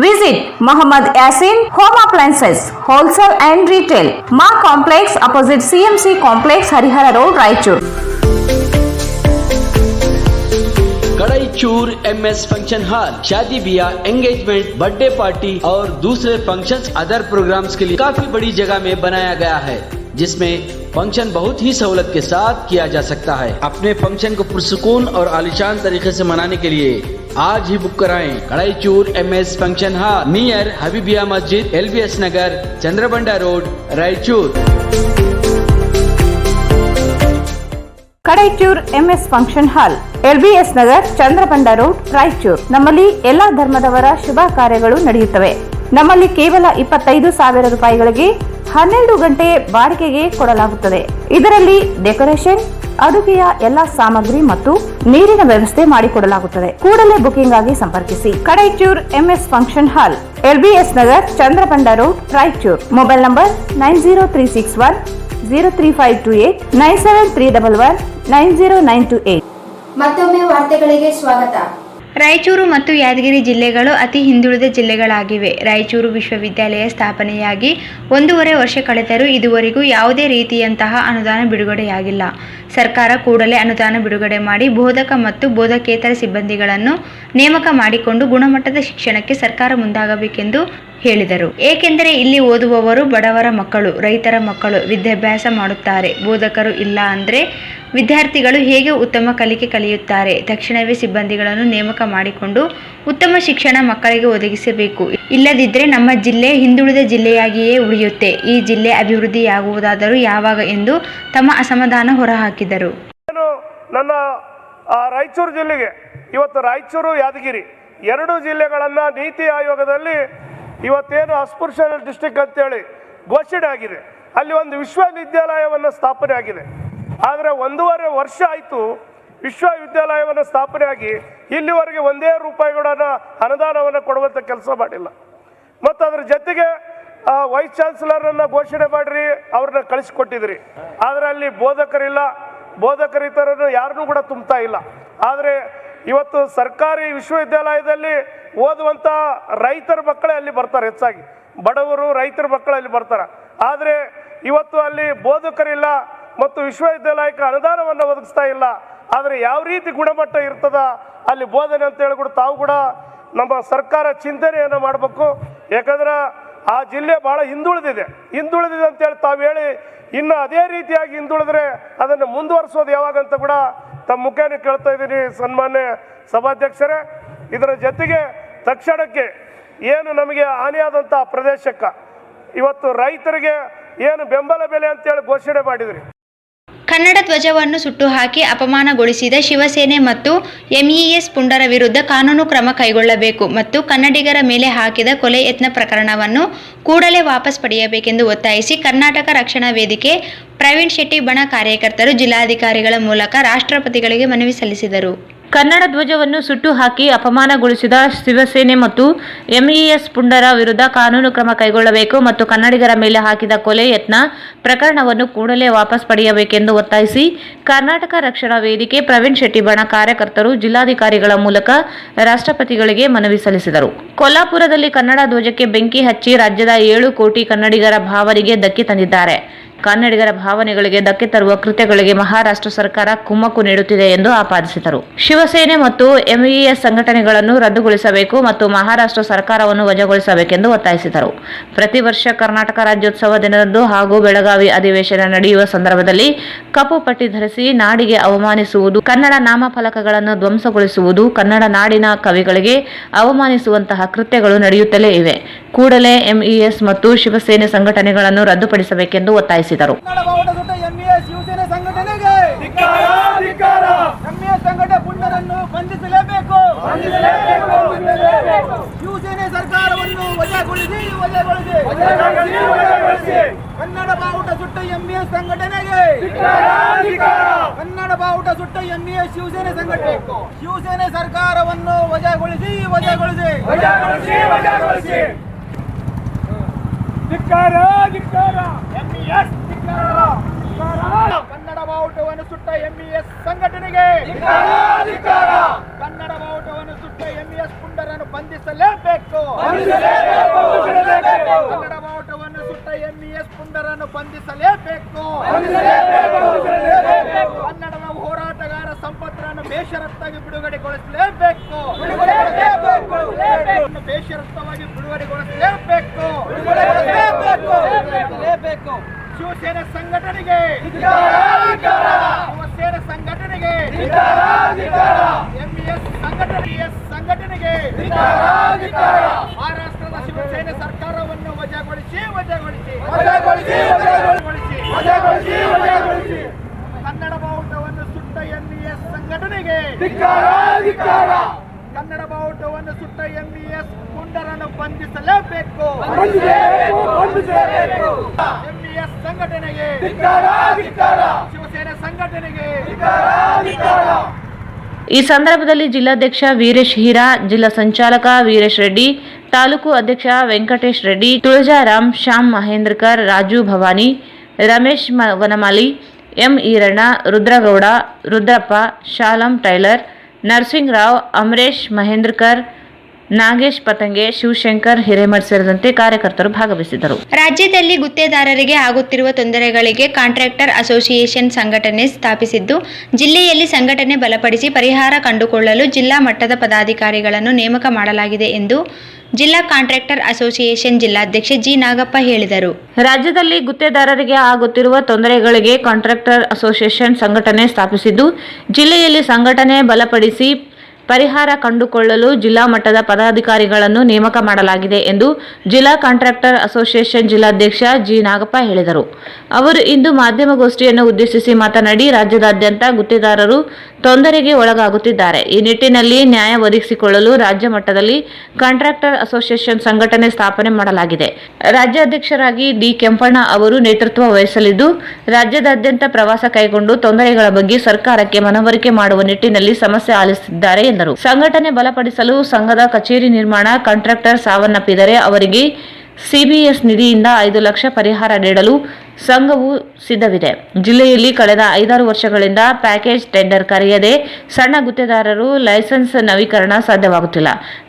Visit Mohammad Yasin Home Appliances, Wholesale and Retail, Ma Complex, opposite CMC Complex, Harihara Road, Raichur. Kadaichur MS function hall शादी ब्याह, एंगेजमेंट, बर्थडे पार्टी और दूसरे फंक्शंस अदर प्रोग्राम्स के लिए काफी बड़ी जगह में बनाया गया है, जिसमें फंक्शन बहुत ही सहूलत के साथ किया जा सकता है। अपने फंक्शन को पुरसुकून और आलीशान तरीके से मनाने के लिए आज ही बुक कराएं। Kadaichur MS function hall, near Habibia Masjid, LBS Nagar, Chandrabanda road, Raichur. Kadaichur MS function hall, LBS Nagar, Chandrabanda road, Raichur. ನಮ್ಮಲ್ಲಿ ಎಲ್ಲಾ ಧರ್ಮದವರ ಶುಭ ಕಾರ್ಯಗಳು ನಡೆಯುತ್ತವೆ. ನಮ್ಮಲ್ಲಿ ಕೇವಲ 25,000 ರೂಪಾಯಿಗಳಿಗೆ 12 ಗಂಟೆ ಬಾಡಿಗೆಗೆ ಕೊಡಲಾಗುತ್ತದೆ. ಇದರಲ್ಲಿ ಡೆಕೋರೇಷನ್, ಅಡುಗೆಯ ಎಲ್ಲಾ ಸಾಮಗ್ರಿ ಮತ್ತು ನೀರಿನ ವ್ಯವಸ್ಥೆ ಮಾಡಿಕೊಡಲಾಗುತ್ತದೆ. ಕೂಡಲೇ ಬುಕಿಂಗ್ ಆಗಿ ಸಂಪರ್ಕಿಸಿ. Kadaichur MS function hall, LBS Nagar, Chandrabanda road, Raichur. Mobile number 9036103528 9731190928. ಮತ್ತೊಮ್ಮೆ ವಾರ್ತೆಗಳಿಗೆ ಸ್ವಾಗತ. ರಾಯಚೂರು ಮತ್ತು ಯಾದಗಿರಿ ಜಿಲ್ಲೆಗಳು ಅತಿ ಹಿಂದುಳಿದ ಜಿಲ್ಲೆಗಳಾಗಿವೆ. ರಾಯಚೂರು ವಿಶ್ವವಿದ್ಯಾಲಯ ಸ್ಥಾಪನೆಯಾಗಿ 1.5 ವರ್ಷ ಕಳೆದರೂ ಇದುವರೆಗೂ ಯಾವುದೇ ರೀತಿಯಂತಹ ಅನುದಾನ ಬಿಡುಗಡೆಯಾಗಿಲ್ಲ. ಸರ್ಕಾರ ಕೂಡಲೇ ಅನುದಾನ ಬಿಡುಗಡೆ ಮಾಡಿ ಬೋಧಕ ಮತ್ತು ಬೋಧಕೇತರ ಸಿಬ್ಬಂದಿಗಳನ್ನು ನೇಮಕ ಮಾಡಿಕೊಂಡು ಗುಣಮಟ್ಟದ ಶಿಕ್ಷಣಕ್ಕೆ ಸರ್ಕಾರ ಮುಂದಾಗಬೇಕೆಂದು ಹೇಳಿದರು. ಏಕೆಂದರೆ ಇಲ್ಲಿ ಓದುವವರು ಬಡವರ ಮಕ್ಕಳು, ರೈತರ ಮಕ್ಕಳು ವಿದ್ಯಾಭ್ಯಾಸ ಮಾಡುತ್ತಾರೆ. ಬೋಧಕರು ಇಲ್ಲ ಅಂದರೆ ವಿದ್ಯಾರ್ಥಿಗಳು ಹೇಗೆ ಉತ್ತಮ ಕಲಿಕೆ ಕಲಿಯುತ್ತಾರೆ? ತಕ್ಷಣವೇ ಸಿಬ್ಬಂದಿಗಳನ್ನು ನೇಮಕ ಮಾಡಿಕೊಂಡು ಉತ್ತಮ ಶಿಕ್ಷಣ ಮಕ್ಕಳಿಗೆ ಒದಗಿಸಬೇಕು. ಇಲ್ಲದಿದ್ದರೆ ನಮ್ಮ ಜಿಲ್ಲೆ ಹಿಂದುಳಿದ ಜಿಲ್ಲೆಯಾಗಿಯೇ ಉಳಿಯುತ್ತೆ. ಈ ಜಿಲ್ಲೆ ಅಭಿವೃದ್ಧಿಯಾಗುವುದಾದರೂ ಯಾವಾಗ ಎಂದು ತಮ್ಮ ಅಸಮಾಧಾನ ಹೊರಹಾಕಿದರು. ನನ್ನ ರಾಯಚೂರು ಜಿಲ್ಲೆಗೆ ಇವತ್ತು ರಾಯಚೂರು ಯಾದಗಿರಿ 2 ಜಿಲ್ಲೆಗಳನ್ನು ನೀತಿ ಆಯೋಗದಲ್ಲಿ ಇವತ್ತೇನು ಅಸ್ಪೃಶ್ಯ ಡಿಸ್ಟ್ರಿಕ್ಟ್ ಅಂತೇಳಿ ಘೋಷಣೆ ಆಗಿದೆ. ಅಲ್ಲಿ ಒಂದು ವಿಶ್ವವಿದ್ಯಾಲಯವನ್ನು ಸ್ಥಾಪನೆ ಆಗಿದೆ. ಆದರೆ 1.5 ವರ್ಷ ಆಯಿತು ವಿಶ್ವವಿದ್ಯಾಲಯವನ್ನು ಸ್ಥಾಪನೆ ಆಗಿ ಇಲ್ಲಿವರೆಗೆ 1 ರೂಪಾಯಿಗಳ ಅನುದಾನವನ್ನು ಕೊಡುವಂಥ ಕೆಲಸ ಮಾಡಿಲ್ಲ. ಮತ್ತು ಅದರ ಜೊತೆಗೆ ವೈಸ್ ಚಾನ್ಸಲರನ್ನು ಘೋಷಣೆ ಮಾಡಿರಿ, ಅವ್ರನ್ನ ಕಳಿಸ್ಕೊಟ್ಟಿದ್ರಿ. ಆದರೆ ಅಲ್ಲಿ ಬೋಧಕರಿಲ್ಲ, ಬೋಧಕರಿತರನ್ನು ಯಾರನ್ನೂ ಕೂಡ ತುಂಬ್ತಾ ಇಲ್ಲ. ಆದರೆ ಇವತ್ತು ಸರ್ಕಾರಿ ವಿಶ್ವವಿದ್ಯಾಲಯದಲ್ಲಿ ಓದುವಂಥ ರೈತರ ಮಕ್ಕಳೇ ಅಲ್ಲಿ ಬರ್ತಾರೆ, ಹೆಚ್ಚಾಗಿ ಬಡವರು ರೈತರ ಮಕ್ಕಳು ಅಲ್ಲಿ ಬರ್ತಾರೆ. ಆದರೆ ಇವತ್ತು ಅಲ್ಲಿ ಬೋಧಕರಿಲ್ಲ ಮತ್ತು ವಿಶ್ವವಿದ್ಯಾಲಯಕ್ಕೆ ಅನುದಾನವನ್ನು ಒದಗಿಸ್ತಾ ಇಲ್ಲ. ಆದರೆ ಯಾವ ರೀತಿ ಗುಣಮಟ್ಟ ಇರ್ತದ ಅಲ್ಲಿ ಬೋಧನೆ ಅಂತ ಹೇಳಿ ಕೂಡ ತಾವು ಕೂಡ ನಮ್ಮ ಸರ್ಕಾರ ಚಿಂತನೆಯನ್ನು ಮಾಡಬೇಕು. ಯಾಕಂದ್ರೆ ಆ ಜಿಲ್ಲೆ ಭಾಳ ಹಿಂದುಳಿದಿದೆ ಅಂತೇಳಿ ತಾವು ಹೇಳಿ ಇನ್ನು ಅದೇ ರೀತಿಯಾಗಿ ಹಿಂದುಳಿದ್ರೆ ಅದನ್ನು ಮುಂದುವರಿಸೋದು ಯಾವಾಗಂತ ಕೂಡ ತಮ್ಮ ಮುಖೇನ ಕೇಳ್ತಾ ಇದ್ದೀನಿ ಸನ್ಮಾನ್ಯ ಸಭಾಧ್ಯಕ್ಷರೇ. ಇದರ ಜೊತೆಗೆ ತಕ್ಷಣಕ್ಕೆ ಏನು ನಮಗೆ ಹಾನಿಯಾದಂಥ ಪ್ರದೇಶಕ್ಕೆ ಇವತ್ತು ರೈತರಿಗೆ ಏನು ಬೆಂಬಲ ಬೆಲೆ ಅಂತೇಳಿ ಘೋಷಣೆ ಮಾಡಿದ್ರಿ. ಕನ್ನಡ ಧ್ವಜವನ್ನು ಸುಟ್ಟು ಹಾಕಿ ಅಪಮಾನಗೊಳಿಸಿದ ಶಿವಸೇನೆ ಮತ್ತು MES ಪುಂಡರ ವಿರುದ್ಧ ಕಾನೂನು ಕ್ರಮ ಕೈಗೊಳ್ಳಬೇಕು ಮತ್ತು ಕನ್ನಡಿಗರ ಮೇಲೆ ಹಾಕಿದ ಕೊಲೆ ಯತ್ನ ಪ್ರಕರಣವನ್ನು ಕೂಡಲೇ ವಾಪಸ್ ಪಡೆಯಬೇಕೆಂದು ಒತ್ತಾಯಿಸಿ ಕರ್ನಾಟಕ ರಕ್ಷಣಾ ವೇದಿಕೆ ಪ್ರವೀಣ್ ಶೆಟ್ಟಿ ಬಣ ಕಾರ್ಯಕರ್ತರು ಜಿಲ್ಲಾಧಿಕಾರಿಗಳ ಮೂಲಕ ರಾಷ್ಟ್ರಪತಿಗಳಿಗೆ ಮನವಿ ಸಲ್ಲಿಸಿದರು. ಕನ್ನಡ ಧ್ವಜವನ್ನು ಸುಟ್ಟು ಹಾಕಿ ಅಪಮಾನಗೊಳಿಸಿದ ಶಿವಸೇನೆ ಮತ್ತು MES ಪುಂಡರ ವಿರುದ್ಧ ಕಾನೂನು ಕ್ರಮ ಕೈಗೊಳ್ಳಬೇಕು ಮತ್ತು ಕನ್ನಡಿಗರ ಮೇಲೆ ಹಾಕಿದ ಕೊಲೆ ಯತ್ನ ಪ್ರಕರಣವನ್ನು ಕೂಡಲೇ ವಾಪಸ್ ಪಡೆಯಬೇಕೆಂದು ಒತ್ತಾಯಿಸಿ ಕರ್ನಾಟಕ ರಕ್ಷಣಾ ವೇದಿಕೆ ಪ್ರವೀಣ್ ಶೆಟ್ಟಿ ಬಣ ಕಾರ್ಯಕರ್ತರು ಜಿಲ್ಲಾಧಿಕಾರಿಗಳ ಮೂಲಕ ರಾಷ್ಟ್ರಪತಿಗಳಿಗೆ ಮನವಿ ಸಲ್ಲಿಸಿದರು. ಕೊಲ್ಲಾಪುರದಲ್ಲಿ ಕನ್ನಡ ಧ್ವಜಕ್ಕೆ ಬೆಂಕಿ ಹಚ್ಚಿ ರಾಜ್ಯದ 7 ಕೋಟಿ ಕನ್ನಡಿಗರ ಭಾವನೆಗೆ ಧಕ್ಕೆ ತಂದಿದ್ದಾರೆ. ಕನ್ನಡಿಗರ ಭಾವನೆಗಳಿಗೆ ಧಕ್ಕೆ ತರುವ ಕೃತ್ಯಗಳಿಗೆ ಮಹಾರಾಷ್ಟ್ರ ಸರ್ಕಾರ ಕುಮ್ಮಕ್ಕು ನೀಡುತ್ತಿದೆ ಎಂದು ಆಪಾದಿಸಿದರು. ಶಿವಸೇನೆ ಮತ್ತು MES ಸಂಘಟನೆಗಳನ್ನು ರದ್ದುಗೊಳಿಸಬೇಕು ಮತ್ತು ಮಹಾರಾಷ್ಟ್ರ ಸರ್ಕಾರವನ್ನು ವಜಾಗೊಳಿಸಬೇಕೆಂದು ಒತ್ತಾಯಿಸಿದರು. ಪ್ರತಿ ವರ್ಷ ಕರ್ನಾಟಕ ರಾಜ್ಯೋತ್ಸವ ದಿನದಂದು ಹಾಗೂ ಬೆಳಗಾವಿ ಅಧಿವೇಶನ ನಡೆಯುವ ಸಂದರ್ಭದಲ್ಲಿ ಕಪ್ಪು ಪಟ್ಟಿ ಧರಿಸಿ ನಾಡಿಗೆ ಅವಮಾನಿಸುವುದು, ಕನ್ನಡ ನಾಮಫಲಕಗಳನ್ನು ಧ್ವಂಸಗೊಳಿಸುವುದು, ಕನ್ನಡ ನಾಡಿನ ಕವಿಗಳಿಗೆ ಅವಮಾನಿಸುವಂತಹ ಕೃತ್ಯಗಳು ನಡೆಯುತ್ತಲೇ ಇವೆ. ಕೂಡಲೇ MES ಮತ್ತು ಶಿವಸೇನೆ ಸಂಘಟನೆಗಳನ್ನು ರದ್ದುಪಡಿಸಬೇಕೆಂದು ಒತ್ತಾಯಿಸಿದರು. ಶಿವಸೇನೆ ಸಂಘಟನೆಗೆ ಸಂಘಟನೆ ಪುಂಡರನ್ನು ಬಂಧಿಸಲೇಬೇಕು. ಶಿವಸೇನೆ ಸರ್ಕಾರವನ್ನು ವಜಾಗೊಳಿಸಿ. ಕನ್ನಡ ಬಾವುಟ ಸುಟ್ಟ MES ಸಂಘಟನೆಗೆ, ಕನ್ನಡ ಬಾವುಟ ಸುಟ್ಟ MES ಶಿವಸೇನೆ ಸಂಘಟನೆ, ಶಿವಸೇನೆ ಸರ್ಕಾರವನ್ನು ವಜಾಗೊಳಿಸಿ. ಕನ್ನಡ ಬಾವುಟವನ್ನು ಸುಟ್ಟ MES ಸಂಘಟನೆಗೆ, ಕನ್ನಡ ಬಾವುಟವನ್ನು ಸುಟ್ಟ MES ಪುಂಡರನ್ನು ಬಂಧಿಸಲೇಬೇಕು. ಕನ್ನಡ ಬಾವುಟವನ್ನು ಸುಟ್ಟ MES ಪುಂಡರನ್ನು ಬಂಧಿಸಲೇಬೇಕು. ಕನ್ನಡದ ಹೋರಾಟಗಾರ ಸಂಪತ್ತನ್ನು ಬೇಷರತ್ತಾಗಿ ಬಿಡುಗಡೆಗೊಳಿಸಲೇಬೇಕು. ಬೇಷರತ್ತವಾಗಿ ಬಿಡುಗಡೆಗೊಳಿಸಲೇಬೇಕು. ಶಿವಸೇನೆ ಸಂಘಟನೆಗೆ, ಶಿವಸೇನೆ ಸಂಘಟನೆಗೆ, MES ಸಂಘಟನೆಗೆ ಮಹಾರಾಷ್ಟ್ರದ ಶಿವಸೇನೆ ಸರ್ಕಾರವನ್ನು ವಜಾಗೊಳಿಸಿ. ಕನ್ನಡ ಬಾವುಟವನ್ನು ಸುಟ್ಟ MES ಸಂಘಟನೆಗೆ, ಕನ್ನಡ ಬಾವುಟವನ್ನು ಸುಟ್ಟ MES ಪುಂಡರನ್ನು ಬಂಧಿಸಲೇಬೇಕು. MES ಸಂಘಟನೆಗೆ ಶಿವಸೇನೆ ಸಂಘಟನೆಗೆ. ಈ ಸಂದರ್ಭದಲ್ಲಿ ಜಿಲ್ಲಾಧ್ಯಕ್ಷ ವೀರೇಶ್ ಹೀರಾ, ಜಿಲ್ಲಾ ಸಂಚಾಲಕ ವೀರೇಶ್ ರೆಡ್ಡಿ, ತಾಲೂಕು ಅಧ್ಯಕ್ಷ ವೆಂಕಟೇಶ್ ರೆಡ್ಡಿ, ತುಳಜಾರಾಮ್, ಶ್ಯಾಮ್ ಮಹೇಂದ್ರಕರ್, ರಾಜು ಭವಾನಿ, ರಮೇಶ್ ವನಮಾಲಿ, ಎಂ ಈರಣ್ಣ, ರುದ್ರಗೌಡ, ರುದ್ರಪ್ಪ, ಶಾಲಂ ಟೈಲರ್, ನರಸಿಂಗರಾವ್, ಅಮರೇಶ್ ಮಹೇಂದ್ರಕರ್, ನಾಗೇಶ್ ಪತಂಗೆ, ಶಿವಶಂಕರ್ ಹಿರೇಮಠ್ ಸೇರಿದಂತೆ ಕಾರ್ಯಕರ್ತರು ಭಾಗವಹಿಸಿದ್ದರು. ರಾಜ್ಯದಲ್ಲಿ ಗುತ್ತೇದಾರರಿಗೆ ಆಗುತ್ತಿರುವ ತೊಂದರೆಗಳಿಗೆ ಕಾಂಟ್ರಾಕ್ಟರ್ ಅಸೋಸಿಯೇಷನ್ ಸಂಘಟನೆ ಸ್ಥಾಪಿಸಿದ್ದು, ಜಿಲ್ಲೆಯಲ್ಲಿ ಸಂಘಟನೆ ಬಲಪಡಿಸಿ ಪರಿಹಾರ ಕಂಡುಕೊಳ್ಳಲು ಜಿಲ್ಲಾ ಮಟ್ಟದ ಪದಾಧಿಕಾರಿಗಳನ್ನು ನೇಮಕ ಮಾಡಲಾಗಿದೆ ಎಂದು ಜಿಲ್ಲಾ ಕಾಂಟ್ರಾಕ್ಟರ್ ಅಸೋಸಿಯೇಷನ್ ಜಿಲ್ಲಾಧ್ಯಕ್ಷ ಜಿ ನಾಗಪ್ಪ ಹೇಳಿದರು. ರಾಜ್ಯದಲ್ಲಿ ಗುತ್ತೇದಾರರಿಗೆ ಆಗುತ್ತಿರುವ ತೊಂದರೆಗಳಿಗೆ ಕಾಂಟ್ರಾಕ್ಟರ್ ಅಸೋಸಿಯೇಷನ್ ಸಂಘಟನೆ ಸ್ಥಾಪಿಸಿದ್ದು, ಜಿಲ್ಲೆಯಲ್ಲಿ ಸಂಘಟನೆ ಬಲಪಡಿಸಿ ಪರಿಹಾರ ಕಂಡುಕೊಳ್ಳಲು ಜಿಲ್ಲಾ ಮಟ್ಟದ ಪದಾಧಿಕಾರಿಗಳನ್ನು ನೇಮಕ ಮಾಡಲಾಗಿದೆ ಎಂದು ಜಿಲ್ಲಾ ಕಾಂಟ್ರಾಕ್ಟರ್ ಅಸೋಸಿಯೇಷನ್ ಜಿಲ್ಲಾಧ್ಯಕ್ಷ ಜಿ ನಾಗಪ್ಪ ಹೇಳಿದರು. ಅವರು ಇಂದು ಮಾಧ್ಯಮಗೋಷ್ಠಿಯನ್ನು ಉದ್ದೇಶಿಸಿ ಮಾತನಾಡಿ, ರಾಜ್ಯದಾದ್ಯಂತ ಗುತ್ತೇದಾರರು ತೊಂದರೆಗೆ ಒಳಗಾಗುತ್ತಿದ್ದಾರೆ. ಈ ನಿಟ್ಟಿನಲ್ಲಿ ನ್ಯಾಯ ಒದಗಿಸಿಕೊಳ್ಳಲು ರಾಜ್ಯ ಮಟ್ಟದಲ್ಲಿ ಕಾಂಟ್ರಾಕ್ಟರ್ ಅಸೋಸಿಯೇಷನ್ ಸಂಘಟನೆ ಸ್ಥಾಪನೆ ಮಾಡಲಾಗಿದೆ. ರಾಜ್ಯಾಧ್ಯಕ್ಷರಾಗಿ ಡಿ ಕೆಂಪಣ್ಣ ಅವರು ನೇತೃತ್ವ ವಹಿಸಲಿದ್ದು, ರಾಜ್ಯದಾದ್ಯಂತ ಪ್ರವಾಸ ಕೈಗೊಂಡು ತೊಂದರೆಗಳ ಬಗ್ಗೆ ಸರ್ಕಾರಕ್ಕೆ ಮನವರಿಕೆ ಮಾಡುವ ನಿಟ್ಟಿನಲ್ಲಿ ಸಮಸ್ಯೆ ಆಲಿಸಿದ್ದಾರೆ ಎಂದರು. ಸಂಘಟನೆ ಬಲಪಡಿಸಲು ಸಂಘದ ಕಚೇರಿ ನಿರ್ಮಾಣ ಕಾಂಟ್ರಾಕ್ಟರ್ ಸಾವನ್ನಪ್ಪಿದರೆ ಅವರಿಗೆ ಸಿಬಿಎಸ್ ನಿಧಿಯಿಂದ 5 ಲಕ್ಷ ಪರಿಹಾರ ನೀಡಲು ಸಂಘವು ಸಿದ್ಧವಿದೆ. ಜಿಲ್ಲೆಯಲ್ಲಿ ಕಳೆದ 5-6 ವರ್ಷಗಳಿಂದ ಪ್ಯಾಕೇಜ್ ಟೆಂಡರ್ ಕರೆಯದೆ ಸಣ್ಣ ಗುತ್ತೇದಾರರು ಲೈಸೆನ್ಸ್ ನವೀಕರಣ ಸಾಧ್ಯವಾಗುತ್ತಿಲ್ಲ.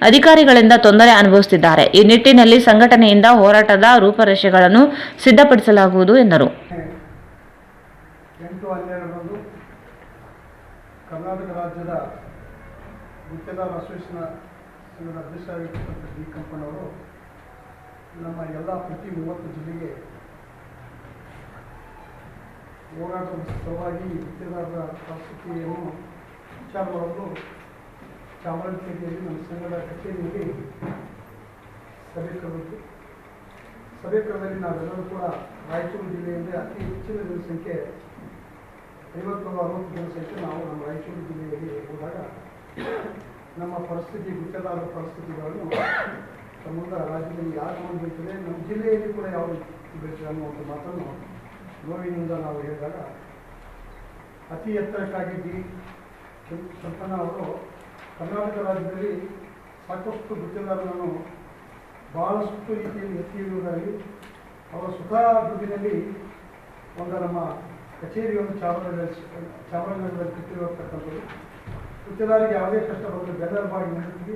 ಅಧಿಕಾರಿಗಳಿಂದ ತೊಂದರೆ ಅನುಭವಿಸುತ್ತಿದ್ದಾರೆ. ಈ ನಿಟ್ಟಿನಲ್ಲಿ ಸಂಘಟನೆಯಿಂದ ಹೋರಾಟದ ರೂಪರೇಷೆಗಳನ್ನು ಸಿದ್ಧಪಡಿಸಲಾಗುವುದು ಎಂದರು. 8/12 ಕರ್ನಾಟಕ ರಾಜ್ಯದ ಗುತ್ತೇದಾರ ಅಸೋಸಿಯೇಷನ್ ಸಂಘದ ಅಧ್ಯಕ್ಷರಾಗಿರ್ತಕ್ಕಂಥ ಡಿ ಕೆಂಪಣ್ಣವರು ನಮ್ಮ ಎಲ್ಲ ಪ್ರತಿ 30 ಜಿಲ್ಲೆಗೆ ಹೋರಾಟದ ಸಲುವಾಗಿ ಗುತ್ತೇದಾರರ ಪರಿಸ್ಥಿತಿಯನ್ನು ವಿಚಾರ ಮಾಡಲು ಚಾಮರಾಜಪೇಟೆಯಲ್ಲಿ ನಮ್ಮ ಸಂಘದ ಕಚೇರಿಯಲ್ಲಿ ಸಭೆ ಕರೆದಿತ್ತು. ಸಭೆ ಕರೆದಲ್ಲಿ ನಾವೆಲ್ಲರೂ ಕೂಡ ರಾಯಚೂರು ಜಿಲ್ಲೆಯಲ್ಲಿ ಅತಿ ಹೆಚ್ಚಿನ ಜನಸಂಖ್ಯೆ 50-60 ಜನಸಂಖ್ಯೆ ನಾವು ನಮ್ಮ ರಾಯಚೂರು ಜಿಲ್ಲೆಯಲ್ಲಿ ಹೋದಾಗ ನಮ್ಮ ಪರಿಸ್ಥಿತಿ ಗುತ್ತೇದಾರರ ಪರಿಸ್ಥಿತಿಗಳನ್ನು ಸಂಬಂಧ ರಾಜ್ಯದಲ್ಲಿ ಯಾವ ಗಮನ ಬೀಳ್ತದೆ, ನಮ್ಮ ಜಿಲ್ಲೆಯಲ್ಲಿ ಕೂಡ ಯಾವ ಬೀಳ್ತದೆ ಅನ್ನುವಂಥ ಮಾತನ್ನು ನೋವಿನಿಂದ ನಾವು ಹೇಳಿದಾಗ ಅತಿ ಎತ್ತರಕ್ಕಾಗಿ ಡಿ ಕೆಂಪಣ್ಣ ಅವರು ಕರ್ನಾಟಕ ರಾಜ್ಯದಲ್ಲಿ ಸಾಕಷ್ಟು ಗುತ್ತೇದಾರರನ್ನು ಬಹಳಷ್ಟು ರೀತಿಯಲ್ಲಿ ಎತ್ತಿ ಹಿಡಿಯುವುದಾಗಿ ಅವರ ಸ್ವತಃ ದುಡ್ಡಿನಲ್ಲಿ ಒಂದು ನಮ್ಮ ಕಚೇರಿಯನ್ನು ಚಾಮರಾಜನಗರದಲ್ಲಿ ಕಟ್ಟಿರತಕ್ಕಂಥದ್ದು. ಗುತ್ತೇದಾರಿಗೆ ಯಾವುದೇ ಕಷ್ಟ ಬಂದರೆ ಬೆಲ್ಲರ್ ಮಾಡಿ ನೀಡುತ್ತೀವಿ.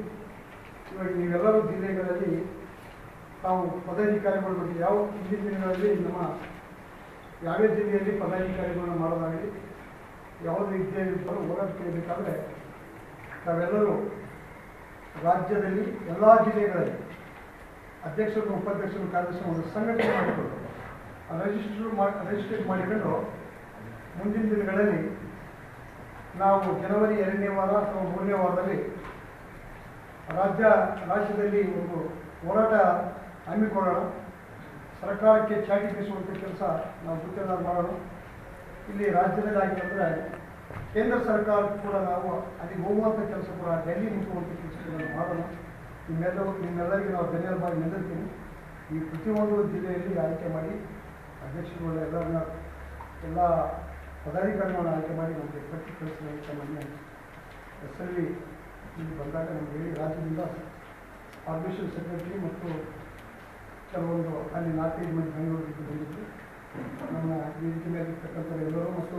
ಇವಾಗ ನೀವೆಲ್ಲರೂ ಜಿಲ್ಲೆಗಳಲ್ಲಿ ತಾವು ಪದಾಧಿಕಾರಿಗಳ ಬಗ್ಗೆ ಯಾವ ಹಿಂದಿನ ದಿನಗಳಲ್ಲಿ ನಮ್ಮ ಯಾವ್ಯಾವ ಜಿಲ್ಲೆಯಲ್ಲಿ ಪದಾಧಿಕಾರಿಗಳನ್ನ ಮಾಡೋದಾಗಲಿ ಯಾವುದೇ ವಿದ್ಯಾರ್ಥಿಗಳು ಹೋರಾಟಬೇಕಾದ್ರೆ ತಾವೆಲ್ಲರೂ ರಾಜ್ಯದಲ್ಲಿ ಎಲ್ಲ ಜಿಲ್ಲೆಗಳಲ್ಲಿ ಅಧ್ಯಕ್ಷರು ಉಪಾಧ್ಯಕ್ಷರು ಕಾರ್ಯದರ್ಶಿ ಒಂದು ಸಂಘಟನೆ ಮಾಡಿಕೊಂಡು ರಿಜಿಸ್ಟ್ರೇಟ್ ಮಾಡಿಕೊಂಡು ಮುಂದಿನ ದಿನಗಳಲ್ಲಿ ನಾವು ಜನವರಿ 2ನೇ ವಾರ ಅಥವಾ 3ನೇ ವಾರದಲ್ಲಿ ರಾಜ್ಯದಲ್ಲಿ ಒಂದು ಹೋರಾಟ ಹಮ್ಮಿಕೊಳ್ಳೋಣ. ಸರ್ಕಾರಕ್ಕೆ ಚಾಟಿ ಬೀಸುವಂಥ ಕೆಲಸ ನಾವು ಗುತ್ತೇದಾರ ಮಾಡೋಣ. ಇಲ್ಲಿ ರಾಜ್ಯದಲ್ಲಿ ಆಗಿದ್ರೆ ಕೇಂದ್ರ ಸರ್ಕಾರಕ್ಕೂ ಕೂಡ ನಾವು ಅಲ್ಲಿಗೆ ಹೋಗುವಂಥ ಕೆಲಸ ಕೂಡ ಡೆಲ್ಲಿ ಮುಟ್ಟುವಂಥ ಕೆಲಸಗಳನ್ನು ಮಾಡೋಣ. ನಿಮ್ಮೆಲ್ಲರಿಗೆ ನಾವು ಧನ್ಯವಾದ ನಿಂದಿರ್ತೀನಿ. ಈ ಪ್ರತಿಯೊಂದು ಜಿಲ್ಲೆಯಲ್ಲಿ ಆಯ್ಕೆ ಮಾಡಿ ಅಧ್ಯಕ್ಷರುಗಳ ಎಲ್ಲ ಪದಾಧಿಕಾರಿಗಳನ್ನು ಆಯ್ಕೆ ಮಾಡಿ ನಮಗೆ ಪಟ್ಟಿ ಕಳಿಸಿದ ಮಾನ್ಯ SLV ಇಲ್ಲಿ ಬಂದಾಗ ನಮಗೆ ಹೇಳಿ ರಾಜ್ಯದಿಂದ ಆರ್ಗನೈಸೇಷನ್ ಸೆಕ್ರೆಟರಿ ಮತ್ತು ಕೆಲವೊಂದು ಅಲ್ಲಿ 4-5 ಮಂದಿ ಬೆಂಗಳೂರಿಗೆ ಬಂದಿದ್ದು ನಮ್ಮ ವೇದಿಕೆ ಮೇಲಿರ್ತಕ್ಕಂಥ ಎಲ್ಲರೂ ಮತ್ತು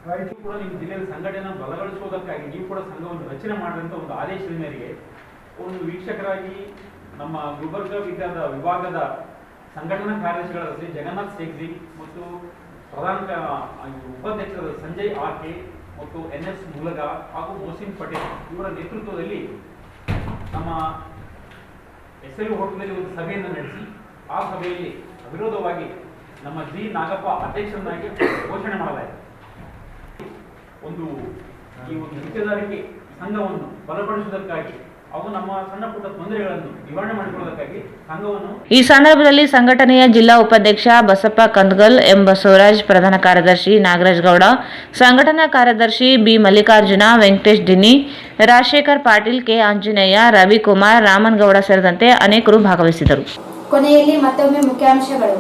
ರಾಯಚೂರು ಕೂಡ ನಿಮ್ಮ ಜಿಲ್ಲೆಯಲ್ಲಿ ಸಂಘಟನೆ ಬಲಗೊಳಿಸುವುದಕ್ಕಾಗಿ ನೀವು ಕೂಡ ಸಂಘವನ್ನು ರಚನೆ ಮಾಡಿದಂಥ ಒಂದು ಆದೇಶದ ಮೇರೆಗೆ ಒಂದು ವೀಕ್ಷಕರಾಗಿ ನಮ್ಮ ಗುಲ್ಬರ್ಗ ವಿಭಾಗದ ಸಂಘಟನಾ ಕಾರ್ಯದರ್ಶಿಗಳಾದ ಜಗನ್ನಾಥ್ ಸೇಗ್ಜಿ ಮತ್ತು ಪ್ರಧಾನ ಉಪಾಧ್ಯಕ್ಷರಾದ ಸಂಜಯ್ ಆಕೆ ಮತ್ತು NS ಮುಲಗ ಹಾಗೂ ಮೋಸಿನ್ ಪಟೇಲ್ ಇವರ ನೇತೃತ್ವದಲ್ಲಿ ನಮ್ಮ SLV ಹೋಟೆಲ್ನಲ್ಲಿ ಒಂದು ಸಭೆಯನ್ನು ನಡೆಸಿ ಆ ಸಭೆಯಲ್ಲಿ ಅವಿರೋಧವಾಗಿ ನಮ್ಮ ಜಿ ನಾಗಪ್ಪ ಅಧ್ಯಕ್ಷರನ್ನಾಗಿ ಘೋಷಣೆ ಮಾಡಲಾಯಿತು. ಒಂದು ಈ ಒಂದು ಗುತ್ತೇದಾರಿಕೆ ಸಂಘವನ್ನು ಬಲಪಡಿಸುವುದಕ್ಕಾಗಿ ಅವು ನಮ್ಮ ಸಣ್ಣ ಪುಟ್ಟ ತೊಂದರೆಗಳನ್ನು ನಿವಾರಣೆ ಮಾಡಿಕೊಳ್ಳುವುದಕ್ಕಾಗಿ ಸಂಘವನ್ನು ಈ ಸಂದರ್ಭದಲ್ಲಿ ಸಂಘಟನೆಯ ಜಿಲ್ಲಾ ಉಪಾಧ್ಯಕ್ಷ ಬಸಪ್ಪ ಕಂದಗಲ್, ಎಂ ಬಸವರಾಜ್, ಪ್ರಧಾನ ಕಾರ್ಯದರ್ಶಿ ನಾಗರಾಜ್ ಗೌಡ, ಸಂಘಟನಾ ಕಾರ್ಯದರ್ಶಿ ಬಿ ಮಲ್ಲಿಕಾರ್ಜುನ, ವೆಂಕಟೇಶ್ ದಿನ್ನಿ, ರಾಜಶೇಖರ್ ಪಾಟೀಲ್, ಕೆ ಆಂಜನೇಯ, ರವಿಕುಮಾರ್, ರಾಮನಗೌಡ ಸೇರಿದಂತೆ ಅನೇಕರು ಭಾಗವಹಿಸಿದರು. ಕೊನೆಯಲ್ಲಿ ಮತ್ತೊಮ್ಮೆ ಮುಖ್ಯಾಂಶಗಳು.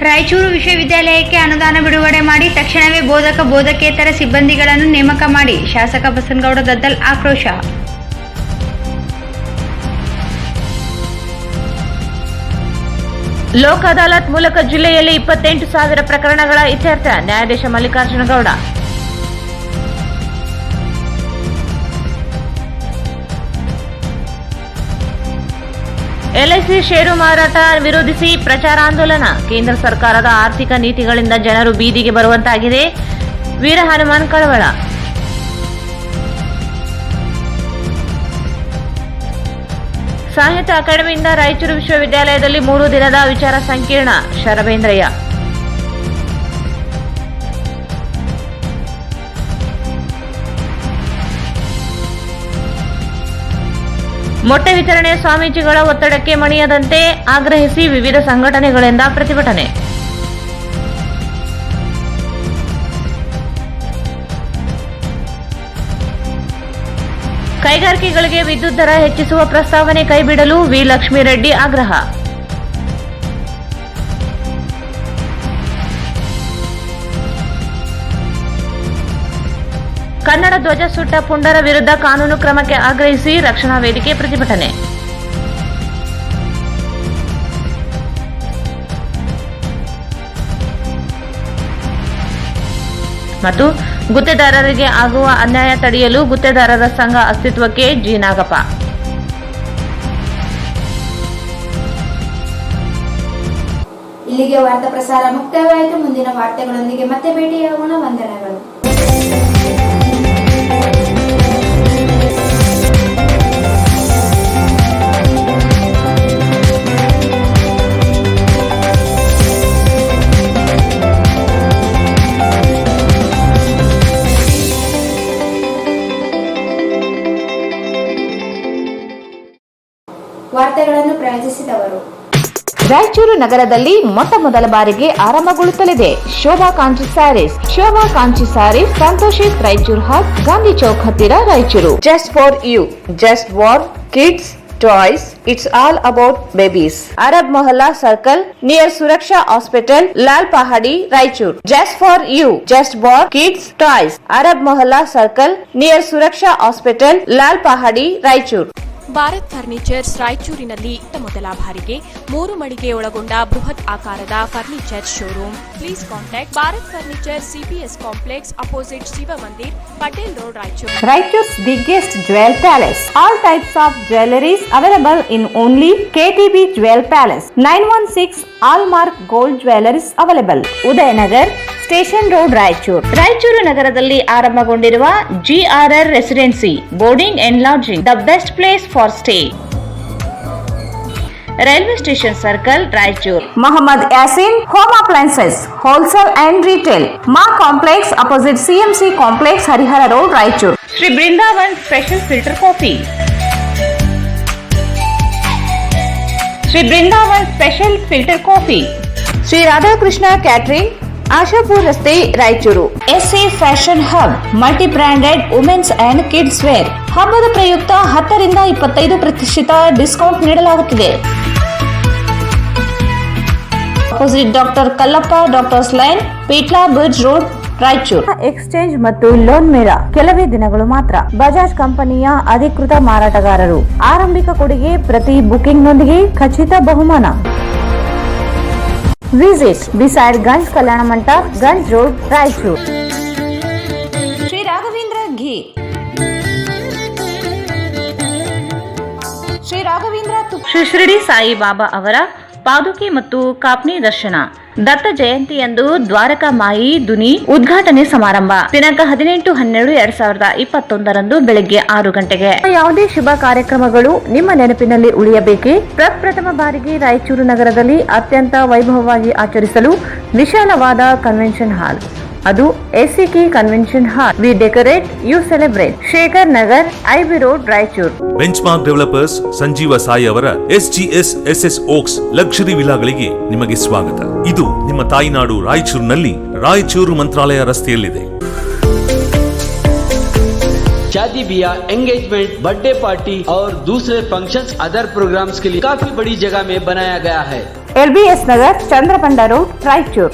ರಾಯಚೂರು ವಿಶ್ವವಿದ್ಯಾಲಯಕ್ಕೆ ಅನುದಾನ ಬಿಡುಗಡೆ ಮಾಡಿ ತಕ್ಷಣವೇ ಬೋಧಕ ಬೋಧಕೇತರ ಸಿಬ್ಬಂದಿಗಳನ್ನು ನೇಮಕ ಮಾಡಿ ಶಾಸಕ ಬಸನಗೌಡ ದದ್ದಲ್ ಆಕ್ರೋಶ. ಲೋಕ ಅದಾಲತ್ ಮೂಲಕ ಜಿಲ್ಲೆಯಲ್ಲಿ 28,000 ಪ್ರಕರಣಗಳ ಇತ್ಯರ್ಥ, ನ್ಯಾಯಾಧೀಶ ಮಲ್ಲಿಕಾರ್ಜುನ ಗೌಡ. ಎಲ್ಐಸಿ ಷೇರು ಮಾರಾಟ ವಿರೋಧಿಸಿ ಪ್ರಚಾರಾಂದೋಲನ, ಕೇಂದ್ರ ಸರ್ಕಾರದ ಆರ್ಥಿಕ ನೀತಿಗಳಿಂದ ಜನರು ಬೀದಿಗೆ ಬರುವಂತಾಗಿದೆ, ವೀರ ಹನುಮಾನ್ ಕಳವಳ. ಸಾಹಿತ್ಯ ಅಕಾಡೆಮಿಯಿಂದ ರಾಯಚೂರು ವಿಶ್ವವಿದ್ಯಾಲಯದಲ್ಲಿ 3 ದಿನದ ವಿಚಾರ ಸಂಕಿರಣ, ಶರಬೇಂದ್ರಯ್ಯ. ಮೊಟ್ಟೆ ವಿತರಣೆ ಸ್ವಾಮೀಜಿಗಳ ಒತ್ತಡಕ್ಕೆ ಮಣಿಯದಂತೆ ಆಗ್ರಹಿಸಿ ವಿವಿಧ ಸಂಘಟನೆಗಳಿಂದ ಪ್ರತಿಭಟನೆ. ಕೈಗಾರಿಕೆಗಳಿಗೆ ವಿದ್ಯುತ್ ದರ ಹೆಚ್ಚಿಸುವ ಪ್ರಸ್ತಾವನೆ ಕೈಬಿಡಲು ವಿ ಲಕ್ಷ್ಮೀರೆಡ್ಡಿ ಆಗ್ರಹ. ಕನ್ನಡ ಧ್ವಜ ಸುಟ್ಟ ಪುಂಡರ ವಿರುದ್ಧ ಕಾನೂನು ಕ್ರಮಕ್ಕೆ ಆಗ್ರಹಿಸಿ ರಕ್ಷಣಾ ವೇದಿಕೆ ಪ್ರತಿಭಟನೆ. ಮತ್ತು ಗುತ್ತೇದಾರರಿಗೆ ಆಗುವ ಅನ್ಯಾಯ ತಡೆಯಲು ಗುತ್ತೇದಾರರ ಸಂಘ ಅಸ್ತಿತ್ವಕ್ಕೆ ಜಿ ನಾಗಪ್ಪ. ಇಲ್ಲಿಗೆ ವಾರ್ತಾ ಪ್ರಸಾರ ಮುಕ್ತಾಯವಾಯಿತು. ಮುಂದಿನ ವಾರ್ತೆಗಳೊಂದಿಗೆ ಮತ್ತೆ ಭೇಟಿಯಾಗೋಣ. ವಂದನೆಗಳು. ವಾರ್ತೆಗಳನ್ನು ಪ್ರಾಯೋಜಿಸಿದವರು ರಾಯಚೂರು ನಗರದಲ್ಲಿ ಮೊಟ್ಟ ಮೊದಲ ಬಾರಿಗೆ ಆರಂಭಗೊಳ್ಳುತ್ತಲಿದೆ ಶೋಭಾ ಕಾಂಚಿ ಸ್ಯಾರೀಸ್. ಶೋಭಾ ಕಾಂಚಿ ಸ್ಯಾರೀಸ್, ಸಂತೋಷಿತ್ ರಾಯಚೂರು ಹಬ್, ಗಾಂಧಿ ಚೌಕ್ ಹತ್ತಿರ, Raichur. Just for you, just for kids toys, it's all about babies. Arab Mohalla Circle near Suraksha Hospital, Lal Pahadi, Raichur. Just for you, just for kids toys. Arab Mohalla Circle near Suraksha Hospital, Lal Pahadi, Raichur. Bharat furnitures ರಾಯಚೂರಿನಲ್ಲಿ ಮೊದಲ ಬಾರಿಗೆ 3 ಮಳಿಗೆ ಒಳಗೊಂಡ ಬೃಹತ್ ಆಕಾರದ furniture showroom. Please contact Bharat furniture, CPS complex, opposite Shiva Mandir, Patel road, Raichur. Raichur's biggest jewel palace. All types of jewelries available in only KTB Jewel Palace. 916 Allmark Gold Jewelries available. Udayanagar, station road, Raichur. Raichur ನಗರದಲ್ಲಿ ಆರಂಭಗೊಂಡಿರುವ GRR residency boarding and lodging, the best place for stay. Railway station circle, Raichur. Mohammed Yasin home appliances wholesale and retail, Maa complex opposite CMC complex, Harihara road, Raichur. Shri Brindavan special filter coffee. Shri Brindavan special filter coffee. Shri Radhakrishna catering, Ashapur ರಸ್ತೆ, Raichur. SA fashion hub, multi branded women's and kids wear. ಹಬ್ಬದ ಪ್ರಯುಕ್ತ 10 ರಿಂದ 25% ಡಿಸ್ಕೌಂಟ್ ನೀಡಲಾಗುತ್ತಿದೆ. Opposite doctor Kallappa doctors line, Peetla bridge road, Raichur. Exchange ಮತ್ತು ಲೋನ್ ಮೇಳ ಕೆಲವೇ ದಿನಗಳು ಮಾತ್ರ. ಬಜಾಜ್ ಕಂಪನಿಯ ಅಧಿಕೃತ ಮಾರಾಟಗಾರರು. ಆರಂಭಿಕ ಕೊಡುಗೆ ಪ್ರತಿ ಬುಕಿಂಗ್ನೊಂದಿಗೆ ಖಚಿತ ಬಹುಮಾನ. Visit beside Ganj Kalyana Mandap, Ganj Road, Raichur. Sri Raghavendra Ghee. Sri Raghavendra Shri Shirdi Sai Baba ಅವರ ಪಾದುಕೆ ಮತ್ತು ಕಾಪ್ನಿ ದರ್ಶನ. ದತ್ತ ಜಯಂತಿಯಂದು ದ್ವಾರಕಾ ಮಾಯಿ ದುನಿ ಉದ್ಘಾಟನೆ ಸಮಾರಂಭ ದಿನಾಂಕ 18-12-2021 ಬೆಳಗ್ಗೆ 6 ಗಂಟೆಗೆ. ಯಾವುದೇ ಶುಭ ಕಾರ್ಯಕ್ರಮಗಳು ನಿಮ್ಮ ನೆನಪಿನಲ್ಲಿ ಉಳಿಯಬೇಕೇ? ಪ್ರಪ್ರಥಮ ಬಾರಿಗೆ ರಾಯಚೂರು ನಗರದಲ್ಲಿ ಅತ್ಯಂತ ವೈಭವವಾಗಿ ಆಚರಿಸಲು ವಿಶಾಲವಾದ ಕನ್ವೆನ್ಷನ್ ಹಾಲ್, ಅದು SCK convention hall. We decorate, you celebrate. Shekhar Nagar, IB road, Raichur. Benchmark developers Sanjeeva Sai ಅವರ SGS SS ಓಕ್ಸ್ ಲಕ್ಸುರಿ ವಿಲಾಗಳಿಗೆ ನಿಮಗೆ ಸ್ವಾಗತ. ಇದು ನಿಮ್ಮ ತಾಯಿನಾಡು ರಾಯಚೂರಿನಲ್ಲಿ ರಾಯಚೂರು ಮಂತ್ರಾಲಯ ರಸ್ತೆಯಲ್ಲಿದೆ. शादी ब्याह, एंगेजमेंट, बर्थडे पार्टी और दूसरे फंक्शंस, अदर प्रोग्राम्स के लिए काफी बड़ी जगह में बनाया गया है। LBS नगर, चंद्रबंಡ रोड, रायचूर।